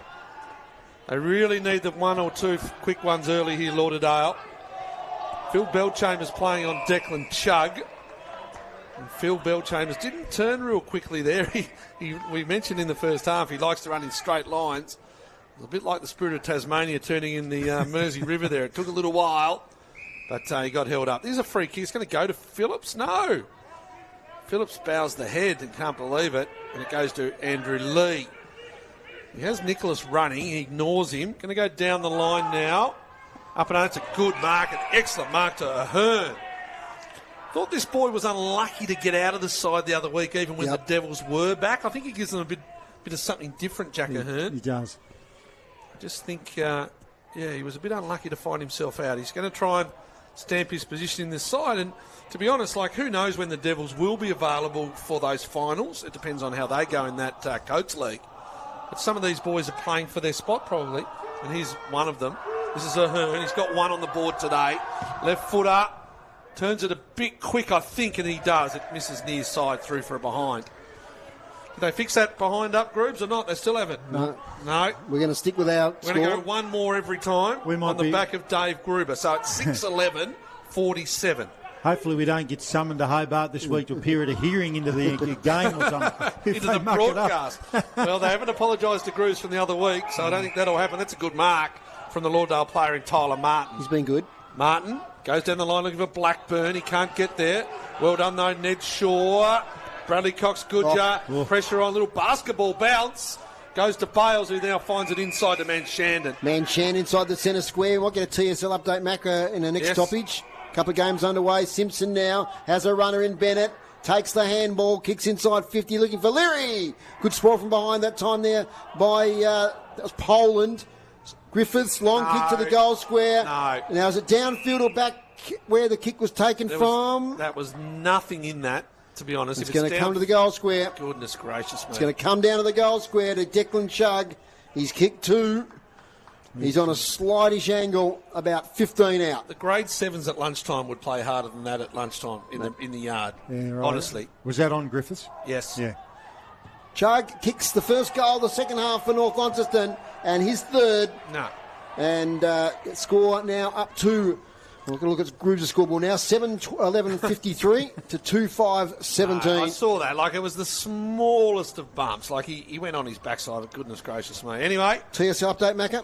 [SPEAKER 2] They really need the one or two quick ones early here, Lauderdale. Phil Bellchambers playing on Declan Chugg. And Phil Bellchambers didn't turn real quickly there. We mentioned in the first half he likes to run in straight lines. It was a bit like the Spirit of Tasmania turning in the Mersey River there. It took a little while, but he got held up. There's a free kick. It's going to go to Phillips. No. Phillips bows the head and can't believe it, and it goes to Andrew Lee. He has Nicholas running. He ignores him. Going to go down the line now. Up and over. It's a good mark, an excellent mark to Ahern. Thought this boy was unlucky to get out of the side the other week, even when the Devils were back. I think he gives them a bit of something different, Jack Ahern.
[SPEAKER 3] He does.
[SPEAKER 2] I just think, he was a bit unlucky to find himself out. He's going to try and stamp his position in this side, and to be honest, who knows when the Devils will be available for those finals. It depends on how they go in that Coates League. But some of these boys are playing for their spot probably, and here's one of them. This is Ahern. He's got one on the board today. Left footer. Turns it a bit quick, I think, and he does. It misses near side through for a behind. Did they fix that behind up, Groobs, or not? They still haven't.
[SPEAKER 1] No.
[SPEAKER 2] We're
[SPEAKER 1] going to stick with our
[SPEAKER 2] We're going to go one more every time on the back of Dave Gruber. So it's 6-11-47.
[SPEAKER 3] Hopefully we don't get summoned to Hobart this week to a period of hearing into the game or something.
[SPEAKER 2] Into the broadcast. Well, they haven't apologised to Grooves from the other week, so I don't think that'll happen. That's a good mark from the Lauderdale player in Tyler Martin.
[SPEAKER 1] He's been good.
[SPEAKER 2] Martin goes down the line looking for Blackburn. He can't get there. Well done, though, Ned Shaw. Bradley Cox Goodger. Pressure on, little basketball bounce. Goes to Bales, who now finds it inside to Manshandon.
[SPEAKER 1] Manshandon inside the centre square. We'll get a TSL update, Macca, in the next stoppage. Couple of games underway. Simpson now has a runner in Bennett. Takes the handball, kicks inside 50, looking for Leary. Good sprawl from behind that time there by that was Poland. Griffiths, long kick to the goal square.
[SPEAKER 2] No.
[SPEAKER 1] Now, is it downfield or back where the kick was taken from?
[SPEAKER 2] That was nothing in that, to be honest.
[SPEAKER 1] It's going to come to the goal square.
[SPEAKER 2] Goodness gracious, mate.
[SPEAKER 1] It's going to come down to the goal square to Declan Chugg. He's kicked two. He's on a slightish angle, about 15 out.
[SPEAKER 2] The grade 7s at lunchtime would play harder than that at lunchtime in the yard, honestly.
[SPEAKER 3] Was that on Griffiths?
[SPEAKER 2] Yes.
[SPEAKER 3] Yeah.
[SPEAKER 1] Chugg kicks the first goal of the second half for North Launceston, and his third.
[SPEAKER 2] No.
[SPEAKER 1] And score now up to, we're going to look at Grooves' scoreboard now, 7-11-53 to 2-5-17.
[SPEAKER 2] I saw that. Like, it was the smallest of bumps. Like, he went on his backside. Goodness gracious me. Anyway.
[SPEAKER 1] TSL update, Macca.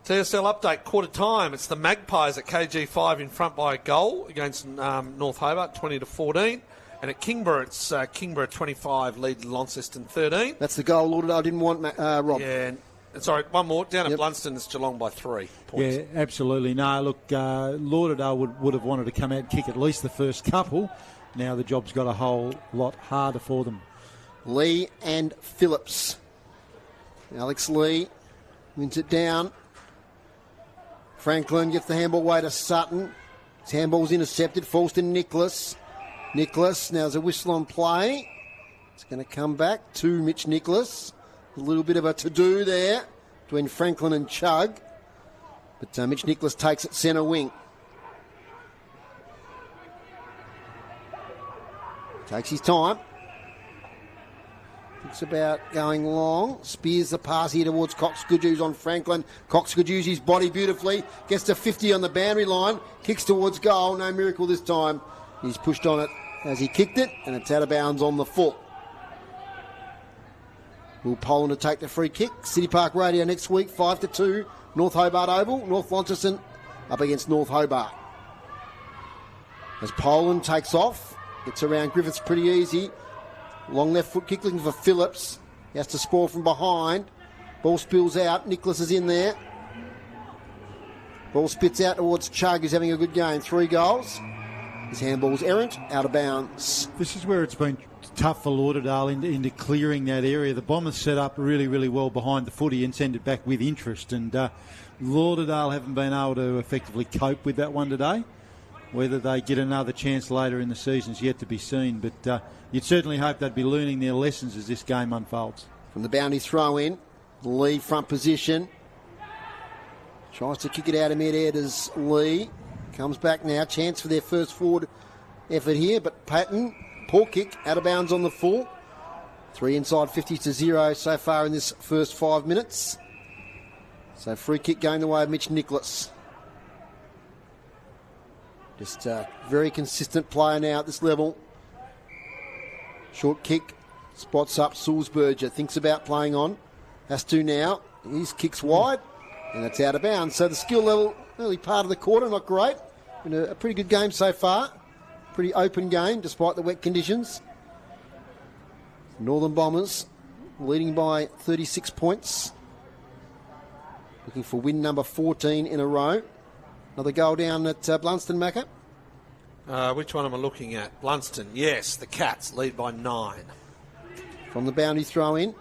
[SPEAKER 2] TSL update, quarter time. It's the Magpies at KG5 in front by a goal against North Hobart, 20-14. And at Kingborough, it's Kingborough 25 lead Launceston 13.
[SPEAKER 1] That's the goal Lauderdale didn't want, Rob.
[SPEAKER 2] Yeah. Sorry, one more. Down at Blunston, it's Geelong by 3 points.
[SPEAKER 3] Yeah, absolutely. No, look, Lauderdale would have wanted to come out and kick at least the first couple. Now the job's got a whole lot harder for them.
[SPEAKER 1] Lee and Phillips. Alex Lee wins it down. Franklin gets the handball away to Sutton. His handball's intercepted, falls to Nicholas. Nicholas, now there's a whistle on play. It's going to come back to Mitch Nicholas. A little bit of a to-do there between Franklin and Chugg. But Mitch Nicholas takes it centre wing. Takes his time. Thinks about going long. Spears the pass here towards Cox Gujus on Franklin. Cox Gujus his body beautifully. Gets to 50 on the boundary line. Kicks towards goal. No miracle this time. He's pushed on it as he kicked it, and it's out of bounds on the full. Will Poland to take the free kick. City Park Radio next week, 5-2. North Hobart Oval. North Launceston up against North Hobart. As Poland takes off, gets around Griffiths pretty easy. Long left foot kick looking for Phillips. He has to score from behind. Ball spills out. Nicholas is in there. Ball spits out towards Chug, who's having a good game. 3 goals. His handball's errant, out of bounds.
[SPEAKER 3] This is where it's been tough for Lauderdale into clearing that area. The Bombers set up really, really well behind the footy and send it back with interest. And Lauderdale haven't been able to effectively cope with that one today. Whether they get another chance later in the season is yet to be seen. But you'd certainly hope they'd be learning their lessons as this game unfolds.
[SPEAKER 1] From the boundary throw in, Lee front position. Tries to kick it out of mid-air as Lee. Comes back now. Chance for their first forward effort here. But Patton, poor kick, out of bounds on the full. 3 inside 50-0 so far in this first 5 minutes. So free kick going the way of Mitch Nicholas. Just a very consistent player now at this level. Short kick, spots up Sulzberger, thinks about playing on. Has to now. His kick's wide, and that's out of bounds. So the skill level, early part of the quarter, not great. Been a pretty good game so far. Pretty open game, despite the wet conditions. Northern Bombers leading by 36 points. Looking for win number 14 in a row. Another goal down at Blunston, Macca.
[SPEAKER 2] Which one am I looking at? Blunston, yes. The Cats lead by 9.
[SPEAKER 1] From the boundary throw in.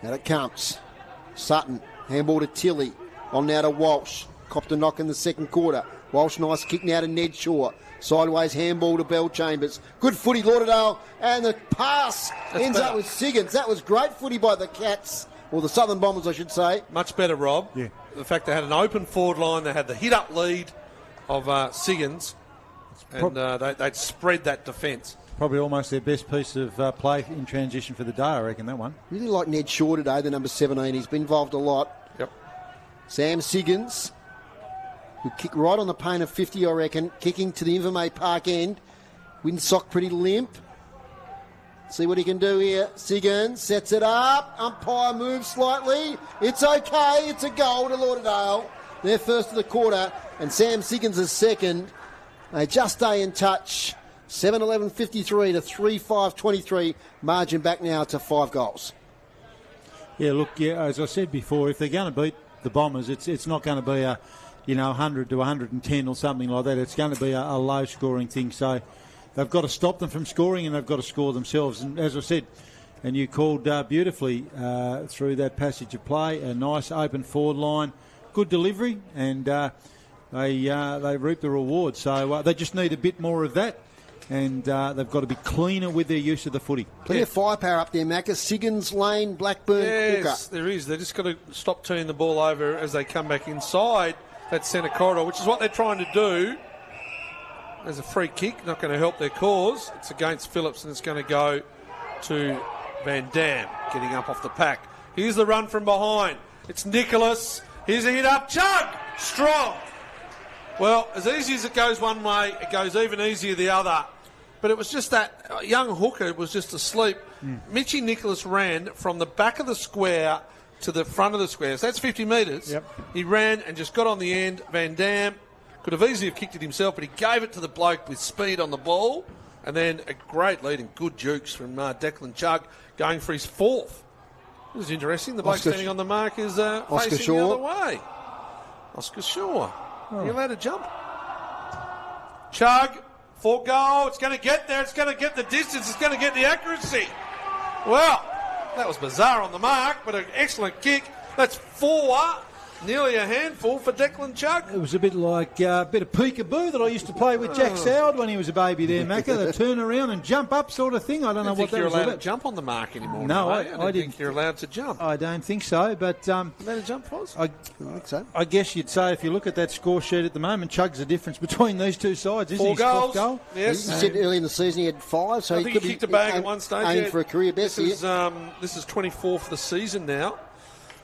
[SPEAKER 1] Out it comes. Sutton, handball to Tilley. On now to Walsh. Copped a knock in the second quarter. Walsh, nice kick now to Ned Shaw. Sideways handball to Bell Chambers. Good footy, Lauderdale. And the pass ends up with Siggins. That was great footy by the Cats. Or the Southern Bombers, I should say.
[SPEAKER 2] Much better, Rob.
[SPEAKER 3] Yeah.
[SPEAKER 2] The fact they had an open forward line, they had the hit-up lead of Siggins, and they'd spread that defence.
[SPEAKER 3] Probably almost their best piece of play in transition for the day, I reckon, that one.
[SPEAKER 1] Really like Ned Shaw today, the number 17. He's been involved a lot.
[SPEAKER 2] Yep.
[SPEAKER 1] Sam Siggins, who kick right on the paint of 50, I reckon, kicking to the Invermay Park end. Windsock pretty limp. See what he can do here. Siggins sets it up. Umpire moves slightly. It's okay. It's a goal to Lauderdale. They're first of the quarter, and Sam Siggins is second. They just stay in touch. 7-11-53 to 3-5-23. Margin back now to 5 goals.
[SPEAKER 3] Yeah, look, as I said before, if they're going to beat the Bombers, it's not going to be a 100 to 110 or something like that. It's going to be a low-scoring thing. So they've got to stop them from scoring, and they've got to score themselves. And as I said, and you called beautifully through that passage of play, a nice open forward line, good delivery, and they reap the reward. So they just need a bit more of that, and they've got to be cleaner with their use of the footy.
[SPEAKER 1] Plenty of firepower up there, Macca. Siggins, Lane, Blackburn,
[SPEAKER 2] Yes,
[SPEAKER 1] Hooker.
[SPEAKER 2] there is. They've just got to stop turning the ball over as they come back inside that centre corridor, which is what they're trying to do. There's a free kick, not going to help their cause. It's against Phillips, and it's going to go to Van Dam, getting up off the pack. Here's the run from behind. It's Nicholas. Here's a hit up. Chug! Strong. Well, as easy as it goes one way, it goes even easier the other. But it was just that young hooker was just asleep. Mitchy Nicholas ran from the back of the square to the front of the square. So that's 50 metres.
[SPEAKER 3] Yep.
[SPEAKER 2] He ran and just got on the end. Van Dam could have easily have kicked it himself, but he gave it to the bloke with speed on the ball. And then a great lead and good jukes from Declan Chug going for his 4th. It was interesting. The bloke standing on the mark is facing
[SPEAKER 1] Shaw.
[SPEAKER 2] the other way. Oscar Shaw. Are you allowed to jump? Chug, 4 goal. It's going to get there. It's going to get the distance. It's going to get the accuracy. Well, that was bizarre on the mark, but an excellent kick. That's 4. Nearly a handful for Declan Chugg.
[SPEAKER 3] It was a bit like a bit of peekaboo that I used to play with Jack Soward when he was a baby there, Macca. The turn around and jump up sort of thing. I don't know what that
[SPEAKER 2] you're
[SPEAKER 3] was
[SPEAKER 2] allowed
[SPEAKER 3] about.
[SPEAKER 2] to jump on the mark anymore.
[SPEAKER 3] No,
[SPEAKER 2] I
[SPEAKER 3] didn't
[SPEAKER 2] think you're allowed to jump.
[SPEAKER 3] I don't think so, but
[SPEAKER 2] Allowed to jump, Foz?
[SPEAKER 1] I think so.
[SPEAKER 3] I guess you'd say if you look at that score sheet at the moment, Chugg's the difference between these two sides, isn't he?
[SPEAKER 2] 4 goals.
[SPEAKER 3] Goal?
[SPEAKER 2] Yes.
[SPEAKER 1] You said early in the season he had 5, so
[SPEAKER 2] I
[SPEAKER 1] he
[SPEAKER 2] think
[SPEAKER 1] could
[SPEAKER 2] he
[SPEAKER 1] be
[SPEAKER 2] kicked a bag at one stage.
[SPEAKER 1] aiming for a career best
[SPEAKER 2] this
[SPEAKER 1] here.
[SPEAKER 2] This is 24 for the season now.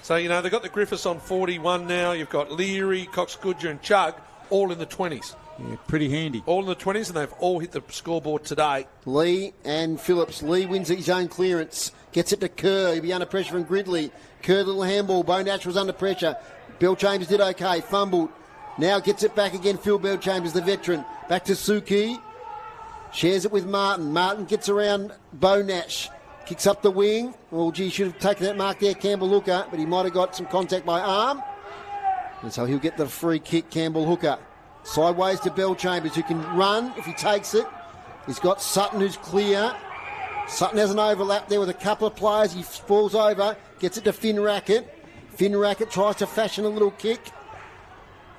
[SPEAKER 2] So, they've got the Griffiths on 41 now. You've got Leary, Cox Goodger and Chugg all in the 20s.
[SPEAKER 3] Yeah, pretty handy.
[SPEAKER 2] All in the 20s, and they've all hit the scoreboard today.
[SPEAKER 1] Lee and Phillips. Lee wins his own clearance. Gets it to Kerr. He'll be under pressure from Gridley. Kerr, little handball. Bo Nash was under pressure. Bill Chambers did okay. Fumbled. Now gets it back again. Phil Bill Chambers, the veteran. Back to Suki. Shares it with Martin. Martin gets around Bo Nash. Kicks up the wing. Oh, gee, should have taken that mark there, Campbell Hooker, but he might have got some contact by arm. And so he'll get the free kick, Campbell Hooker. Sideways to Bell Chambers, who can run if he takes it. He's got Sutton, who's clear. Sutton has an overlap there with a couple of players. He falls over, gets it to Finn Rackett. Finn Rackett tries to fashion a little kick.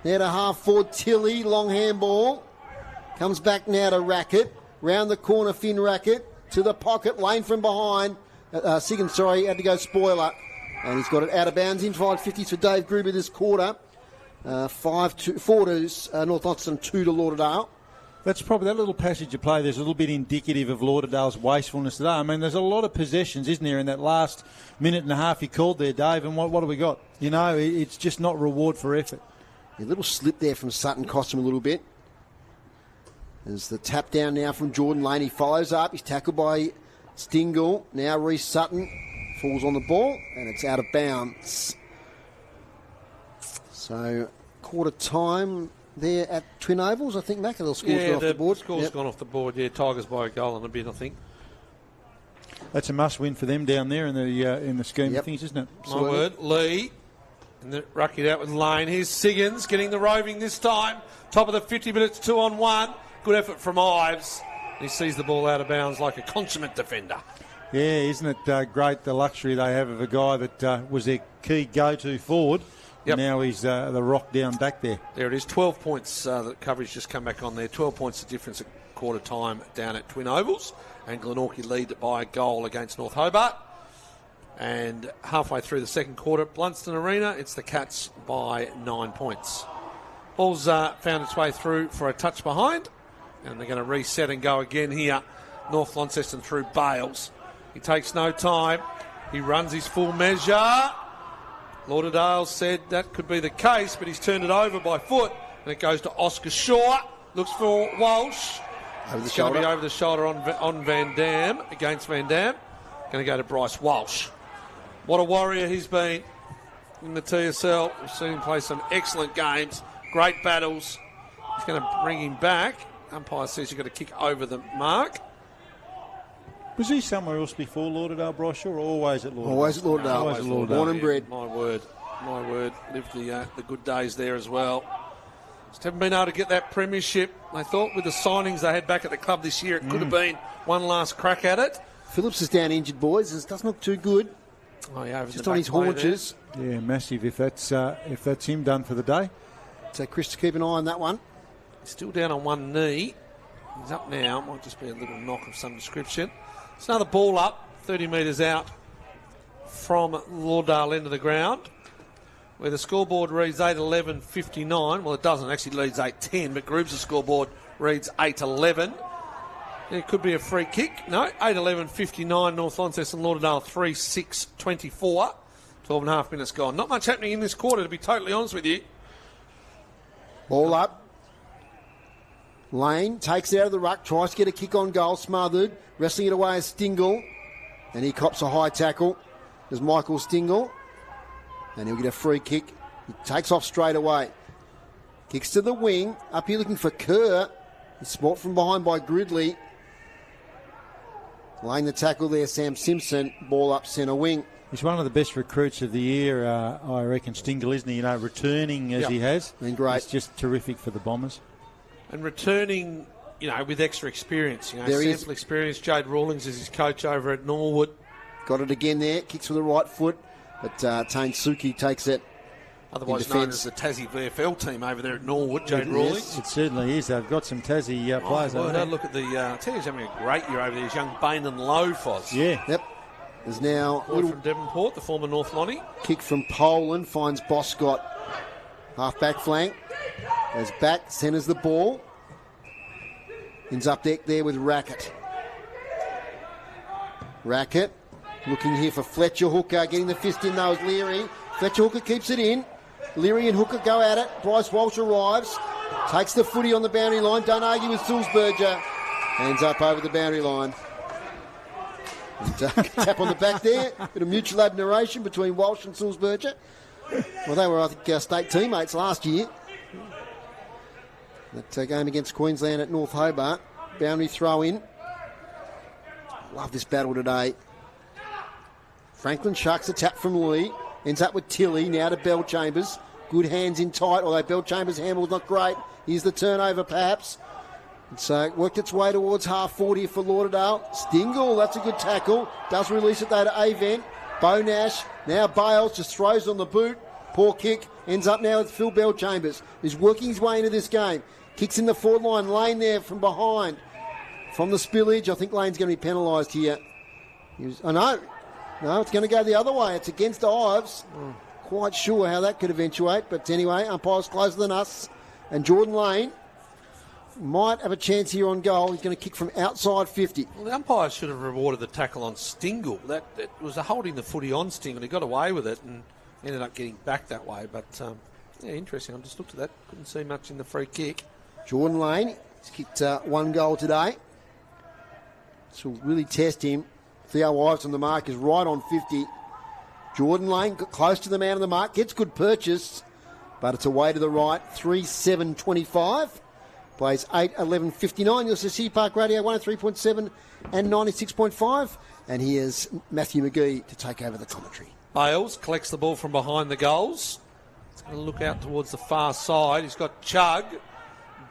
[SPEAKER 1] There to half forward Tilly, long handball. Comes back now to Rackett. Round the corner, Finn Rackett. To the pocket, Lane from behind. Siggins, had to go spoiler. And he's got it out of bounds. Inside 50s for Dave Gruber this quarter. 4 to North Launceston, 2 to Lauderdale.
[SPEAKER 3] That's probably that little passage of play. There's a little bit indicative of Lauderdale's wastefulness today. I mean, there's a lot of possessions, isn't there, in that last minute and a half you called there, Dave? And what have we got? It's just not reward for effort.
[SPEAKER 1] A little slip there from Sutton cost him a little bit. There's the tap down now from Jordan Lane. He follows up. He's tackled by Stingle. Now Reece Sutton falls on the ball and it's out of bounds. So quarter time there at Twin Ovals. I think Macca, the score's gone off the board.
[SPEAKER 2] Score's gone off the board. Yeah, Tigers by a goal and a bit, I think.
[SPEAKER 3] That's a must-win for them down there in the scheme of things, isn't it?
[SPEAKER 2] My word. Lee. And ruck it out with Lane. Here's Siggins getting the roving this time. Top of the 50 minutes, 2-on-1. Good effort from Ives. He sees the ball out of bounds like a consummate defender.
[SPEAKER 3] Yeah, isn't it great, the luxury they have of a guy that was their key go-to forward. Yep. Now he's the rock down back there.
[SPEAKER 2] There it is, 12 points. The coverage just come back on there. 12 points the difference at quarter time down at Twin Ovals. And Glenorchy lead by a goal against North Hobart. And halfway through the second quarter, Blunston Arena, it's the Cats by 9 points. Ball's found its way through for a touch behind. And they're going to reset and go again here. North Launceston through Bales. He takes no time. He runs his full measure. Lauderdale said that could be the case, but he's turned it over by foot. And it goes to Oscar Shaw. Looks for Walsh. It's going to be over the shoulder on Van Dam, against Van Dam. Going to go to Bryce Walsh. What a warrior he's been in the TSL. We've seen him play some excellent games. Great battles. He's going to bring him back. Umpire says you've got to kick over the mark.
[SPEAKER 3] Was he somewhere else before Lauderdale, Bryce Shaw, or always at Lauderdale?
[SPEAKER 1] Always at Lauderdale.
[SPEAKER 3] Always at Lauderdale.
[SPEAKER 1] Born and bred.
[SPEAKER 2] My word. Lived the good days there as well. Just haven't been able to get that premiership. They thought with the signings they had back at the club this year, it could have been one last crack at it.
[SPEAKER 1] Phillips is down injured, boys. It doesn't look too good.
[SPEAKER 2] Oh, yeah,
[SPEAKER 1] just on his haunches.
[SPEAKER 3] There. Yeah, massive. If that's him done for the day.
[SPEAKER 1] So Chris, to keep an eye on that one.
[SPEAKER 2] He's still down on one knee. He's up now. Might just be a little knock of some description. It's another ball up, 30 metres out from Lauderdale end of the ground, where the scoreboard reads 8-11-59. Well, it doesn't. It actually leads 8-10, but Group's scoreboard reads 8-11. It could be a free kick. No, 8-11-59. North Launceston, Lauderdale 3-6-24. 12 and a half minutes gone. Not much happening in this quarter, to be totally honest with you.
[SPEAKER 1] Ball up. Lane takes it out of the ruck, tries to get a kick on goal, smothered, wrestling it away as Stingle, and he cops a high tackle. There's Michael Stingle, and he'll get a free kick. He takes off straight away. Kicks to the wing, up here looking for Kerr. He's spot from behind by Gridley. Laying the tackle there, Sam Simpson, ball up centre wing.
[SPEAKER 3] He's one of the best recruits of the year, I reckon, Stingle, isn't he? Returning as he has.
[SPEAKER 1] Been great.
[SPEAKER 3] It's just terrific for the Bombers.
[SPEAKER 2] And returning, with extra experience. Sample experience. Jade Rawlings is his coach over at Norwood.
[SPEAKER 1] Got it again there. Kicks with the right foot. But Tane Suki takes it.
[SPEAKER 2] Otherwise known as the Tassie VFL team over there at Norwood, Jade Rawlings.
[SPEAKER 3] It certainly is. They've got some Tassie players over there.
[SPEAKER 2] Look at the... Tassie's having a great year over there. There's young Bain and Lowe, Foz.
[SPEAKER 3] Yeah.
[SPEAKER 1] Yep. There's now...
[SPEAKER 2] From Devonport, the former North Lonnie.
[SPEAKER 1] Kick from Poland, finds Boscott. Half-back flank. Goes back, centres the ball. Ends up there with Rackett. Rackett looking here for Fletcher Hooker, getting the fist in though is Leary. Fletcher Hooker keeps it in. Leary and Hooker go at it. Bryce Walsh arrives. Takes the footy on the boundary line. Don't argue with Sulzberger. Ends up over the boundary line. And, tap on the back there. Bit of mutual admiration between Walsh and Sulzberger. Well, they were, I think, state teammates last year. That game against Queensland at North Hobart. Boundary throw in. Love this battle today. Franklin shucks a tap from Lee. Ends up with Tilly, now to Bellchambers. Good hands in tight, although Bellchambers' handball's not great. Here's the turnover, perhaps. And so it worked its way towards half 40 for Lauderdale. Stingle, that's a good tackle. Does release it, though, to Avent. Bo Nash, now Bales, just throws on the boot. Poor kick. Ends up now with Phil Bellchambers, who's working his way into this game. Kicks in the forward line. Lane there from behind. From the spillage, I think Lane's going to be penalised here. No, it's going to go the other way. It's against Ives. Quite sure how that could eventuate. But anyway, umpire's closer than us. And Jordan Lane might have a chance here on goal. He's going to kick from outside 50.
[SPEAKER 2] Well, the umpire should have rewarded the tackle on Stingle. That was a holding the footy on Stingle. He got away with it and ended up getting back that way. But, interesting. I just looked at that. Couldn't see much in the free kick.
[SPEAKER 1] Jordan Lane, he's kicked one goal today. This will really test him. Theo Ives on the mark is right on 50. Jordan Lane got close to the man on the mark. Gets good purchase, but it's away to the right. 3-7-25. Plays 8-11-59. You'll see Park Radio 103.7 and 96.5. And here's Matthew McGee to take over the commentary.
[SPEAKER 2] Bales collects the ball from behind the goals. He's going to look out towards the far side. He's got Chug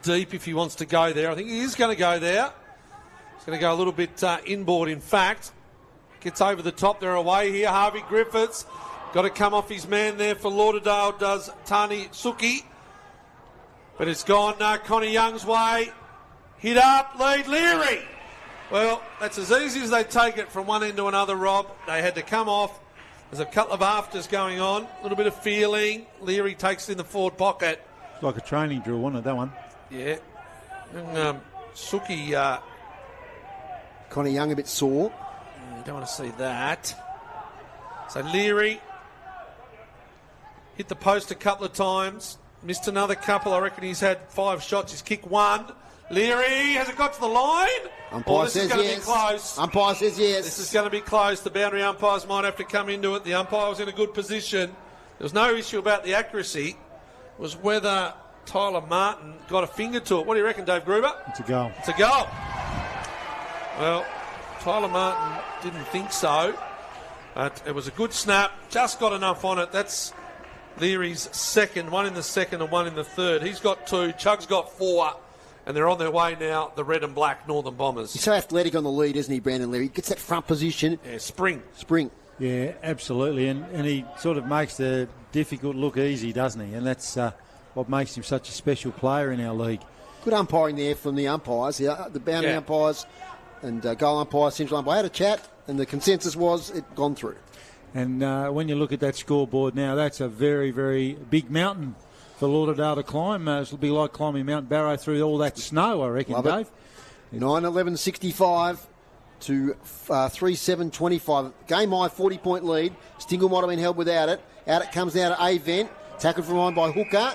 [SPEAKER 2] deep if he wants to go there. I think he is going to go there. He's going to go a little bit inboard, in fact. Gets over the top. They're away here. Harvey Griffiths got to come off his man there for Lauderdale, does Tani Suki. But it's gone Connie Young's way. Hit up, lead Leary. Well, that's as easy as they take it from one end to another, Rob. They had to come off. There's a couple of afters going on. A little bit of feeling. Leary takes it in the forward pocket.
[SPEAKER 3] It's like a training drill, wasn't it, that one?
[SPEAKER 2] Yeah. And Suki...
[SPEAKER 1] Connie Young a bit sore.
[SPEAKER 2] You don't want to see that. So Leary hit the post a couple of times. Missed another couple. I reckon he's had 5 shots. He's kicked 1. Leary, has it got to the line?
[SPEAKER 1] Umpire says
[SPEAKER 2] this is going to
[SPEAKER 1] yes.
[SPEAKER 2] be close.
[SPEAKER 1] Umpire says yes.
[SPEAKER 2] This is going to be close. The boundary umpires might have to come into it. The umpire was in a good position. There was no issue about the accuracy. It was whether Tyler Martin got a finger to it. What do you reckon, Dave Gruber?
[SPEAKER 3] It's a goal.
[SPEAKER 2] It's a goal. Well, Tyler Martin didn't think so. But it was a good snap. Just got enough on it. That's Leary's second. 1 in the second and 1 in the third. He's got 2. Chug's got 4. And they're on their way now, the red and black Northern Bombers.
[SPEAKER 1] He's so athletic on the lead, isn't he, Brandon Leary? He gets that front position.
[SPEAKER 2] Yeah, spring.
[SPEAKER 3] Yeah, absolutely. And he sort of makes the difficult look easy, doesn't he? And that's what makes him such a special player in our league.
[SPEAKER 1] Good umpiring there from the umpires. The boundary umpires and goal umpire, central umpire had a chat, and the consensus was it gone through.
[SPEAKER 3] And when you look at that scoreboard now, that's a very, very big mountain for Lauderdale to climb. It'll be like climbing Mount Barrow through all that snow, I reckon, Dave.
[SPEAKER 1] 9-11-65 to 3-7-25. Game high, 40-point lead. Stingle might have been held without it. Out it comes now to Avent. Tackled from behind by Hooker.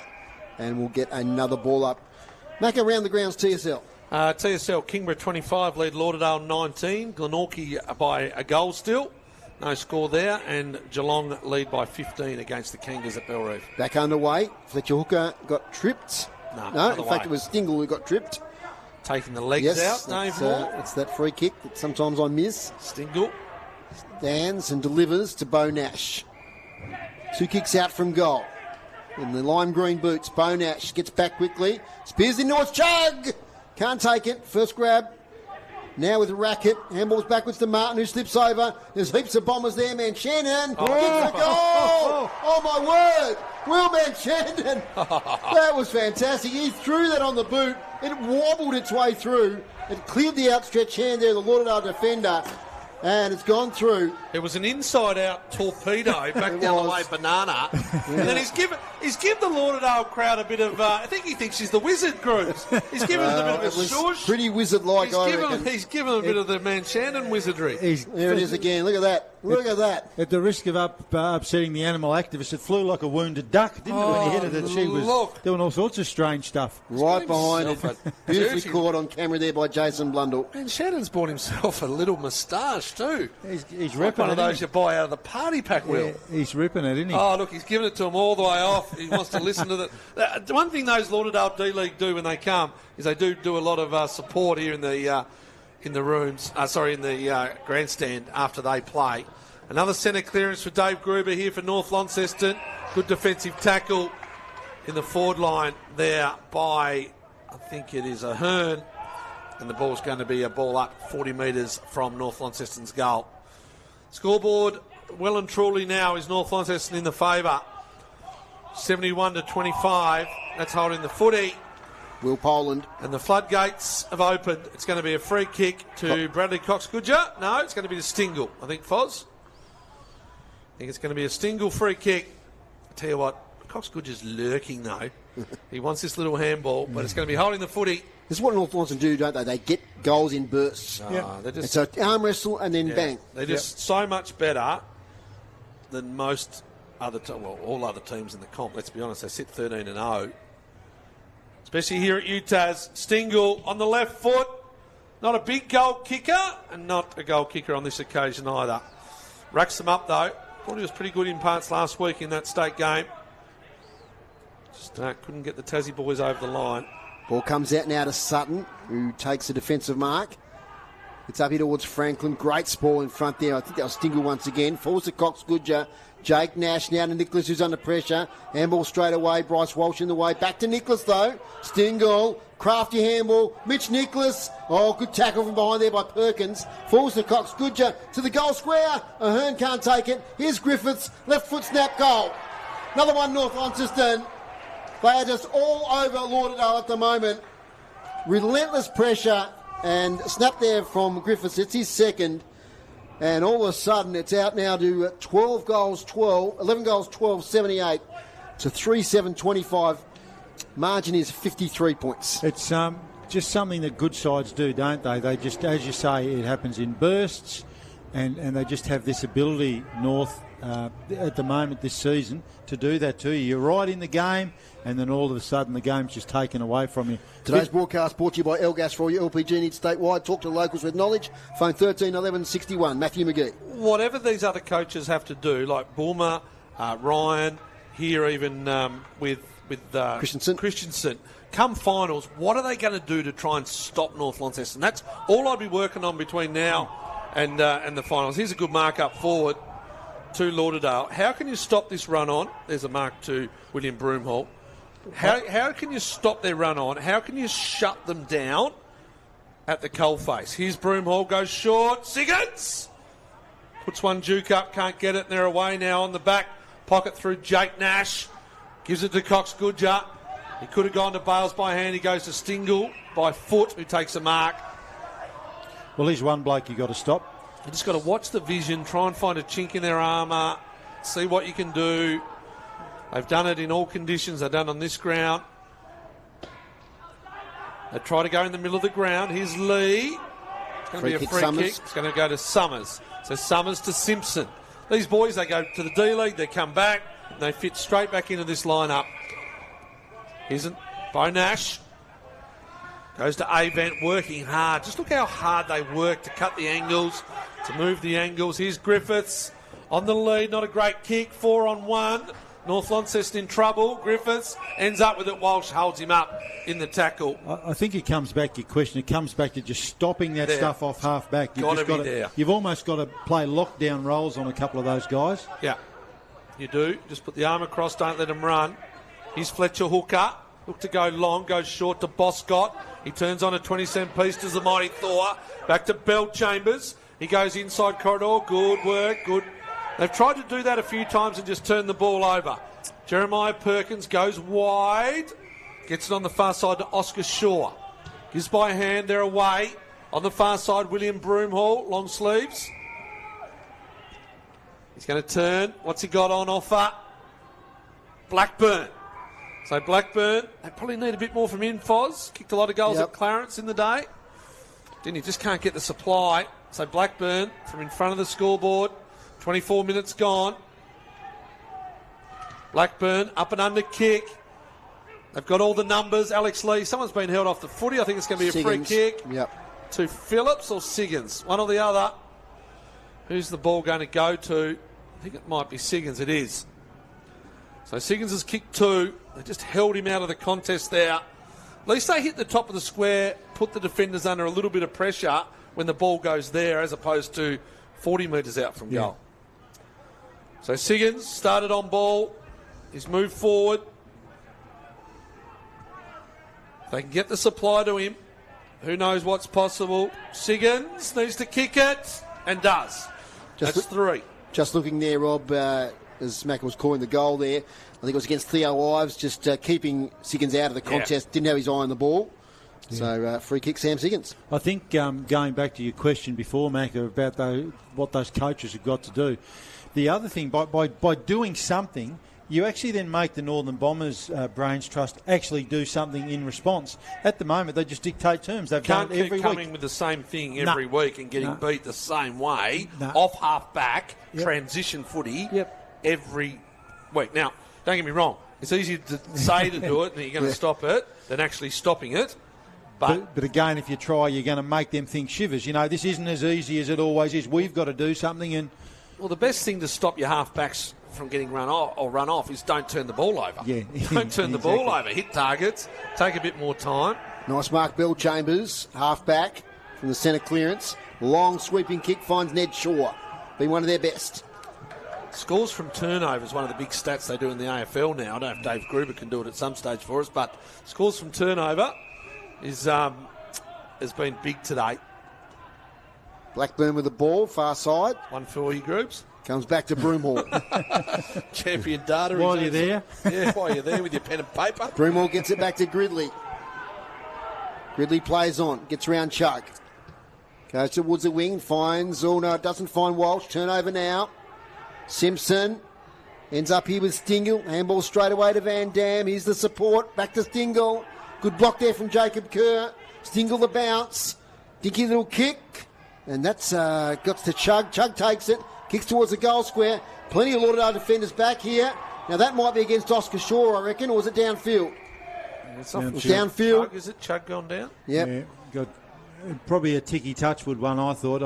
[SPEAKER 1] And we'll get another ball up. Mac around the grounds, TSL.
[SPEAKER 2] TSL, Kingborough 25, lead Lauderdale 19. Glenorchy by a goal still. No score there. And Geelong lead by 15 against the Kangas at Bellreef.
[SPEAKER 1] Back underway. Fletcher Hooker got tripped. No, in fact, it was Stingle who got tripped.
[SPEAKER 2] Taking the legs out, Dave Moore.
[SPEAKER 1] It's that free kick that sometimes I miss.
[SPEAKER 2] Stingle
[SPEAKER 1] stands and delivers to Bo Nash. 2 kicks out from goal. In the lime green boots, Bo Nash gets back quickly. Spears into its Chug. Can't take it. First grab. Now with a racket. Handballs backwards to Martin, who slips over. There's heaps of Bombers there, man. Shannon gets the goal. Oh, my word. Willman Shandon. That was fantastic. He threw that on the boot. It wobbled its way through. It cleared the outstretched hand there, the Lauderdale defender. And it's gone through.
[SPEAKER 2] It was an inside-out torpedo back down the way, banana. And then he's given the Lauderdale crowd a bit of. I think he thinks he's the wizard, Cruz. He's given them a bit of a shush.
[SPEAKER 1] Pretty wizard-like,
[SPEAKER 2] He's given a bit of the Man Shannon wizardry.
[SPEAKER 1] There it is again. Look at that. Look at that.
[SPEAKER 3] At the risk of upsetting the animal activist, it flew like a wounded duck, didn't it, when he hit it? And she was doing all sorts of strange stuff.
[SPEAKER 1] Right behind it. Beautifully caught on camera there by Jason Blundell.
[SPEAKER 2] Man Shannon's bought himself a little moustache too.
[SPEAKER 3] He's ripping
[SPEAKER 2] one of those you buy out of the party pack, Will.
[SPEAKER 3] Yeah, he's ripping it, isn't he?
[SPEAKER 2] Oh, look, he's giving it to him all the way off. He wants to listen to that. One thing those Lauderdale D-League do when they come is they do a lot of support here in the grandstand after they play. Another centre clearance for Dave Gruber here for North Launceston. Good defensive tackle in the forward line there by, I think it is Ahern. And the ball's going to be a ball up 40 metres from North Launceston's goal. Scoreboard, well and truly now, is North Launceston in the favour. 71-25. That's holding the footy.
[SPEAKER 1] Will Poland.
[SPEAKER 2] And the floodgates have opened. It's going to be a free kick to Bradley Cox-Goodger. No, it's going to be to Stingle, I think, Foz. I think it's going to be a Stingle free kick. I tell you what, Cox-Goodger's lurking, though. He wants this little handball, but it's going to be holding the footy.
[SPEAKER 1] This is what North Launceston do, don't they? They get goals in bursts. It's an arm wrestle and then bang.
[SPEAKER 2] They're just so much better than most other all other teams in the comp. Let's be honest, they sit 13-0. Especially here at UTAS. Stingle on the left foot. Not a big goal kicker and not a goal kicker on this occasion either. Racks them up though. Thought he was pretty good in parts last week in that state game. Just couldn't get the Tassie boys over the line.
[SPEAKER 1] Ball comes out now to Sutton, who takes a defensive mark. It's up here towards Franklin. Great sprawl in front there. I think that was Stingle once again. Falls to Cox-Goodger. Jake Nash now to Nicholas, who's under pressure. Handball straight away. Bryce Walsh in the way. Back to Nicholas, though. Stingle. Crafty handball. Mitch Nicholas. Oh, good tackle from behind there by Perkins. Falls to Cox-Goodger to the goal square. Ahern can't take it. Here's Griffiths. Left foot snap goal. Another one, North Launceston. They are just all over Lauderdale at the moment. Relentless pressure and snap there from Griffiths. It's his second. And all of a sudden, it's out now to 11 goals, 12, 78 to 3-7, 25. Margin is 53 points.
[SPEAKER 3] It's just something that good sides do, don't they? They just, as you say, it happens in bursts, and they just have this ability, North, at the moment this season, to do that to you. You're right in the game, and then all of a sudden the game's just taken away from you.
[SPEAKER 1] Today's broadcast brought to you by Elgas for all your LPG needs statewide. Talk to locals with knowledge. Phone 13 11 61. Matthew McGee.
[SPEAKER 2] Whatever these other coaches have to do, like Boomer, Ryan, here even with Christensen, come finals, what are they going to do to try and stop North Launceston? That's all I'd be working on between now and the finals. Here's a good mark up forward to Lauderdale. How can you stop this run on? There's a mark to William Broomhall. How can you stop their run on? How can you shut them down at the coalface? Here's Broomhall, goes short. Siggins puts one juke up, can't get it, and they're away now on the back pocket through Jake Nash. Gives it to Cox-Goodger. He could have gone to Bales by hand. He goes to Stingle by foot, who takes a mark.
[SPEAKER 3] Well, he's one bloke you got to stop.
[SPEAKER 2] You just got to watch the vision, try and find a chink in their armour, see what you can do. They've done it in all conditions. They've done it on this ground. They try to go in the middle of the ground. Here's Lee. It's going to be a free kick. It's going to go to Summers. So Summers to Simpson. These boys, they go to the D-League, they come back, and they fit straight back into this lineup. Isn't Bo Nash. Goes to Avant, working hard. Just look how hard they work to cut the angles, to move the angles. Here's Griffiths on the lead. Not a great kick. 4-on-1. North Launceston in trouble. Griffiths ends up with it. Walsh holds him up in the tackle.
[SPEAKER 3] I think it comes back to your question. It comes back to just stopping that stuff off half back. You've almost got to play lockdown rolls on a couple of those guys.
[SPEAKER 2] Yeah, you do. Just put the arm across. Don't let them run. Here's Fletcher Hooker. Look to go long. Goes short to Boscott. He turns on a 20-cent piece to the mighty Thor. Back to Bell Chambers. He goes inside corridor. Good work. Good. They've tried to do that a few times and just turn the ball over. Jeremiah Perkins goes wide. Gets it on the far side to Oscar Shaw. Gives by hand, they're away. On the far side, William Broomhall, long sleeves. He's going to turn. What's he got on offer? Blackburn. So Blackburn, they probably need a bit more from him, Foz. Kicked a lot of goals at Clarence in the day. Didn't he? Just can't get the supply. So Blackburn from in front of the scoreboard. 24 minutes gone. Blackburn, up and under kick. They've got all the numbers. Alex Lee, someone's been held off the footy. I think it's going to be a free kick.
[SPEAKER 1] Yep.
[SPEAKER 2] To Phillips or Siggins, one or the other. Who's the ball going to go to? I think it might be Siggins. It is. So Siggins has kicked 2. They just held him out of the contest there. At least they hit the top of the square, put the defenders under a little bit of pressure when the ball goes there, as opposed to 40 metres out from goal. So Siggins started on ball. He's moved forward. They can get the supply to him. Who knows what's possible? Siggins needs to kick it and does. That's 3.
[SPEAKER 1] Just looking there, Rob, as Mac was calling the goal there, I think it was against Theo Ives, just keeping Siggins out of the contest. Didn't have his eye on the ball. So free kick, Sam Siggins.
[SPEAKER 3] I think going back to your question before, Mac, about what those coaches have got to do. The other thing, by doing something, you actually then make the Northern Bombers Brains Trust actually do something in response. At the moment, they just dictate terms. They've
[SPEAKER 2] Can't
[SPEAKER 3] done it every
[SPEAKER 2] keep coming
[SPEAKER 3] week.
[SPEAKER 2] with the same thing every week and getting beat the same way, off half-back, transition footy every week. Now, don't get me wrong. It's easier to say to do it and you're going to stop it than actually stopping it.
[SPEAKER 3] But again, if you try, you're going to make them think shivers. You know, this isn't as easy as it always is. We've got to do something. And
[SPEAKER 2] well, the best thing to stop your half-backs from getting run off is don't turn the ball over.
[SPEAKER 3] Yeah.
[SPEAKER 2] Don't turn the ball over. Hit targets. Take a bit more time.
[SPEAKER 1] Nice mark, Bill Chambers, half-back from the centre clearance. Long sweeping kick finds Ned Shaw. Been one of their best.
[SPEAKER 2] Scores from turnover is one of the big stats they do in the AFL now. I don't know if Dave Gruber can do it at some stage for us, but scores from turnover has been big today.
[SPEAKER 1] Blackburn with the ball, far side.
[SPEAKER 2] One for all you groups.
[SPEAKER 1] Comes back to Broomhall.
[SPEAKER 2] Champion data.
[SPEAKER 3] While you're there.
[SPEAKER 2] Yeah, while you're there with your pen and paper.
[SPEAKER 1] Broomhall gets it back to Gridley. Gridley plays on, gets around Chuck. Goes towards the wing, finds, oh no, it doesn't find Walsh. Turnover now. Simpson ends up here with Stingle. Handball straight away to Van Dam. Here's the support. Back to Stingle. Good block there from Jacob Kerr. Stingle the bounce. Dinky little kick. And that's got to Chug. Chug takes it. Kicks towards the goal square. Plenty of Lauderdale defenders back here. Now that might be against Oscar Shaw, I reckon, or was it downfield?
[SPEAKER 2] It's
[SPEAKER 1] downfield.
[SPEAKER 2] Chug, is it Chug gone down?
[SPEAKER 1] Yep.
[SPEAKER 3] Yeah, got probably a Ticky Touchwood one, I thought.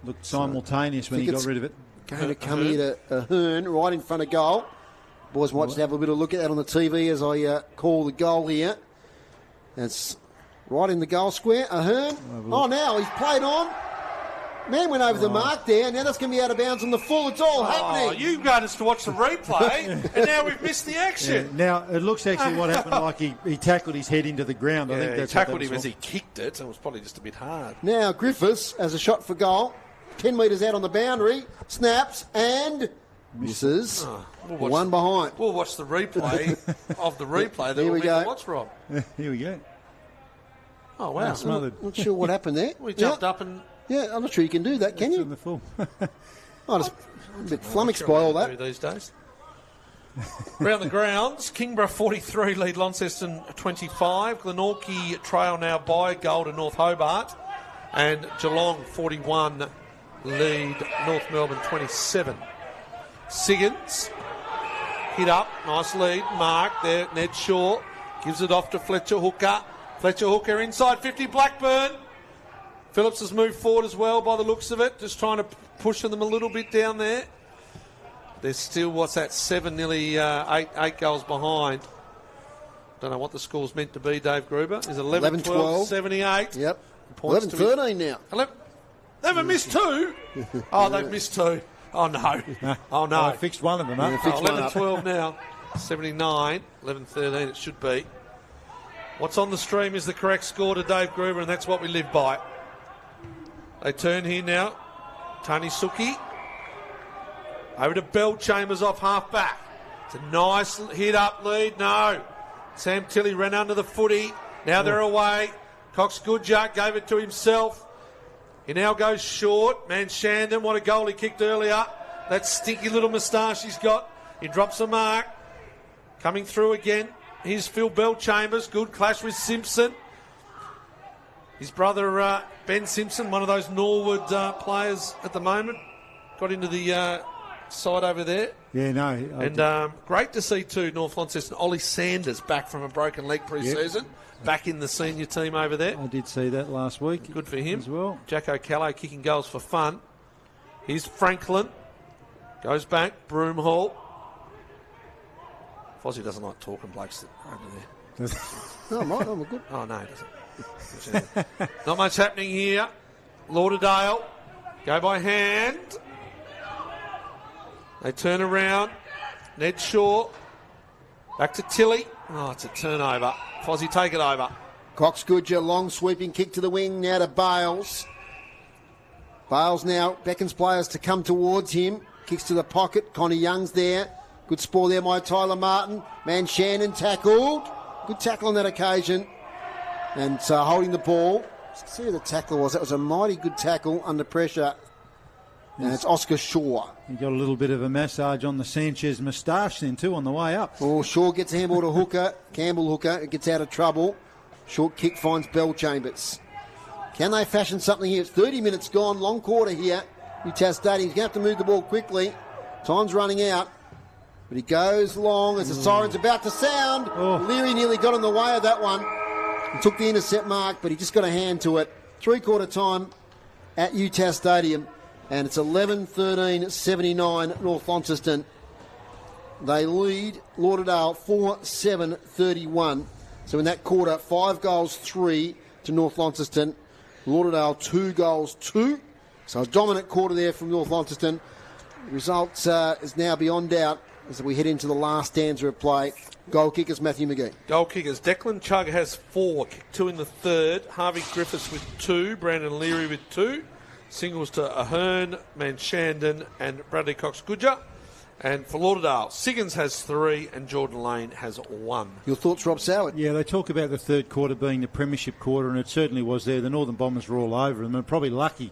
[SPEAKER 3] Looked simultaneous when he got rid of it.
[SPEAKER 1] Going to come here to Ahern, right in front of goal. Boys might just have a bit of a look at that on the TV as I call the goal here. That's right in the goal square. Ahern. Oh, now he's played on. Man went over the mark there. Now that's going to be out of bounds on the full. It's all happening.
[SPEAKER 2] You got us to watch the replay, and now we've missed the action.
[SPEAKER 3] Yeah, now, it looks actually what happened like he tackled his head into the ground. I think that's
[SPEAKER 2] he tackled him as he kicked it, and it was probably just a bit hard.
[SPEAKER 1] Now Griffiths has a shot for goal. 10 metres out on the boundary. Snaps and misses. One behind.
[SPEAKER 2] We'll watch the replay of the replay.
[SPEAKER 1] Here we go.
[SPEAKER 2] Watch, Rob.
[SPEAKER 3] Here we go.
[SPEAKER 2] Oh, wow.
[SPEAKER 3] Smothered.
[SPEAKER 1] Not sure what happened there.
[SPEAKER 2] We jumped up and...
[SPEAKER 1] Yeah, I'm not sure you can do that, can you?
[SPEAKER 3] In the full.
[SPEAKER 1] I'm just a bit flummoxed by all that.
[SPEAKER 2] These days. Around the grounds, Kingborough 43 lead Launceston 25. Glenorchy trail now by a goal to North Hobart. And Geelong 41 lead North Melbourne 27. Siggins hit up, nice lead, mark there, Ned Shaw gives it off to Fletcher Hooker. Fletcher Hooker inside 50, Blackburn. Phillips has moved forward as well by the looks of it, just trying to push them a little bit down there. There's still, nearly 8 goals behind. Don't know what the score's meant to be, Dave Gruber. Is it 11-12, 78?
[SPEAKER 1] Yep.
[SPEAKER 2] 11-13
[SPEAKER 1] now.
[SPEAKER 2] They haven't missed 2? Oh, they've missed 2. Oh, no. Oh, no.
[SPEAKER 3] I fixed one of them up.
[SPEAKER 2] 11-12 now. 79, 11-13 it should be. What's on the stream is the correct score to Dave Gruber, and that's what we live by. They turn here now. Tony Suki. Over to Bell Chambers off half back. It's a nice hit-up lead. No. Sam Tilley ran under the footy. Now they're away. Cox Goodjar gave it to himself. He now goes short. Manshandon, what a goal he kicked earlier. That stinky little moustache he's got. He drops a mark. Coming through again. Here's Phil Bellchambers. Good clash with Simpson. His brother Ben Simpson, one of those Norwood players at the moment, got into the side over there.
[SPEAKER 3] Yeah, no.
[SPEAKER 2] And great to see too, North Launceston, Ollie Sanders back from a broken leg pre-season. Yep. Back in the senior team over there.
[SPEAKER 3] I did see that last week.
[SPEAKER 2] Good for him
[SPEAKER 3] as well.
[SPEAKER 2] Jack O'Callaghan kicking goals for fun. Here's Franklin. Goes back. Broomhall. Fozzie doesn't like talking blokes over there.
[SPEAKER 1] I'm good.
[SPEAKER 2] Oh, no, he doesn't. Not much happening here. Lauderdale. Go by hand. They turn around. Ned Shaw. Back to Tilley. Oh, it's a turnover. Fozzie, take it over.
[SPEAKER 1] Cox Goodger, long sweeping kick to the wing, now to Bales. Bales now beckons players to come towards him. Kicks to the pocket. Connie Young's there. Good spoil there by Tyler Martin. Manshannon tackled. Good tackle on that occasion. And holding the ball. Let's see who the tackler was. That was a mighty good tackle under pressure. And it's Oscar Shaw.
[SPEAKER 3] He got a little bit of a massage on the Sanchez moustache then too on the way up.
[SPEAKER 1] Oh, Shaw gets a handball to Hooker. Campbell Hooker. It gets out of trouble. Short kick finds Bellchambers. Can they fashion something here? It's 30 minutes gone. Long quarter here. UTAS Stadium. He's going to have to move the ball quickly. Time's running out. But he goes long as the siren's about to sound. Leary nearly got in the way of that one. He took the intercept mark, but he just got a hand to it. 3-quarter time at UTAS Stadium. And it's 11-13-79 North Launceston. They lead Lauderdale 4-7-31. So in that quarter, 5 goals, 3 to North Launceston. Lauderdale 2 goals, 2. So a dominant quarter there from North Launceston. The result is now beyond doubt as we head into the last stanza of play. Goal kickers, Matthew McGee.
[SPEAKER 2] Goal kickers. Declan Chugg has 4. Kicked 2 in the third. Harvey Griffiths with 2. Brandon Leary with 2. Singles to Ahern, Manshandon and Bradley Cox-Goodger. And for Lauderdale, Siggins has 3 and Jordan Lane has 1.
[SPEAKER 1] Your thoughts, Rob Soward?
[SPEAKER 3] Yeah, they talk about the third quarter being the premiership quarter, and it certainly was there. The Northern Bombers were all over them, and probably lucky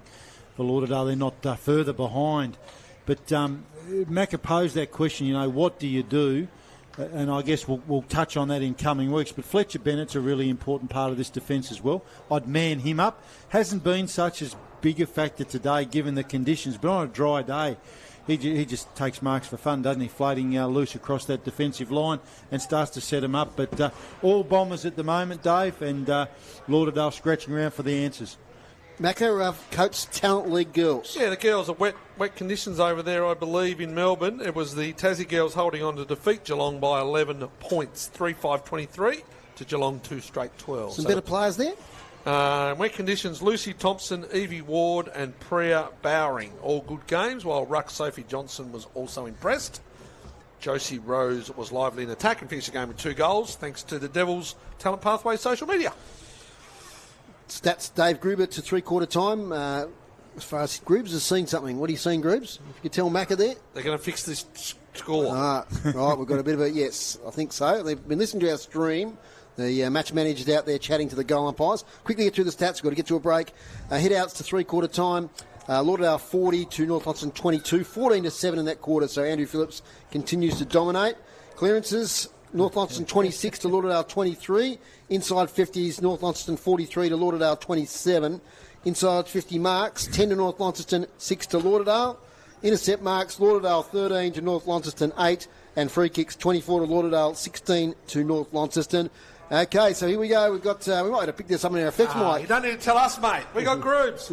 [SPEAKER 3] for Lauderdale they're not further behind. But Macca posed that question, what do you do? And I guess we'll touch on that in coming weeks. But Fletcher Bennett's a really important part of this defence as well. I'd man him up. Hasn't been such as big a factor today given the conditions, but on a dry day he just takes marks for fun, doesn't he, floating loose across that defensive line and starts to set him up. But all Bombers at the moment, Dave, and Lauderdale scratching around for the answers.
[SPEAKER 1] Macca coached Talent League girls.
[SPEAKER 2] Yeah, the girls are wet conditions over there, I believe, in Melbourne. It was the Tassie girls holding on to defeat Geelong by 11 points, 3-5-23 to Geelong 2 straight 12.
[SPEAKER 1] Some better players there?
[SPEAKER 2] Wet conditions, Lucy Thompson, Evie Ward and Priya Bowring. All good games, while Ruck Sophie Johnson was also impressed. Josie Rose was lively in attack and finished the game with 2 goals, thanks to the Devils' Talent Pathway social media.
[SPEAKER 1] Stats, Dave Gruber to 3-quarter time. As far as Grubes has seen something. What are you seeing, Grubes? If you could tell Macca there.
[SPEAKER 2] They're going to fix this score.
[SPEAKER 1] Right, we've got a bit of a yes, I think so. They've been listening to our stream. The match manager's out there chatting to the goal umpires. Quickly get through the stats. We've got to get to a break. Hit-outs to 3-quarter time. Lauderdale 40 to North Launceston 22. 14-7 in that quarter, so Andrew Phillips continues to dominate. Clearances, North Launceston 26 to Lauderdale 23. Inside 50s, North Launceston 43 to Lauderdale 27. Inside 50 marks, 10 to North Launceston, 6 to Lauderdale. Intercept marks, Lauderdale 13 to North Launceston 8. And free kicks, 24 to Lauderdale, 16 to North Launceston. Okay, so here we go. We've got, we might have to pick this up in our effects, Mike.
[SPEAKER 2] You don't need to tell us, mate. We got groups.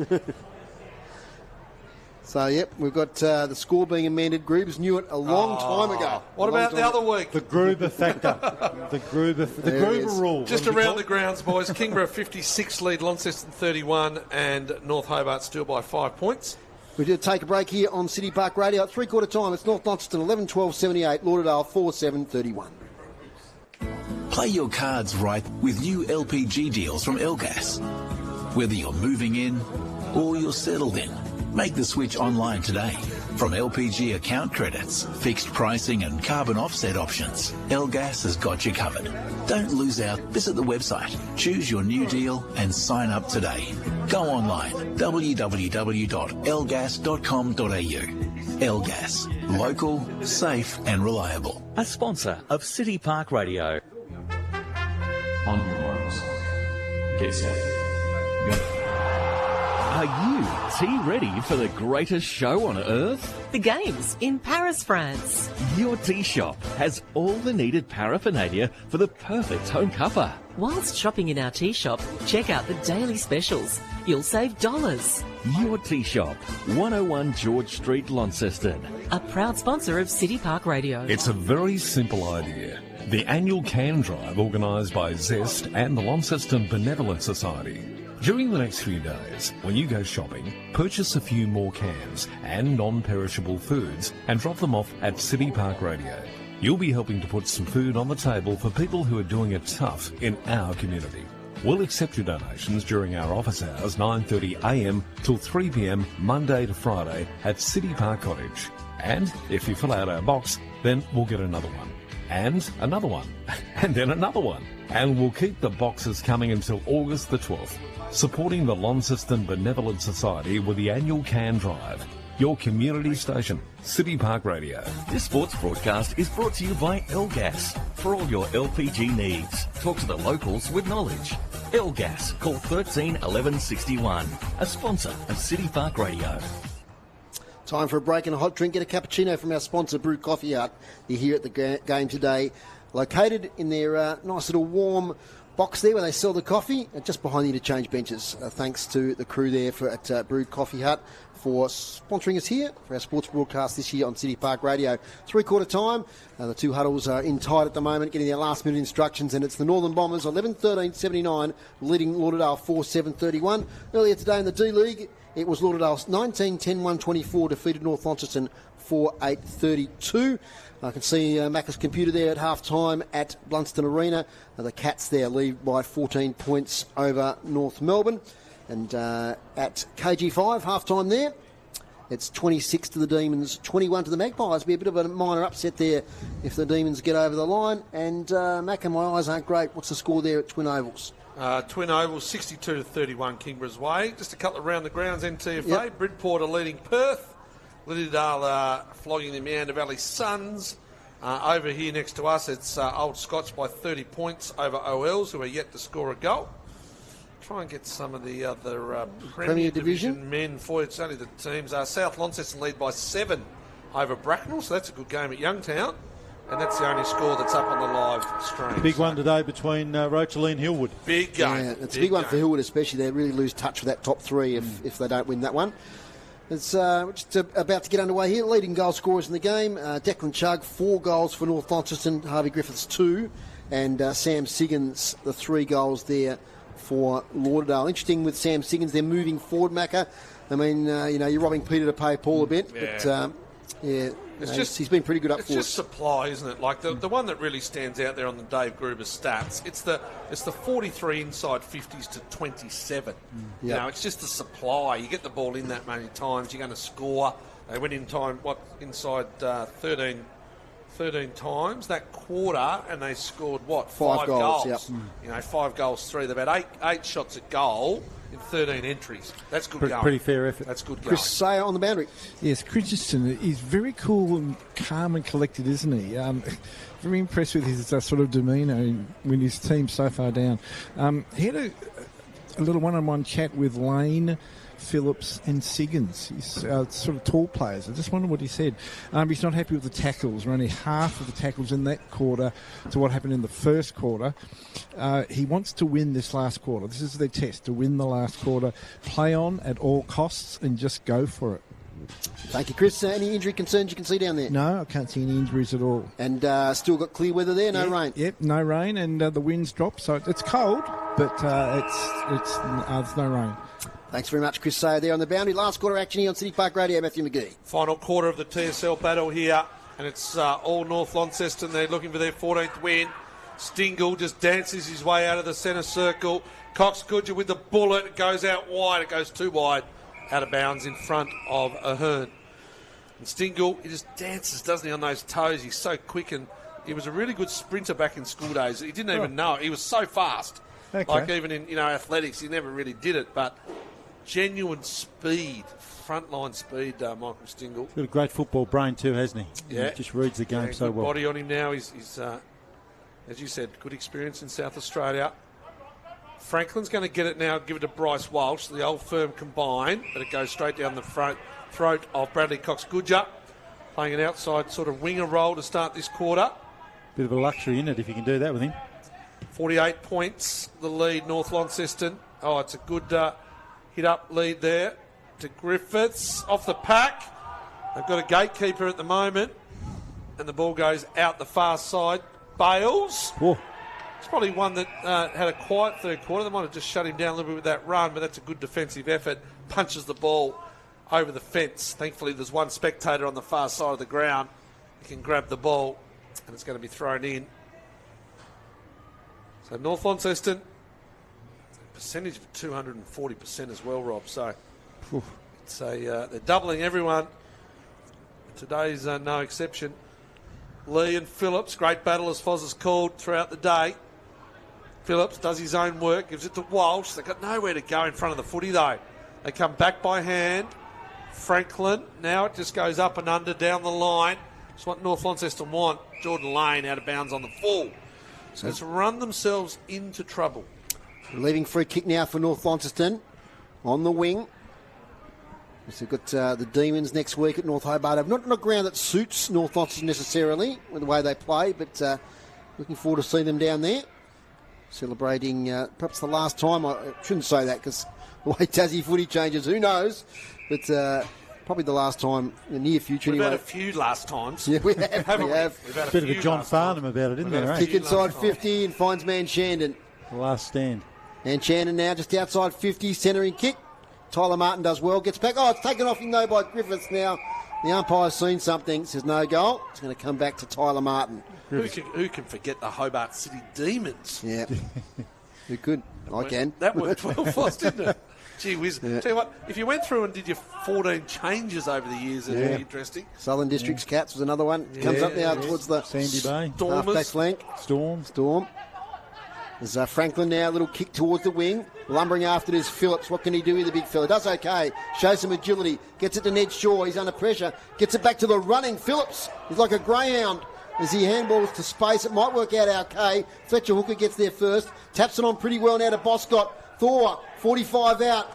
[SPEAKER 1] So, yep, we've got the score being amended. Gruber's knew it a long time ago.
[SPEAKER 2] What about the other week?
[SPEAKER 3] The Gruber factor. the Gruber rule.
[SPEAKER 2] Just around the grounds, boys. Kingborough 56 lead, Launceston 31, and North Hobart still by 5 points.
[SPEAKER 1] We do take a break here on City Park Radio. At 3-quarter time, it's North Launceston 11-12-78, Lauderdale 4-7-31.
[SPEAKER 6] Play your cards right with new LPG deals from Elgas. Whether you're moving in or you're settled in, Make the switch online today. From LPG account credits, fixed pricing and carbon offset options, L-Gas has got you covered. Don't lose out. Visit the website, choose your new deal and sign up today. Go online, www.lgas.com.au. L-Gas, local, safe and reliable.
[SPEAKER 7] A sponsor of City Park Radio.
[SPEAKER 8] On your marks. Get set. Go.
[SPEAKER 7] Are you tea-ready for the greatest show on earth?
[SPEAKER 9] The games in Paris, France.
[SPEAKER 7] Your tea shop has all the needed paraphernalia for the perfect home cuppa.
[SPEAKER 9] Whilst shopping in our tea shop, check out the daily specials. You'll save dollars.
[SPEAKER 7] Your tea shop, 101 George Street, Launceston.
[SPEAKER 9] A proud sponsor of City Park Radio.
[SPEAKER 10] It's a very simple idea. The annual can drive organised by Zest and the Launceston Benevolent Society. During the next few days, when you go shopping, purchase a few more cans and non-perishable foods and drop them off at City Park Radio. You'll be helping to put some food on the table for people who are doing it tough in our community. We'll accept your donations during our office hours, 9:30am till 3pm, Monday to Friday at City Park Cottage. And if you fill out our box, then we'll get another one. And another one. And then another one. And we'll keep the boxes coming until August the 12th. Supporting the Launceston Benevolent Society with the annual can drive. Your community station, City Park Radio.
[SPEAKER 7] This sports broadcast is brought to you by L-Gas. For all your LPG needs, talk to the locals with knowledge. L-Gas, call 13 11 61. A sponsor of City Park Radio.
[SPEAKER 1] Time for a break and a hot drink. Get a cappuccino from our sponsor, Brew Coffee Hut. You're here at the game today. Located in their nice little warm box there where they sell the coffee, just behind the interchange benches. Thanks to the crew there at Brew Coffee Hut for sponsoring us here for our sports broadcast this year on City Park Radio. 3/4 time. The two huddles are in tight at the moment, getting their last minute instructions, and it's the Northern Bombers 11-13-79 leading Lauderdale 4-7-31. Earlier today in the D-League, it was Lauderdale 19-10-1-24 defeated North Launceston 4-8-32. I can see Macca's computer there at half-time at Blunston Arena. The Cats there lead by 14 points over North Melbourne. And at KG5, half-time there, it's 26 to the Demons, 21 to the Magpies. Be a bit of a minor upset there if the Demons get over the line. And Macca, my eyes aren't great. What's the score there at Twin Ovals?
[SPEAKER 2] Twin Ovals, 62-31 Kingborough's way. Just a couple around the grounds, NTFA.
[SPEAKER 1] Yep.
[SPEAKER 2] Bridport are leading Perth. Liddell flogging the Meander Valley Suns. Over here next to us, it's Old Scots by 30 points over OLs, who are yet to score a goal. Try and get some of the other Premier Division men for you. It's only the teams. South Launceston lead by 7 over Bracknell, so that's a good game at Youngtown. And that's the only score that's up on the live stream.
[SPEAKER 3] Big one today between Rochalee and Hillwood.
[SPEAKER 2] Big game.
[SPEAKER 1] Yeah, it's a big one for Hillwood, especially. They really lose touch with that top three if they don't win that one. It's just about to get underway here. Leading goal scorers in the game, Declan Chugg, 4 goals for North Launceston, Harvey Griffiths 2, and Sam Siggins, the 3 goals there for Lauderdale. Interesting with Sam Siggins, they're moving forward, Macca. I mean, you're robbing Peter to pay Paul a bit, but he's been pretty good up forward.
[SPEAKER 2] It's just supply, isn't it? Like the one that really stands out there on the Dave Gruber stats, it's the 43 inside 50s to 27.
[SPEAKER 1] Yep.
[SPEAKER 2] It's just the supply. You get the ball in that many times, you're going to score. They went inside 13 times that quarter, and they scored 5 goals. Yep. 5 goals, 3. They've had 8 shots at goal in 13 entries. That's good going.
[SPEAKER 3] Pretty fair effort.
[SPEAKER 2] That's good going.
[SPEAKER 1] Chris Sayer on the boundary.
[SPEAKER 4] Yes, Christensen is very cool and calm and collected, isn't he? Very impressed with his sort of demeanour when his team's so far down. He had a little one-on-one chat with Lane, Phillips and Siggins. He's sort of tall players. I just wonder what he said. He's not happy with the tackles. We're only half of the tackles in that quarter to what happened in the first quarter. He wants to win this last quarter. This is their test, to win the last quarter. Play on at all costs and just go for it.
[SPEAKER 1] Thank you, Chris. Any injury concerns you can see down there?
[SPEAKER 4] No, I can't see any injuries at all.
[SPEAKER 1] And still got clear weather there, no rain?
[SPEAKER 4] Yep, no rain, and the wind's dropped, so it's cold, but it's no rain.
[SPEAKER 1] Thanks very much, Chris Sayer there on the boundary. Last quarter action here on City Park Radio, Matthew McGee.
[SPEAKER 2] Final quarter of the TSL battle here, and it's all North Launceston. They're looking for their 14th win. Stingle just dances his way out of the centre circle. Cox Goodger with the bullet. It goes out wide. It goes too wide. out of bounds in front of Ahern. And Stingle, he just dances, doesn't he, on those toes? He's so quick, and he was a really good sprinter back in school days. He didn't even know it. He was so fast.
[SPEAKER 3] Okay.
[SPEAKER 2] Like even in athletics, he never really did it. But genuine speed, frontline speed, Michael Stingle.
[SPEAKER 3] He's got a great football brain too, hasn't he?
[SPEAKER 2] Yeah.
[SPEAKER 3] He just reads the game so
[SPEAKER 2] good
[SPEAKER 3] well.
[SPEAKER 2] Body on him now. He's as you said, good experience in South Australia. Franklin's going to get it now, give it to Bryce Walsh, the old firm combine, but it goes straight down the throat of Bradley Cox-Goodger, playing an outside sort of winger role to start this quarter.
[SPEAKER 3] Bit of a luxury in it if you can do that with him.
[SPEAKER 2] 48 points, the lead, North Launceston. Oh, it's a good hit-up lead there to Griffiths, off the pack. They've got a gatekeeper at the moment, and the ball goes out the far side. Bales.
[SPEAKER 3] Whoa.
[SPEAKER 2] It's probably one that had a quiet third quarter. They might have just shut him down a little bit with that run, but that's a good defensive effort. Punches the ball over the fence. Thankfully, there's one spectator on the far side of the ground. He can grab the ball, and it's going to be thrown in. So North Launceston, percentage of 240% as well, Rob. So it's they're doubling everyone. Today's no exception. Lee and Phillips, great battle as Foz has called throughout the day. Phillips does his own work, gives it to Walsh. They've got nowhere to go in front of the footy though. They come back by hand. Franklin, now it just goes up and under down the line. It's what North Launceston want. Jordan Lane out of bounds on the full. So it's run themselves into trouble.
[SPEAKER 1] Leaving free kick now for North Launceston on the wing. So we've got the Demons next week at North Hobart. Not a ground that suits North Launceston necessarily with the way they play, but looking forward to seeing them down there. Celebrating perhaps the last time. I shouldn't say that because the way Tassie footy changes, who knows? But probably the last time in the near future.
[SPEAKER 2] We've
[SPEAKER 1] anyway.
[SPEAKER 2] had a few last times.
[SPEAKER 1] Yeah, we have.
[SPEAKER 2] We've had
[SPEAKER 3] a bit of a John Farnham about it, isn't there?
[SPEAKER 1] Kick inside 50 and finds man Shandon.
[SPEAKER 3] The last stand.
[SPEAKER 1] And Shandon now just outside 50, centering kick. Tyler Martin does well, gets back. Oh, it's taken off him though by Griffiths now. The umpire's seen something, says no goal. It's going to come back to Tyler Martin.
[SPEAKER 2] Who can forget the Hobart City Demons?
[SPEAKER 1] Yeah. Who could? I can.
[SPEAKER 2] That worked well for us, didn't it? Gee whiz. Yeah. Tell you what, if you went through and did your 14 changes over the years, it'd be interesting.
[SPEAKER 1] Southern Districts Cats was another one. Comes up now towards the
[SPEAKER 3] Sandy Bay.
[SPEAKER 1] Half-back flank. Storm. There's Franklin now, a little kick towards the wing. Lumbering after it is Phillips. What can he do with the big fella? Does okay. Shows some agility. Gets it to Ned Shaw. He's under pressure. Gets it back to the running Phillips. He's like a greyhound as he handballs to space. It might work out okay. Fletcher Hooker gets there first. Taps it on pretty well now to Boscott. Thor, 45 out.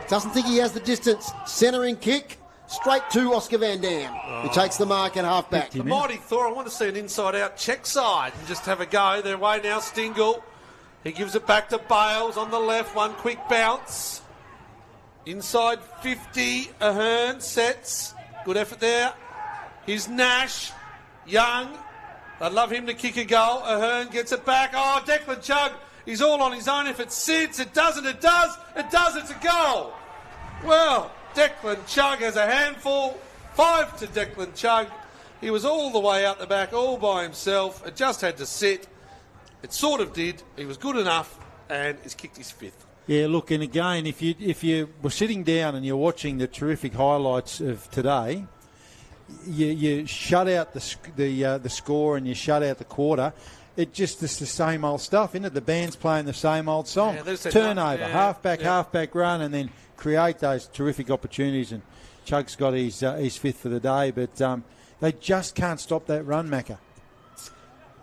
[SPEAKER 1] Doesn't think he has the distance. Centering kick. Straight to Oscar Van Dam, who takes the mark at half-back.
[SPEAKER 2] The mighty Thor, I want to see an inside-out check side and just have a go. Their way now, Stingle. He gives it back to Bales on the left. One quick bounce. Inside 50. Ahern sets. Good effort there. Here's Nash. Young. I'd love him to kick a goal. Ahern gets it back. Oh, Declan Chugg. He's all on his own. If it sits, it doesn't. It does. It does. It's a goal. Well, Declan Chugg has a handful. 5 to Declan Chugg. He was all the way out the back, all by himself. It just had to sit. It sort of did. He was good enough, and he's kicked his 5th.
[SPEAKER 3] Yeah, look, and again, if you were sitting down and you're watching the terrific highlights of today, you shut out the score and you shut out the quarter. It's the same old stuff, isn't it? The band's playing the same old song.
[SPEAKER 2] Yeah,
[SPEAKER 3] turnover, halfback run, and then create those terrific opportunities. And Chugg's got his 5th for the day, but they just can't stop that run, Macca.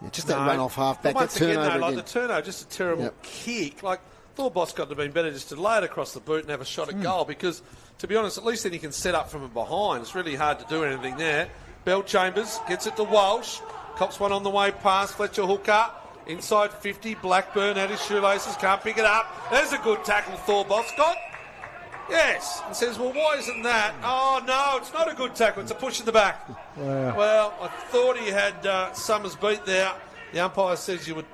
[SPEAKER 1] Yeah, just that run off half-back, that turnover again.
[SPEAKER 2] The turnover, just a terrible kick. Like, Thor Boss got to have been better just to lay it across the boot and have a shot at goal because, to be honest, at least then he can set up from behind. It's really hard to do anything there. Bell Chambers gets it to Walsh. Cops one on the way past. Fletcher Hooker. Inside 50. Blackburn at his shoelaces. Can't pick it up. There's a good tackle Thor Boss got. Yes. And says, well, why isn't that? Oh, no, it's not a good tackle. It's a push in the back.
[SPEAKER 3] Wow.
[SPEAKER 2] Well, I thought he had Summers beat there. The umpire says you were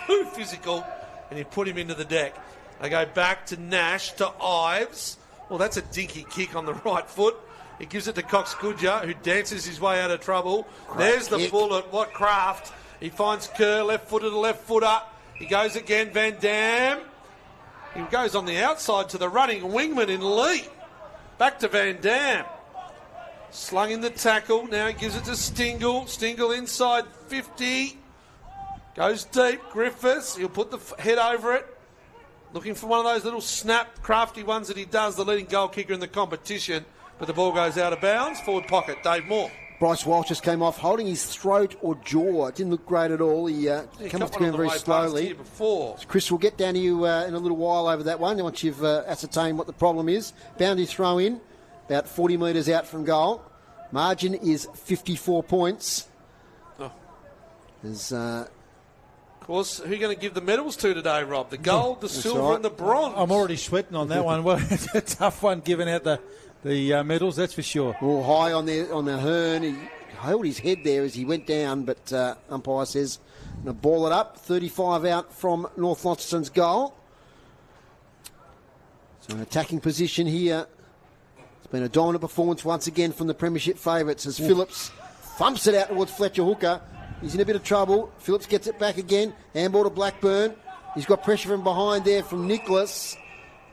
[SPEAKER 2] too physical and he put him into the deck. They go back to Nash, to Ives. Well, that's a dinky kick on the right foot. He gives it to Cox-Goodger, who dances his way out of trouble. There's the bullet. What craft. He finds Kerr, left-footer to left-footer. He goes again, Van Dam. He goes on the outside to the running wingman in Lee. Back to Van Dam. Slung in the tackle. Now he gives it to Stingle. Stingle inside 50. Goes deep. Griffiths. He'll put the head over it. Looking for one of those little snap, crafty ones that he does, the leading goal kicker in the competition. But the ball goes out of bounds. Forward pocket, Dave Moore.
[SPEAKER 1] Bryce Walsh just came off holding his throat or jaw. It didn't look great at all. He came off the ground very slowly. Chris will get down to you in a little while over that one once you've ascertained what the problem is. Boundary throw in, about 40 metres out from goal. Margin is 54 points.
[SPEAKER 2] Oh.
[SPEAKER 1] There's...
[SPEAKER 2] Of course, who are you going to give the medals to today, Rob? The gold, the silver and the bronze.
[SPEAKER 3] I'm already sweating on that one. Well, it's a tough one giving out the medals, that's for sure.
[SPEAKER 1] Well, high on the Hearn. He held his head there as he went down, but umpire says, going to ball it up. 35 out from North Launceston's goal. So an attacking position here. It's been a dominant performance once again from the premiership favourites as Phillips thumps it out towards Fletcher Hooker. He's in a bit of trouble. Phillips gets it back again. Handball to Blackburn. He's got pressure from behind there from Nicholas.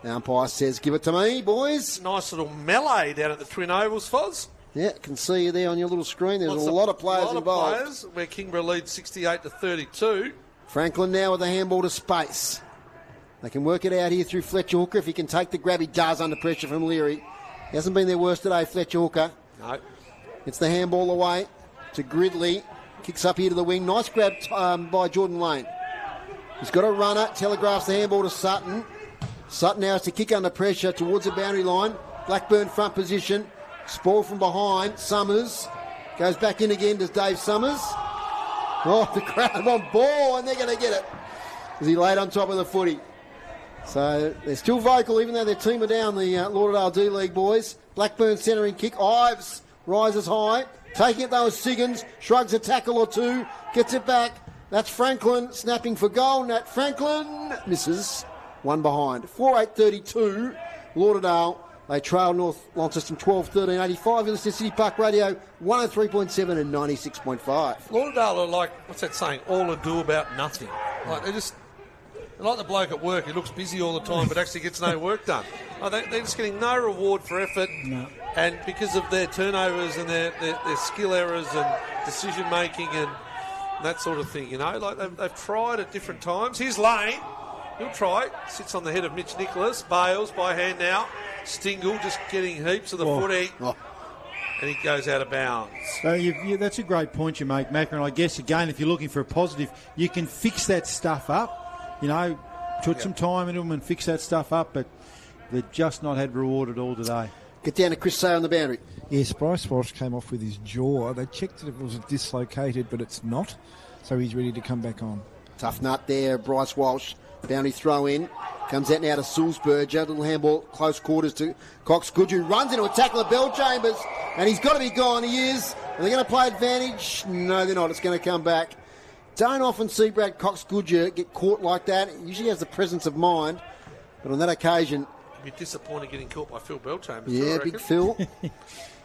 [SPEAKER 1] The umpire says, give it to me, boys.
[SPEAKER 2] Nice little melee down at the Twin Ovals, Foz.
[SPEAKER 1] Yeah, can see you there on your little screen. There's a lot of players involved.
[SPEAKER 2] Where Kingborough leads 68-32.
[SPEAKER 1] Franklin now with the handball to space. They can work it out here through Fletcher Hooker. If he can take the grab, he does under pressure from Leary. He hasn't been their worst today, Fletcher Hooker.
[SPEAKER 2] No.
[SPEAKER 1] It's the handball away to Gridley. Kicks up here to the wing. Nice grab by Jordan Lane. He's got a runner. Telegraphs the handball to Sutton. Sutton now has to kick under pressure towards the boundary line. Blackburn front position. Spoil from behind. Summers goes back in again. Does Dave Summers? Oh, the crowd on ball, and they're going to get it as he laid on top of the footy. So they're still vocal, even though their team are down, the Lauderdale D-League boys. Blackburn centering kick. Ives rises high. Taking it though is Siggins. Shrugs a tackle or two. Gets it back. That's Franklin snapping for goal. Nat Franklin misses. One behind. 4-8-32. Lauderdale. They trail North Launceston 12-13-85. You listen to City Park Radio 103.7 and 96.5.
[SPEAKER 2] Lauderdale are like, what's that saying? All ado about nothing. Like they're like the bloke at work who looks busy all the time but actually gets no work done. They're just getting no reward for effort.
[SPEAKER 3] No.
[SPEAKER 2] And because of their turnovers and their skill errors and decision making and that sort of thing, you know, like they've tried at different times. Here's Lane. He'll try. Sits on the head of Mitch Nicholas. Bales by hand now. Stingle just getting heaps of the footy. Oh. And he goes out of bounds.
[SPEAKER 3] So that's a great point you make, Macca. And I guess, again, if you're looking for a positive, you can fix that stuff up. You know, put some time into them and fix that stuff up, but they've just not had reward at all today.
[SPEAKER 1] Get down to Chris Say on the boundary.
[SPEAKER 4] Yes, Bryce Walsh came off with his jaw. They checked that it was dislocated, but it's not. So he's ready to come back on.
[SPEAKER 1] Tough nut there, Bryce Walsh. Boundary throw in. Comes out now to Sulzberger. Little handball, close quarters to Cox Goodhue. Runs into a tackle of Bell Chambers. And he's got to be gone. He is. Are they going to play advantage? No, they're not. It's going to come back. Don't often see Brad Cox Goodhue get caught like that. He usually has the presence of mind. But on that occasion...
[SPEAKER 2] You'd be disappointed getting caught by Phil Bell Chambers.
[SPEAKER 1] Yeah, big Phil.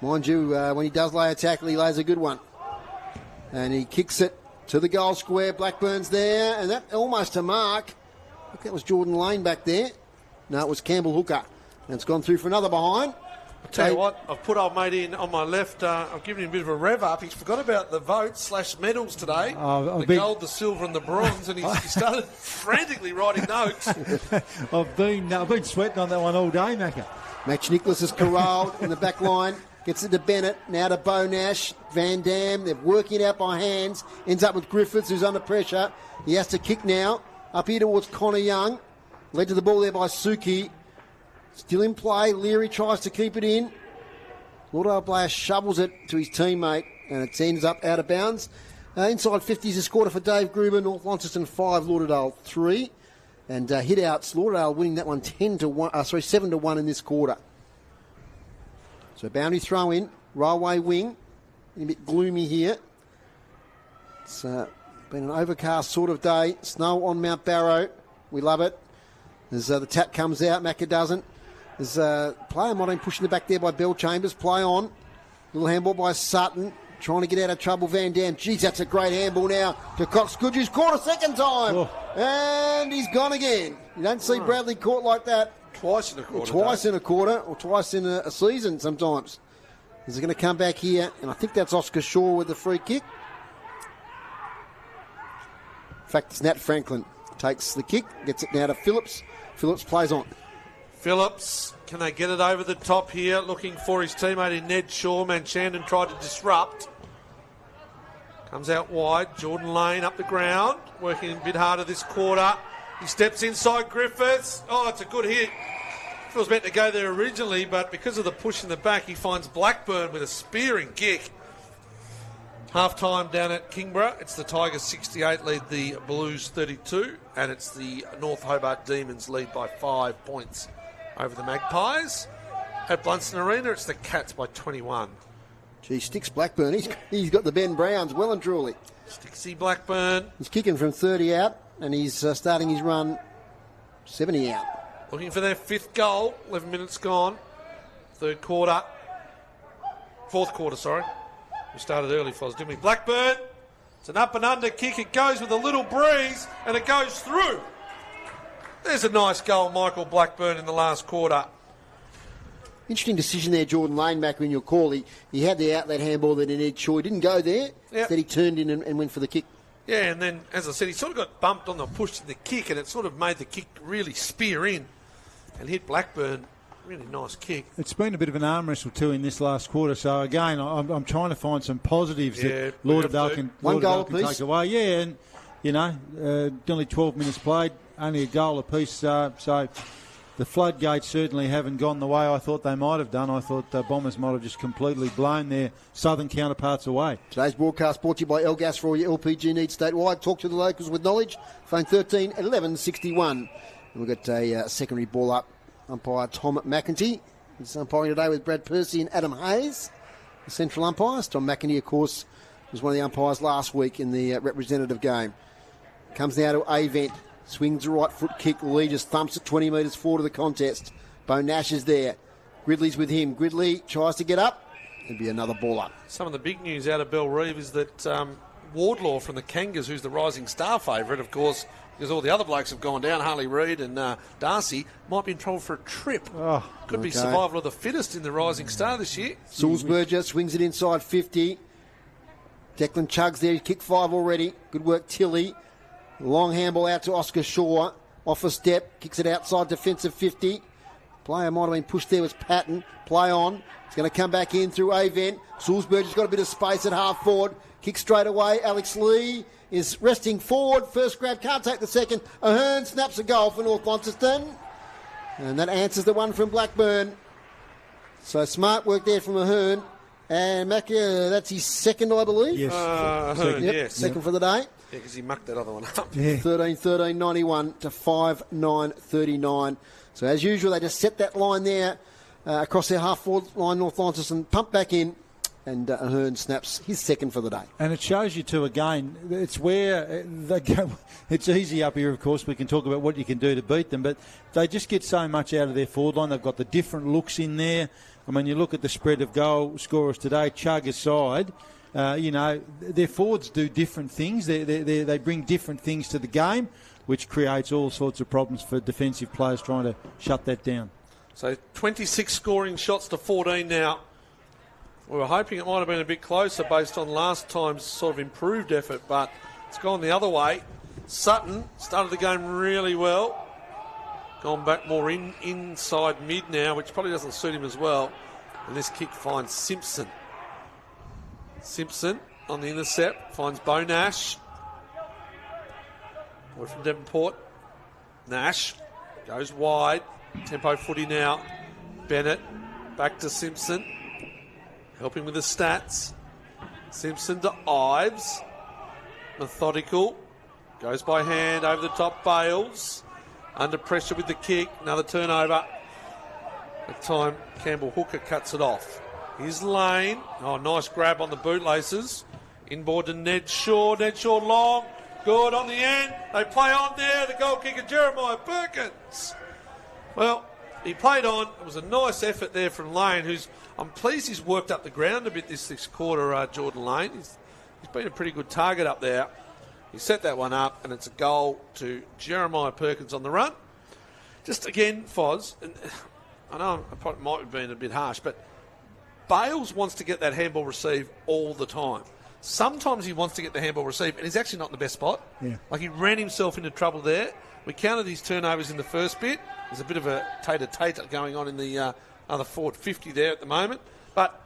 [SPEAKER 1] Mind you, when he does lay a tackle, he lays a good one. And he kicks it to the goal square. Blackburn's there. And that almost a mark. I think that was Jordan Lane back there. No, it was Campbell Hooker. And it's gone through for another behind.
[SPEAKER 2] I'll tell you what, I've put old mate in on my left. I've given him a bit of a rev up. He's forgot about the votes/medals today. The gold, the silver and the bronze. And he started frantically writing notes.
[SPEAKER 3] I've been sweating on that one all day, Macca.
[SPEAKER 1] Match Nicholas is corralled in the back line. Gets it to Bennett. Now to Bo Nash. Van Dam. They're working it out by hands. Ends up with Griffiths, who's under pressure. He has to kick now. Up here towards Connor Young. Led to the ball there by Suki. Still in play. Leary tries to keep it in. Lauderdale player shovels it to his teammate, and it ends up out of bounds. Inside 50 is a score for Dave Gruber. North Launceston 5, Lauderdale 3. And hit outs. Lauderdale winning that one 7-1 in this quarter. So boundary throw in. Railway wing. A bit gloomy here. It's been an overcast sort of day. Snow on Mount Barrow. We love it. As the tap comes out, Macca doesn't. There's a player might have been pushing the back there by Bell Chambers. Play on. Little handball by Sutton. Trying to get out of trouble, Van Dam. Geez, that's a great handball now to Cox Goodhue's caught a second time. Oh. And he's gone again. You don't see Bradley caught like that
[SPEAKER 2] Twice in a quarter.
[SPEAKER 1] Twice in a quarter, or twice in a season sometimes. Is it going to come back here? And I think that's Oscar Shaw with the free kick. In fact, it's Nat Franklin. Takes the kick, gets it now to Phillips. Phillips plays on.
[SPEAKER 2] Phillips, can they get it over the top here? Looking for his teammate in Ned Shaw. Manchandon tried to disrupt. Comes out wide. Jordan Lane up the ground. Working a bit harder this quarter. He steps inside Griffiths. Oh, it's a good hit. It was meant to go there originally, but because of the push in the back, he finds Blackburn with a spearing kick. Half-time down at Kingborough. It's the Tigers 68 lead the Blues 32, and it's the North Hobart Demons lead by 5 points over the Magpies. At Blunston Arena, it's the Cats by 21.
[SPEAKER 1] Gee, Sticks Blackburn. He's got the Ben Browns well and truly.
[SPEAKER 2] Sticksy Blackburn.
[SPEAKER 1] He's kicking from 30 out, and he's starting his run 70 out.
[SPEAKER 2] Looking for their 5th goal. 11 minutes gone. Fourth quarter, sorry. We started early, Foz, didn't we? Blackburn. It's an up and under kick. It goes with a little breeze, and it goes through. There's a nice goal, Michael Blackburn, in the last quarter.
[SPEAKER 1] Interesting decision there, Jordan Lane, back when you call. He had the outlet handball that he needed. Sure, he didn't go there.
[SPEAKER 2] Yep.
[SPEAKER 1] Instead, he turned in and went for the kick.
[SPEAKER 2] Yeah, and then, as I said, he sort of got bumped on the push to the kick, and it sort of made the kick really spear in and hit Blackburn. Really nice kick.
[SPEAKER 3] It's been a bit of an arm wrestle too in this last quarter. So again, I'm trying to find some positives that Lauderdale can take away. Yeah, and you know, only 12 minutes played, only a goal apiece. So the floodgates certainly haven't gone the way I thought they might have done. I thought Bombers might have just completely blown their southern counterparts away.
[SPEAKER 1] Today's broadcast brought to you by Elgas for all your LPG needs statewide. Talk to the locals with knowledge. Phone 13 11 61. And we've got a secondary ball up. Umpire Tom McEntee. He's umpiring today with Brad Percy and Adam Hayes, the central umpires. Tom McEntee, of course, was one of the umpires last week in the representative game. Comes now to Avent. Swings the right foot kick. Lee just thumps it 20 metres forward of the contest. Bo Nash is there. Gridley's with him. Gridley tries to get up. It'll be another ball up.
[SPEAKER 2] Some of the big news out of Bellerive is that Wardlaw from the Kangas, who's the rising star favourite, of course, because all the other blokes have gone down, Harley Reid and Darcy, might be in trouble for a trip. Could be survival of the fittest in the rising star this year.
[SPEAKER 1] Sulzberger swings it inside 50. Declan chugs there, kick 5 already. Good work, Tilly. Long handball out to Oscar Shaw. Off a step, kicks it outside defensive 50. Player might have been pushed there, was Patton. Play on. It's going to come back in through Avent. Sulzberger's got a bit of space at half forward. Kick straight away. Alex Lee is resting forward. First grab, can't take the second. Ahern snaps a goal for North Launceston. And that answers the one from Blackburn. So smart work there from Ahern. And Macca, that's his second, I believe.
[SPEAKER 3] Yes.
[SPEAKER 2] Ahern, yes.
[SPEAKER 1] Second for the day.
[SPEAKER 2] Yeah, because he mucked that other one up.
[SPEAKER 3] Yeah.
[SPEAKER 1] 13-13-91 to 5-9-39. So as usual, they just set that line there across their half-forward line, North Launceston, pump back in. And Ahern snaps his second for the day.
[SPEAKER 3] And it shows you too, again, it's where they go. It's easy up here, of course. We can talk about what you can do to beat them, but they just get so much out of their forward line. They've got the different looks in there. I mean, you look at the spread of goal scorers today, Chug aside, their forwards do different things. They bring different things to the game, which creates all sorts of problems for defensive players trying to shut that down.
[SPEAKER 2] So 26 scoring shots to 14 now. We were hoping it might have been a bit closer based on last time's sort of improved effort, but it's gone the other way. Sutton started the game really well. Gone back more inside mid now, which probably doesn't suit him as well. And this kick finds Simpson. Simpson on the intercept finds Bo Nash. Boy from Devonport. Nash goes wide. Tempo footy now. Bennett back to Simpson. Helping with the stats. Simpson to Ives. Methodical. Goes by hand over the top. Bales. Under pressure with the kick. Another turnover. That time Campbell Hooker cuts it off. Here's Lane. Oh, nice grab on the bootlaces. Inboard to Ned Shaw. Ned Shaw long. Good on the end. They play on there. The goal kicker Jeremiah Perkins. Well, he played on. It was a nice effort there from Lane, who's, I'm pleased he's worked up the ground a bit this quarter, Jordan Lane. He's been a pretty good target up there. He set that one up, and it's a goal to Jeremiah Perkins on the run. Just again, Foz, and I know I probably might have been a bit harsh, but Bales wants to get that handball receive all the time. Sometimes he wants to get the handball receive, and he's actually not in the best spot.
[SPEAKER 3] Yeah.
[SPEAKER 2] Like he ran himself into trouble there. We counted his turnovers in the first bit. There's a bit of a tater going on in the other forward 50 there at the moment. But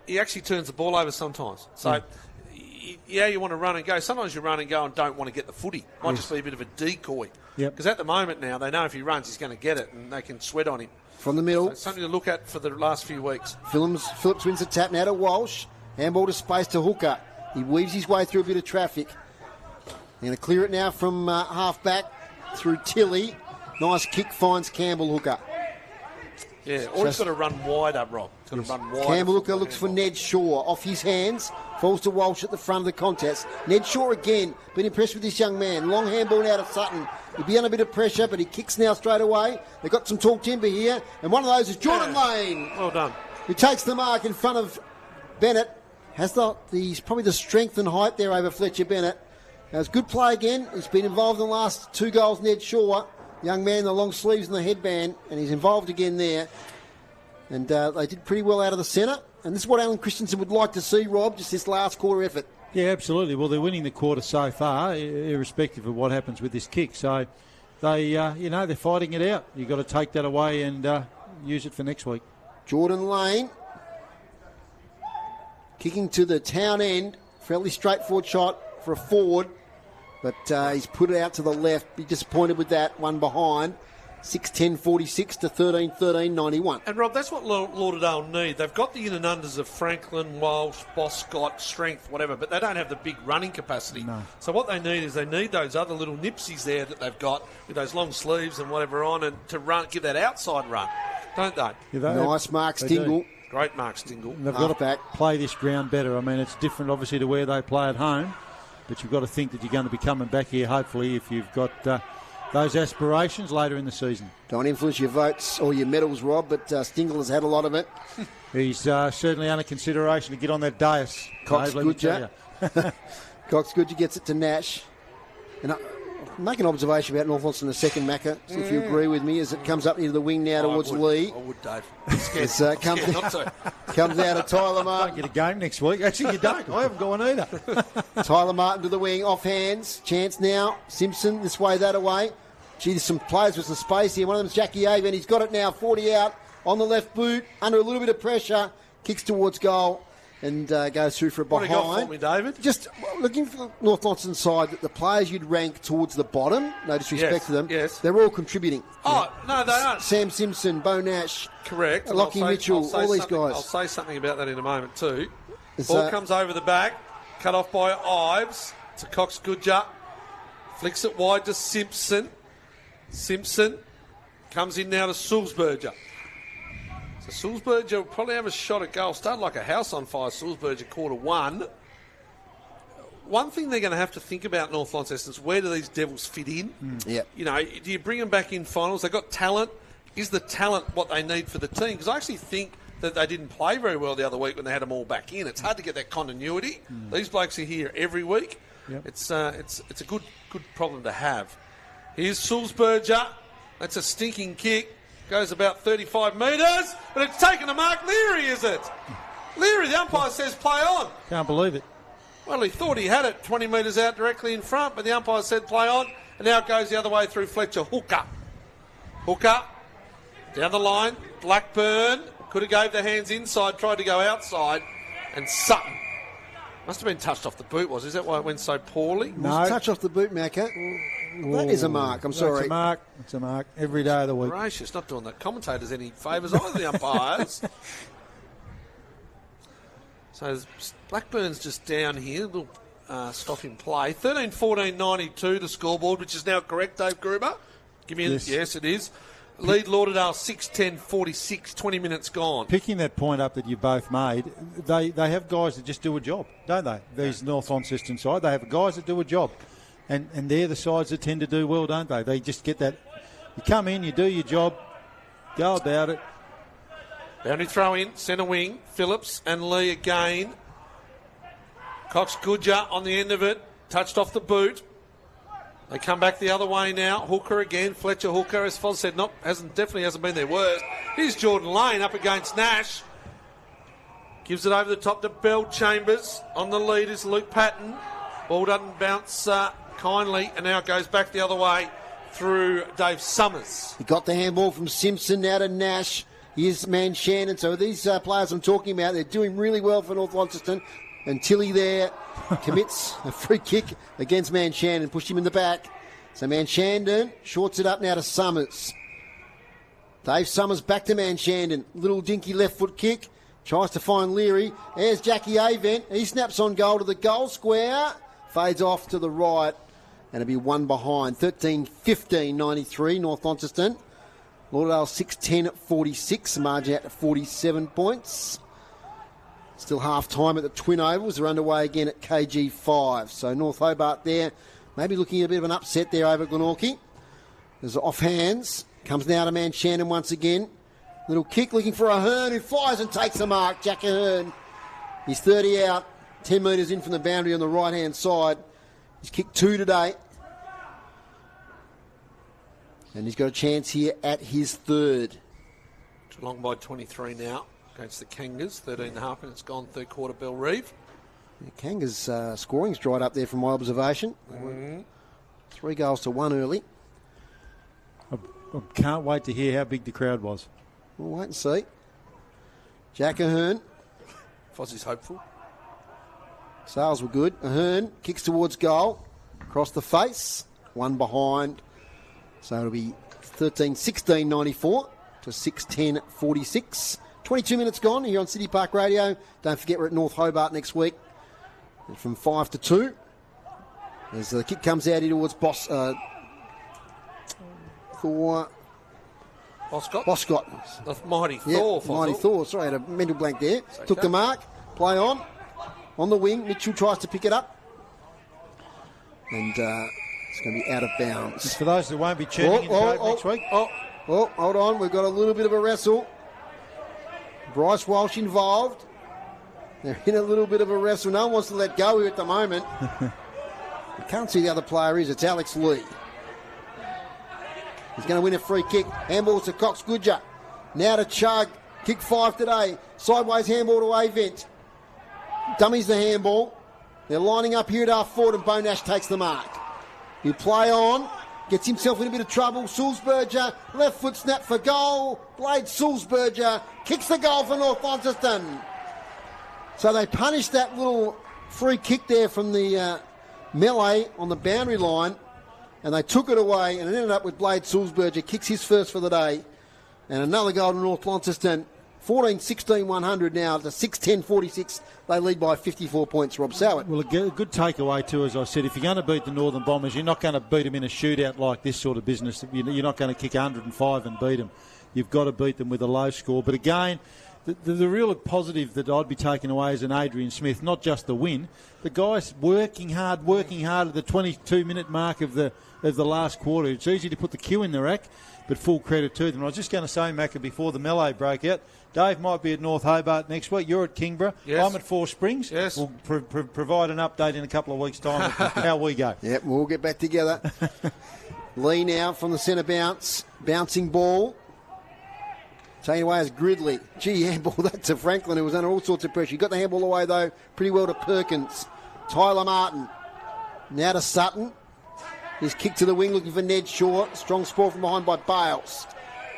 [SPEAKER 2] he actually turns the ball over sometimes. So, yeah, you want to run and go. Sometimes you run and go and don't want to get the footy. Might just be a bit of a decoy. Because at the moment now, they know if he runs, he's going to get it, and they can sweat on him.
[SPEAKER 1] From the middle.
[SPEAKER 2] So it's something to look at for the last few weeks.
[SPEAKER 1] Phillips wins the tap now to Walsh. Handball to space to Hooker. He weaves his way through a bit of traffic. They're going to clear it now from half-back through Tilly. Nice kick, finds Campbell Hooker.
[SPEAKER 2] Yeah, or he's got to run wide up, Rob. He's got to run wide.
[SPEAKER 1] Campbell Hooker looks for Ned Shaw. Off his hands. Falls to Walsh at the front of the contest. Ned Shaw again. Been impressed with this young man. Long handball now to Sutton. He'll be under a bit of pressure, but he kicks now straight away. They've got some tall timber here. And one of those is Jordan Lane.
[SPEAKER 2] Well done.
[SPEAKER 1] Who takes the mark in front of Bennett. Has probably the strength and height there over Fletcher Bennett. Now, it's good play again. He's been involved in the last 2 goals, Ned Shaw. Young man, the long sleeves and the headband, and he's involved again there. And they did pretty well out of the centre. And this is what Alan Christensen would like to see, Rob, just this last quarter effort.
[SPEAKER 3] Yeah, absolutely. Well, they're winning the quarter so far, irrespective of what happens with this kick. So they, they're fighting it out. You've got to take that away and use it for next week. Jordan
[SPEAKER 1] Lane kicking to the town end. Fairly straightforward shot for a forward. But he's put it out to the left. Be disappointed with that. One behind. 6-10-46 to 13-13-91.
[SPEAKER 2] And, Rob, that's what Lauderdale need. They've got the in and unders of Franklin, Walsh, Boscott, strength, whatever, but they don't have the big running capacity.
[SPEAKER 3] No.
[SPEAKER 2] So what they need is they need those other little nipsies there that they've got with those long sleeves and whatever on, and to run, give that outside run, don't they?
[SPEAKER 3] Yeah,
[SPEAKER 1] nice Mark Stingle.
[SPEAKER 2] Great Mark Stingle.
[SPEAKER 3] And they've got to play this ground better. I mean, it's different, obviously, to where they play at home, but you've got to think that you're going to be coming back here, hopefully, if you've got those aspirations later in the season.
[SPEAKER 1] Don't influence your votes or your medals, Rob, but Stingle has had a lot of it.
[SPEAKER 3] He's certainly under consideration to get on that dais.
[SPEAKER 1] Cox Goodger. Cox Goodger gets it to Nash. And make an observation about North Launceston in the second, Macca, see if you agree with me, as it comes up into the wing now towards Lee.
[SPEAKER 2] I would, Dave.
[SPEAKER 1] Comes out of Tyler Martin.
[SPEAKER 3] Don't get a game next week. Actually, you don't. I haven't got one either.
[SPEAKER 1] Tyler Martin to the wing, off hands. Chance now. Simpson, this way, that away. Gee, there's some players with some space here. One of them's Jackie Avon. He's got it now, 40 out, on the left boot, under a little bit of pressure. Kicks towards goal and goes through for a behind.
[SPEAKER 2] What have you got for me, David?
[SPEAKER 1] Just looking for the North Launceston side, that the players you'd rank towards the bottom, no disrespect to them, they're all contributing.
[SPEAKER 2] Oh, no, they aren't.
[SPEAKER 1] Sam Simpson, Bo Nash.
[SPEAKER 2] Correct.
[SPEAKER 1] Lockie Mitchell, all these guys.
[SPEAKER 2] I'll say something about that in a moment too. Ball comes over the back, cut off by Ives to Cox Goodger. Flicks it wide to Simpson. Simpson comes in now to Sulzberger. So Sulzberger will probably have a shot at goal. Started like a house on fire, Sulzberger, quarter one. One thing they're going to have to think about, North Launceston, is where do these Devils fit in?
[SPEAKER 1] Yep.
[SPEAKER 2] You know, do you bring them back in finals? They've got talent. Is the talent what they need for the team? Because I actually think that they didn't play very well the other week when they had them all back in. It's hard to get that continuity. These blokes are here every week.
[SPEAKER 3] Yep.
[SPEAKER 2] It's a good problem to have. Here's Sulzberger. That's a stinking kick. Goes about 35 metres, but it's taken a mark. Leary, is it? Leary, the umpire says play on.
[SPEAKER 3] Can't believe it.
[SPEAKER 2] Well, he thought he had it 20 metres out directly in front, but the umpire said play on, and now it goes the other way through Fletcher. Hooker, down the line. Blackburn could have gave the hands inside, tried to go outside, and Sutton. Must have been touched off the boot, Is that why it went so poorly?
[SPEAKER 1] No. Touch off the boot, Macca. That is a mark. I'm sorry.
[SPEAKER 3] It's a mark every day of the week.
[SPEAKER 2] Gracious, not doing the commentators any favours either, the umpires. So Blackburn's just down here. Little stop in play. 13-14-92 the scoreboard, which is now correct, Dave Gruber. Give me yes, it is. Lead Lauderdale 6-10-46, 20 minutes gone.
[SPEAKER 3] Picking that point up that you both made, they have guys that just do a job, don't they? These North Launceston side, they have guys that do a job. And they're the sides that tend to do well, don't they? They just get that. You come in, you do your job, go about it.
[SPEAKER 2] Boundary throw in, centre wing, Phillips and Lee again. Cox Goodger on the end of it, touched off the boot. They come back the other way now. Hooker again. Fletcher Hooker, as Foz said, definitely hasn't been their worst. Here's Jordan Lane up against Nash. Gives it over the top to Bell Chambers. On the lead is Luke Patton. Ball doesn't bounce kindly, and now it goes back the other way through Dave Summers.
[SPEAKER 1] He got the handball from Simpson now to Nash. Here's man Shannon. So these players I'm talking about, they're doing really well for North Launceston. And Tilly there commits a free kick against Man Shannon, pushed him in the back. So Man Shannon shorts it up now to Summers. Dave Summers back to Man Shannon. Little dinky left foot kick. Tries to find Leary. There's Jackie Avent. He snaps on goal to the goal square. Fades off to the right. And it'll be one behind. 13-15-93, North Launceston. Lauderdale 6-10-46. Margin out to 47 points. Still half-time at the Twin Ovals. They're underway again at KG5. So North Hobart there, maybe looking at a bit of an upset there over at Glenorchy. There's off hands. Comes now to Man Shannon once again. Little kick looking for Ahern, who flies and takes the mark. Jack Ahern. He's 30 out, 10 metres in from the boundary on the right-hand side. He's kicked 2 today. And he's got a chance here at his third.
[SPEAKER 2] Geelong by 23 now. Against the Kangas, 13.5 minutes gone, third quarter, Bell Reeve.
[SPEAKER 1] Yeah, Kangas' scoring's dried up there from my observation. 3 goals to 1 early.
[SPEAKER 3] I can't wait to hear how big the crowd was.
[SPEAKER 1] We'll wait and see. Jack Ahern.
[SPEAKER 2] Fozzie's hopeful.
[SPEAKER 1] Sales were good. Ahern kicks towards goal. Across the face. 1 behind. So it'll be 13-16-94 to 6-10-46. 22 minutes gone here on City Park Radio. Don't forget we're at North Hobart next week from 5 to 2. As the kick comes out here towards Boscott.
[SPEAKER 2] The mighty Thor.
[SPEAKER 1] Mighty Thor. Sorry, I had a mental blank there. Took the mark. Play on. On the wing. Mitchell tries to pick it up. And it's going to be out of bounds.
[SPEAKER 3] Just for those that won't be tuning in next week.
[SPEAKER 1] Hold on. We've got a little bit of a wrestle. Bryce Walsh involved. They're in a little bit of a wrestle. No one wants to let go here at the moment. I can't see the other player is. It's Alex Lee. He's going to win a free kick. Handball to Cox Goodger. Now to Chug. Kick 5 today. Sideways handball to Avent. Dummies the handball. They're lining up here at half forward and Bo Nash takes the mark. He play on. Gets himself in a bit of trouble. Sulzberger, left foot snap for goal. Blade Sulzberger kicks the goal for North Launceston. So they punished that little free kick there from the melee on the boundary line, and they took it away, and it ended up with Blade Sulzberger. Kicks his first for the day. And another goal to North Launceston. 14-16-100 now to 6-10-46. They lead by 54 points, Rob Sowett.
[SPEAKER 3] Well, a good takeaway too, as I said, if you're going to beat the Northern Bombers, you're not going to beat them in a shootout like this sort of business. You're not going to kick 105 and beat them. You've got to beat them with a low score. But again, the real positive that I'd be taking away is an Adrian Smith, not just the win. The guy's working hard at the 22-minute mark of the last quarter. It's easy to put the cue in the rack, but full credit to them. I was just going to say, Macca, before the melee broke out, Dave might be at North Hobart next week. You're at Kingborough.
[SPEAKER 2] Yes.
[SPEAKER 3] I'm at Four Springs.
[SPEAKER 2] Yes.
[SPEAKER 3] We'll provide an update in a couple of weeks' time how we go.
[SPEAKER 1] Yep, we'll get back together. Lee now from the centre bounce. Bouncing ball. Taken away as Gridley. Gee, handball that to Franklin, who was under all sorts of pressure. He got the handball away, though, pretty well to Perkins. Tyler Martin. Now to Sutton. He's kicked to the wing looking for Ned Short. Strong sprawl from behind by Bales.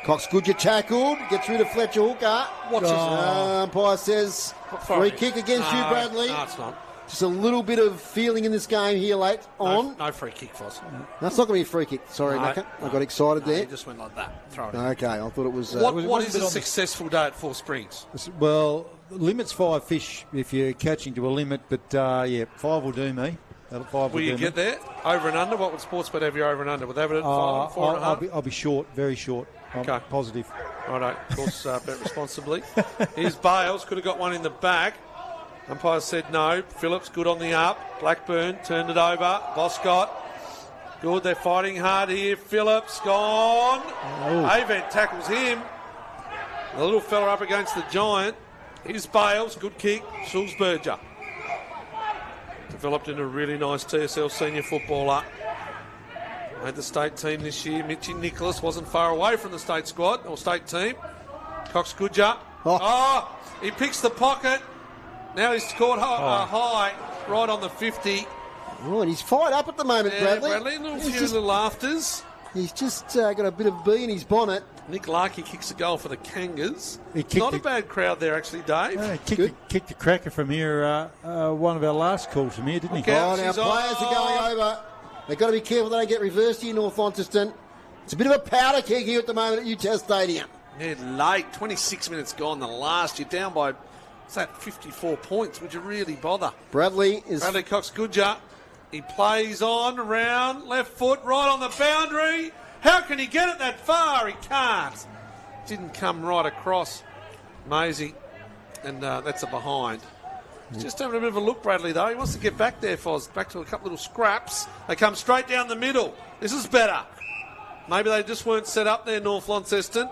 [SPEAKER 1] Cox Goodger tackled. Gets rid of Fletcher Hooker.
[SPEAKER 2] Watch this.
[SPEAKER 1] Umpire says free kick against Hugh Bradley.
[SPEAKER 2] No, it's not.
[SPEAKER 1] Just a little bit of feeling in this game here late on.
[SPEAKER 2] No free kick, Foss.
[SPEAKER 1] That's not going to be a free kick. Sorry, Macca. I got excited there.
[SPEAKER 2] He just went like that. Throw it in.
[SPEAKER 1] Okay, I thought it was...
[SPEAKER 2] What is a successful day at Four Springs?
[SPEAKER 3] Well, limit's 5 fish if you're catching to a limit, but 5 will do me.
[SPEAKER 2] Will you get there? Over and under? What would Sportsbet have you over and under? Would they have it at 5, 4.5?
[SPEAKER 3] I'll be short, very short.
[SPEAKER 2] Okay.
[SPEAKER 3] Positive.
[SPEAKER 2] Righto, of course, bet responsibly. Here's Bales, could have got one in the back. Umpire said no. Phillips, good on the up. Blackburn turned it over. Boscott, good. They're fighting hard here. Phillips, gone. Avent tackles him. The little fella up against the giant. Here's Bales, good kick. Sulzberger. Developed into a really nice TSL senior footballer. Made the state team this year. Mitchy Nicholas wasn't far away from the state squad or state team. Cox Goodger. Oh, he picks the pocket. Now he's scored high, right on the 50.
[SPEAKER 1] Oh, and he's fired up at the moment, Bradley.
[SPEAKER 2] Little afters.
[SPEAKER 1] He's just got a bit of bee in his bonnet.
[SPEAKER 2] Nick Larkey kicks a goal for the Kangas. Not a bad crowd there, actually, Dave.
[SPEAKER 3] Kicked the cracker from here, one of our last calls from here, didn't he?
[SPEAKER 1] Now players are going over. They've got to be careful they don't get reversed here, North Launceston. It's a bit of a powder keg here at the moment at UTAS Stadium.
[SPEAKER 2] Yeah, late. 26 minutes gone the last. You're down by, what's that, 54 points. Would you really bother?
[SPEAKER 1] Bradley
[SPEAKER 2] Cox Goodger. He plays on, around, left foot, right on the boundary. How can he get it that far? He can't. Didn't come right across. Maisie. And that's a behind. He's just having a bit of a look, Bradley, though. He wants to get back there, Foz. Back to a couple little scraps. They come straight down the middle. This is better. Maybe they just weren't set up there, North Launceston.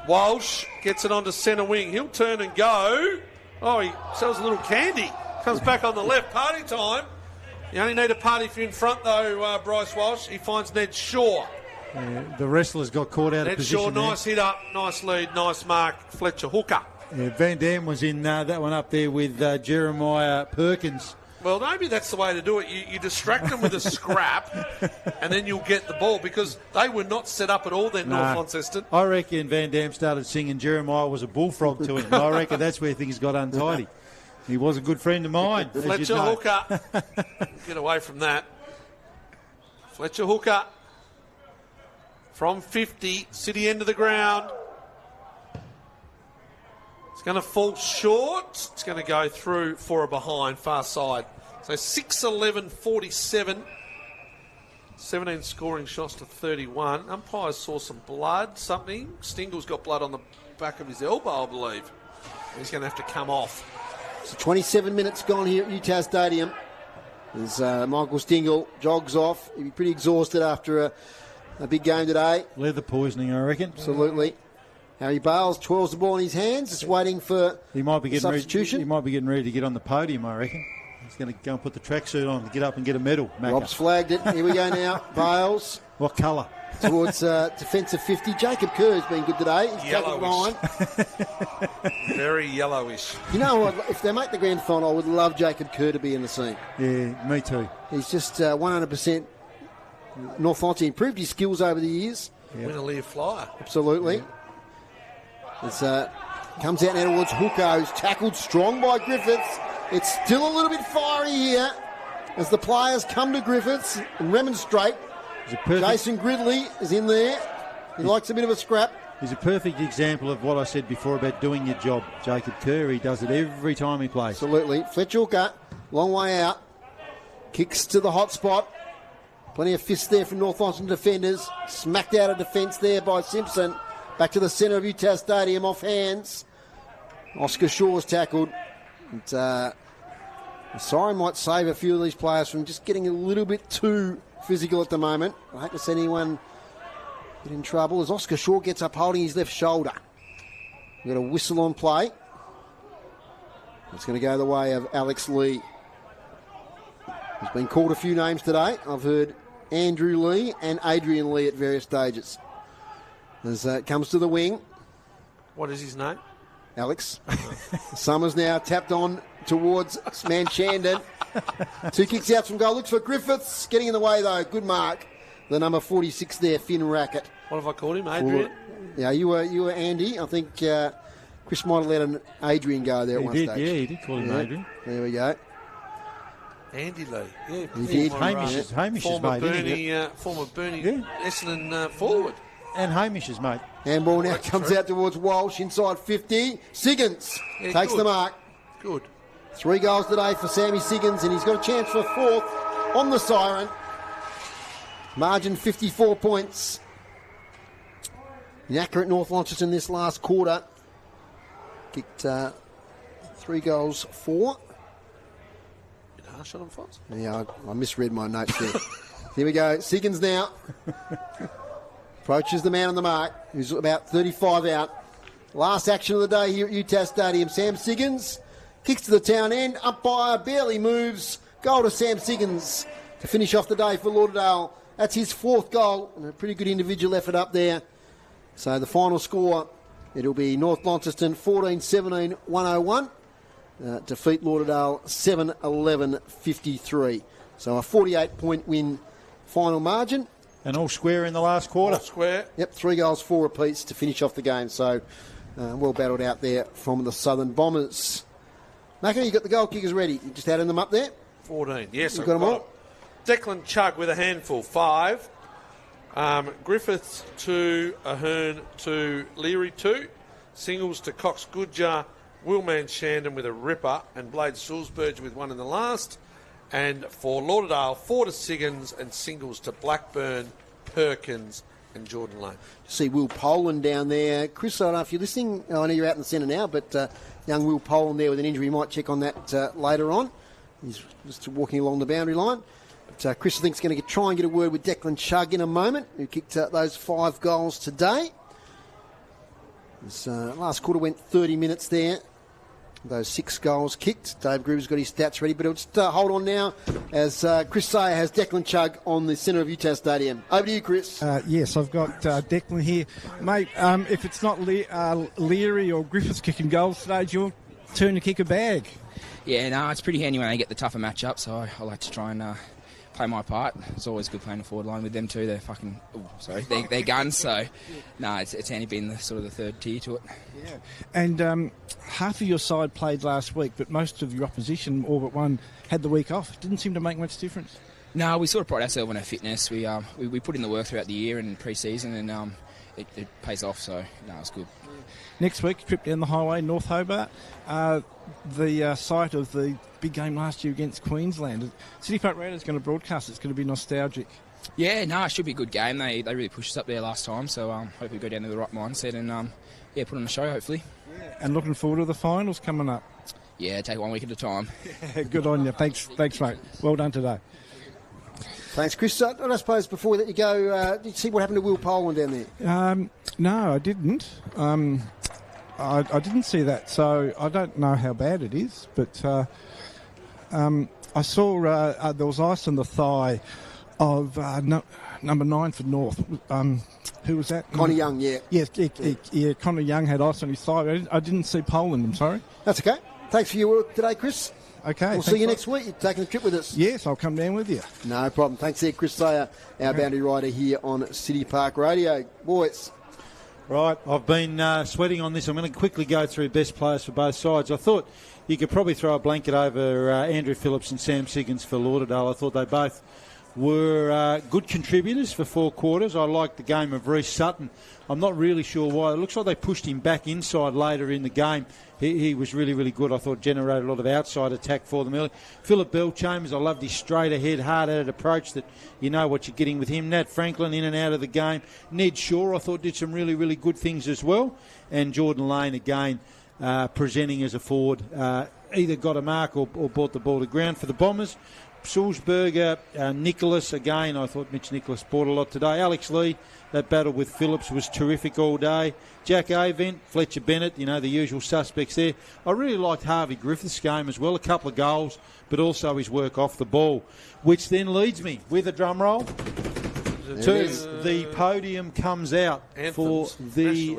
[SPEAKER 2] Walsh gets it onto centre wing. He'll turn and go. Oh, he sells a little candy. Comes back on the left. Party time. You only need a party if you're in front, though, Bryce Walsh. He finds Ned Shaw.
[SPEAKER 3] The wrestlers got caught out of position.
[SPEAKER 2] Ned Shaw, nice hit up, nice lead, nice mark. Fletcher hooker.
[SPEAKER 3] Van Dam was in that one up there with Jeremiah Perkins.
[SPEAKER 2] Well, maybe that's the way to do it. You distract them with a scrap, and then you'll get the ball, because they were not set up at all then, North Launceston.
[SPEAKER 3] I reckon Van Dam started singing Jeremiah was a bullfrog to him. I reckon that's where things got untidy. He was a good friend of mine.
[SPEAKER 2] Fletcher hooker. Get away from that. Fletcher hooker. From 50, city end of the ground. It's going to fall short. It's going to go through for a behind, far side. So 6-11-47. 17 scoring shots to 31. Umpires saw some blood, something. Stingle's got blood on the back of his elbow, I believe. He's going to have to come off.
[SPEAKER 1] So 27 minutes gone here at UTAS Stadium. As Michael Stingle jogs off. He'll be pretty exhausted after a big game today.
[SPEAKER 3] Leather poisoning, I reckon.
[SPEAKER 1] Absolutely. Harry Bales twirls the ball in his hands, just waiting for substitution.
[SPEAKER 3] He might be getting ready to get on the podium, I reckon. He's going to go and put the tracksuit on to get up and get a medal.
[SPEAKER 1] Rob's flagged it. Here we go now. Bales.
[SPEAKER 3] What colour?
[SPEAKER 1] Towards defensive 50. Jacob Kerr's been good today. He's taken line.
[SPEAKER 2] Very yellowish.
[SPEAKER 1] You know what? If they make the grand final, I would love Jacob Kerr to be in the scene.
[SPEAKER 3] Yeah, me too.
[SPEAKER 1] He's just 100% North Launceston. Improved his skills over the years.
[SPEAKER 2] Yep. Win a Lear flyer.
[SPEAKER 1] Absolutely. It's comes out now towards Hooker, who's tackled strong by Griffiths. It's still a little bit fiery here as the players come to Griffiths and remonstrate. Jason Gridley is in there. He likes a bit of a scrap.
[SPEAKER 3] He's a perfect example of what I said before about doing your job. Jacob Kerr, he does it every time he plays.
[SPEAKER 1] Absolutely. Fletcher Hooker, long way out. Kicks to the hot spot. Plenty of fists there from North Launceston defenders. Smacked out of defence there by Simpson. Back to the centre of UTAS Stadium, off hands. Oscar Shaw's tackled. The siren might save a few of these players from just getting a little bit too physical at the moment. I hate to see anyone get in trouble as Oscar Shaw gets up holding his left shoulder. We've got a whistle on play. It's going to go the way of Alex Lee. He's been called a few names today. I've heard Andrew Lee and Adrian Lee at various stages. As it comes to the wing.
[SPEAKER 2] What is his name?
[SPEAKER 1] Alex. Summers now tapped on towards Manchandon. 2 kicks out from goal. Looks for Griffiths. Getting in the way, though. Good mark. The number 46 there, Finn Rackett.
[SPEAKER 2] What have I called him? Adrian?
[SPEAKER 1] Yeah, you were Andy. I think Chris might have let an Adrian go there at one stage.
[SPEAKER 3] Yeah, he did call him Adrian.
[SPEAKER 1] There we go.
[SPEAKER 2] Andy Lee. Yeah,
[SPEAKER 1] he did.
[SPEAKER 3] Hamish's mate.
[SPEAKER 2] Former Bernie Essendon forward.
[SPEAKER 3] And Hamish's mate.
[SPEAKER 1] Handball now comes out towards Walsh, inside 50. Siggins takes the mark.
[SPEAKER 2] Good.
[SPEAKER 1] 3 goals today for Sammy Siggins, and he's got a chance for a 4th on the siren. Margin 54 points. Inaccurate North Launceston this last quarter. Kicked 3 goals for.
[SPEAKER 2] Bit harsh on him, Foz.
[SPEAKER 1] Yeah, I misread my notes there. Here we go. Siggins now. Approaches the man on the mark, who's about 35 out. Last action of the day here at UTAS Stadium. Sam Siggins kicks to the town end. Umpire barely moves. Goal to Sam Siggins. to finish off the day for Lauderdale. That's his 4th goal, and a pretty good individual effort up there. So the final score, it'll be North Launceston 14-17-101. Defeat Lauderdale 7-11-53. So a 48-point win final margin.
[SPEAKER 3] And all square in the last quarter.
[SPEAKER 2] All square.
[SPEAKER 1] Yep, 3 goals, 4 apiece to finish off the game. So well battled out there from the Southern Bombers. Macca, you got the goal kickers ready. You just adding them up there?
[SPEAKER 2] 14. Yes,
[SPEAKER 1] You've got them all?
[SPEAKER 2] Declan Chugg with a handful, 5. Griffiths 2, Ahern 2, Leary 2. Singles to Cox Goodjar, Willman Shandon with a ripper, and Blade Sulzberg with one in the last. And for Lauderdale, 4 to Siggins, and singles to Blackburn, Perkins, and Jordan Lane.
[SPEAKER 1] See Will Poland down there. Chris, I don't know if you're listening. I know you're out in the centre now, but young Will Poland there with an injury. You might check on that later on. He's just walking along the boundary line. But Chris, I think, is going to try and get a word with Declan Chugg in a moment, who kicked those 5 goals today. This last quarter went 30 minutes there. Those 6 goals kicked. Dave Groover's got his stats ready, but he'll just hold on now as Chris Sayer has Declan Chugg on the centre of UTAS Stadium. Over to you, Chris.
[SPEAKER 4] Yes, I've got Declan here. Mate, if it's not Leary or Griffiths kicking goals today, it's your turn to kick a bag.
[SPEAKER 11] Yeah, no, it's pretty handy when I get the tougher matchup, so I like to try and play my part. It's always good playing the forward line with them too. They're they're guns, so no, it's handy being the sort of the third tier to it.
[SPEAKER 4] Yeah, and half of your side played last week, but most of your opposition, all but one, had the week off. It didn't seem to make much difference.
[SPEAKER 11] No, we sort of pride ourselves on our fitness. We put in the work throughout the year and pre-season, and it pays off. So no, it's good.
[SPEAKER 4] Next week, trip down the highway, North Hobart, the site of the big game last year against Queensland. City Park Radio is going to broadcast. It's going to be nostalgic.
[SPEAKER 11] Yeah, no, it should be a good game. They really pushed us up there last time, so hope we go down to the right mindset and put on the show, hopefully.
[SPEAKER 4] Yeah. And looking forward to the finals coming up.
[SPEAKER 11] Yeah, take 1 week at a time.
[SPEAKER 4] Yeah, good on you. Thanks, mate. Well done today.
[SPEAKER 1] Thanks, Chris. I suppose before we let you go, did you see what happened to Will Poland down there?
[SPEAKER 4] No, I didn't. I didn't see that, so I don't know how bad it is. But I saw there was ice on the thigh of number 9 for North. Who was that?
[SPEAKER 1] Connor Young, yeah.
[SPEAKER 4] Yes, yeah, Connor Young had ice on his thigh. I didn't see Poland, I'm sorry.
[SPEAKER 1] That's okay. Thanks for your work today, Chris.
[SPEAKER 4] Okay.
[SPEAKER 1] We'll see you next week. You're taking a trip with us.
[SPEAKER 4] Yes, I'll come down with you.
[SPEAKER 1] No problem. Thanks there, Chris Sayer, our boundary rider here on City Park Radio. Boys.
[SPEAKER 3] Right, I've been sweating on this. I'm going to quickly go through best players for both sides. I thought you could probably throw a blanket over Andrew Phillips and Sam Siggins for Lauderdale. I thought they both were good contributors for 4 quarters. I liked the game of Reece Sutton. I'm not really sure why. It looks like they pushed him back inside later in the game. He was really, really good. I thought generated a lot of outside attack for them early. Philip Bellchambers, I loved his straight ahead, hard-headed approach that you know what you're getting with him. Nat Franklin in and out of the game. Ned Shaw, I thought, did some really, really good things as well. And Jordan Lane, again, presenting as a forward, either got a mark or brought the ball to ground for the Bombers. Sulzberger, Nicholas, again, I thought Mitch Nicholas bought a lot today. Alex Lee, that battle with Phillips was terrific all day. Jack Avent, Fletcher Bennett, you know, the usual suspects there. I really liked Harvey Griffith's game as well, a couple of goals, but also his work off the ball, which then leads me, with a drum roll, to the podium comes out for the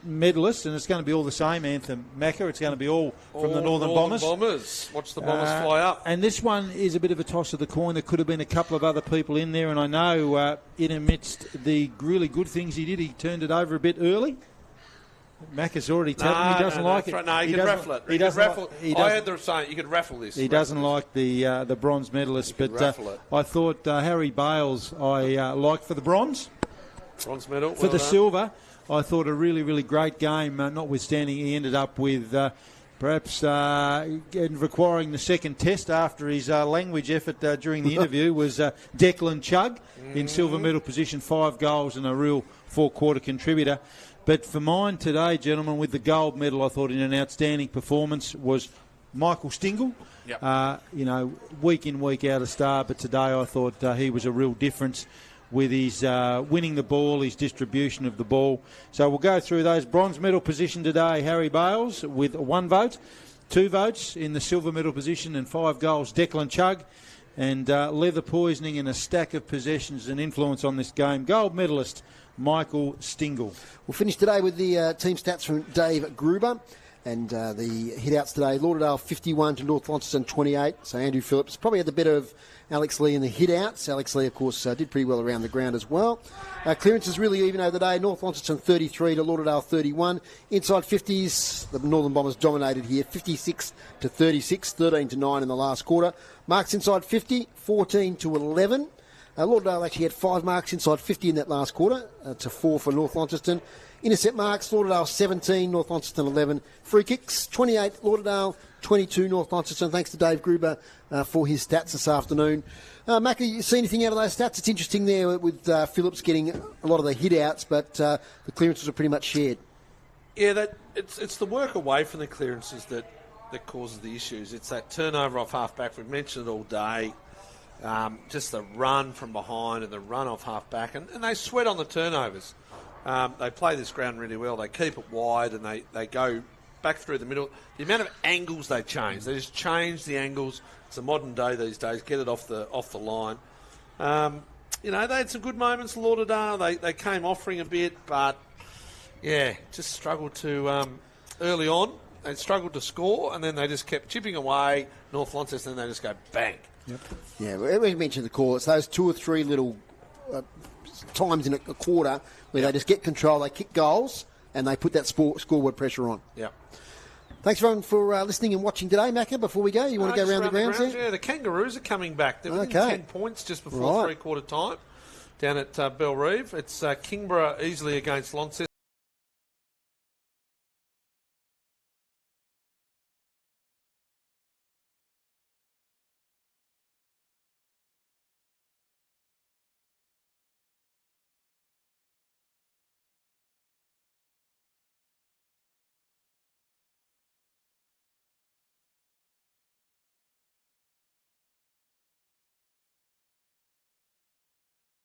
[SPEAKER 3] medalists, and it's going to be all the same anthem, Macca. It's going to be all from the Northern Bombers.
[SPEAKER 2] Watch the Bombers fly up.
[SPEAKER 3] And this one is a bit of a toss of the coin. There could have been a couple of other people in there, and I know in amidst the really good things he did, he turned it over a bit early. Macca's already telling him he doesn't like it.
[SPEAKER 2] No, you can raffle it. I heard them saying you could raffle this.
[SPEAKER 3] He doesn't like the bronze medalist, but I thought Harry Bales I liked for the bronze.
[SPEAKER 2] Bronze medal.
[SPEAKER 3] For the silver, I thought a really, really great game, notwithstanding he ended up with perhaps requiring the second test after his language effort during the interview was Declan Chugg in silver medal position, 5 goals and a real 4-quarter contributor. But for mine today, gentlemen, with the gold medal, I thought in an outstanding performance was Michael Stingle. Yep. Week in, week out a star, but today I thought he was a real difference with his winning the ball, his distribution of the ball. So we'll go through those. Bronze medal position today, Harry Bales with 1 vote. 2 votes in the silver medal position and 5 goals, Declan Chugg. And leather poisoning and a stack of possessions and influence on this game, gold medalist Michael Stingle.
[SPEAKER 1] We'll finish today with the team stats from Dave Gruber. And the hit-outs today, Lauderdale 51 to North Launceston 28. So Andrew Phillips probably had the better of Alex Lee in the hit-outs. Alex Lee, of course, did pretty well around the ground as well. Clearances really even over the day. North Launceston 33 to Lauderdale 31. Inside 50s, the Northern Bombers dominated here, 56 to 36, 13 to 9 in the last quarter. Marks inside 50, 14 to 11. Lauderdale actually had 5 marks inside 50 in that last quarter, to 4 for North Launceston. Intercept marks, Lauderdale 17, North Launceston 11. Free kicks, 28 Lauderdale, 22 North Launceston. Thanks to Dave Gruber for his stats this afternoon. Macca, you see anything out of those stats? It's interesting there with Phillips getting a lot of the hit-outs, but the clearances are pretty much shared.
[SPEAKER 2] Yeah, it's the work away from the clearances that causes the issues. It's that turnover off half-back. We've mentioned it all day. Just the run from behind and the run off half-back. And they sweat on the turnovers. They play this ground really well. They keep it wide and they go back through the middle. The amount of angles they change. They just change the angles. It's a modern day these days. Get it off the line. They had some good moments, Lauderdale. They came offering a bit, but, just struggled to, early on, they struggled to score, and then they just kept chipping away. North Launceston, and they just go bang.
[SPEAKER 1] Yep. Yeah, we mentioned the call. It's those 2 or 3 little times in a quarter where they just get control, they kick goals, and they put that scoreboard pressure on.
[SPEAKER 2] Yeah.
[SPEAKER 1] Thanks, everyone, for listening and watching today. Macca, before we go, you want to go around the grounds there?
[SPEAKER 2] Yeah, the Kangaroos are coming back. They're within 10 points just before three-quarter time down at Bellerive. It's Kingborough easily against Launceston.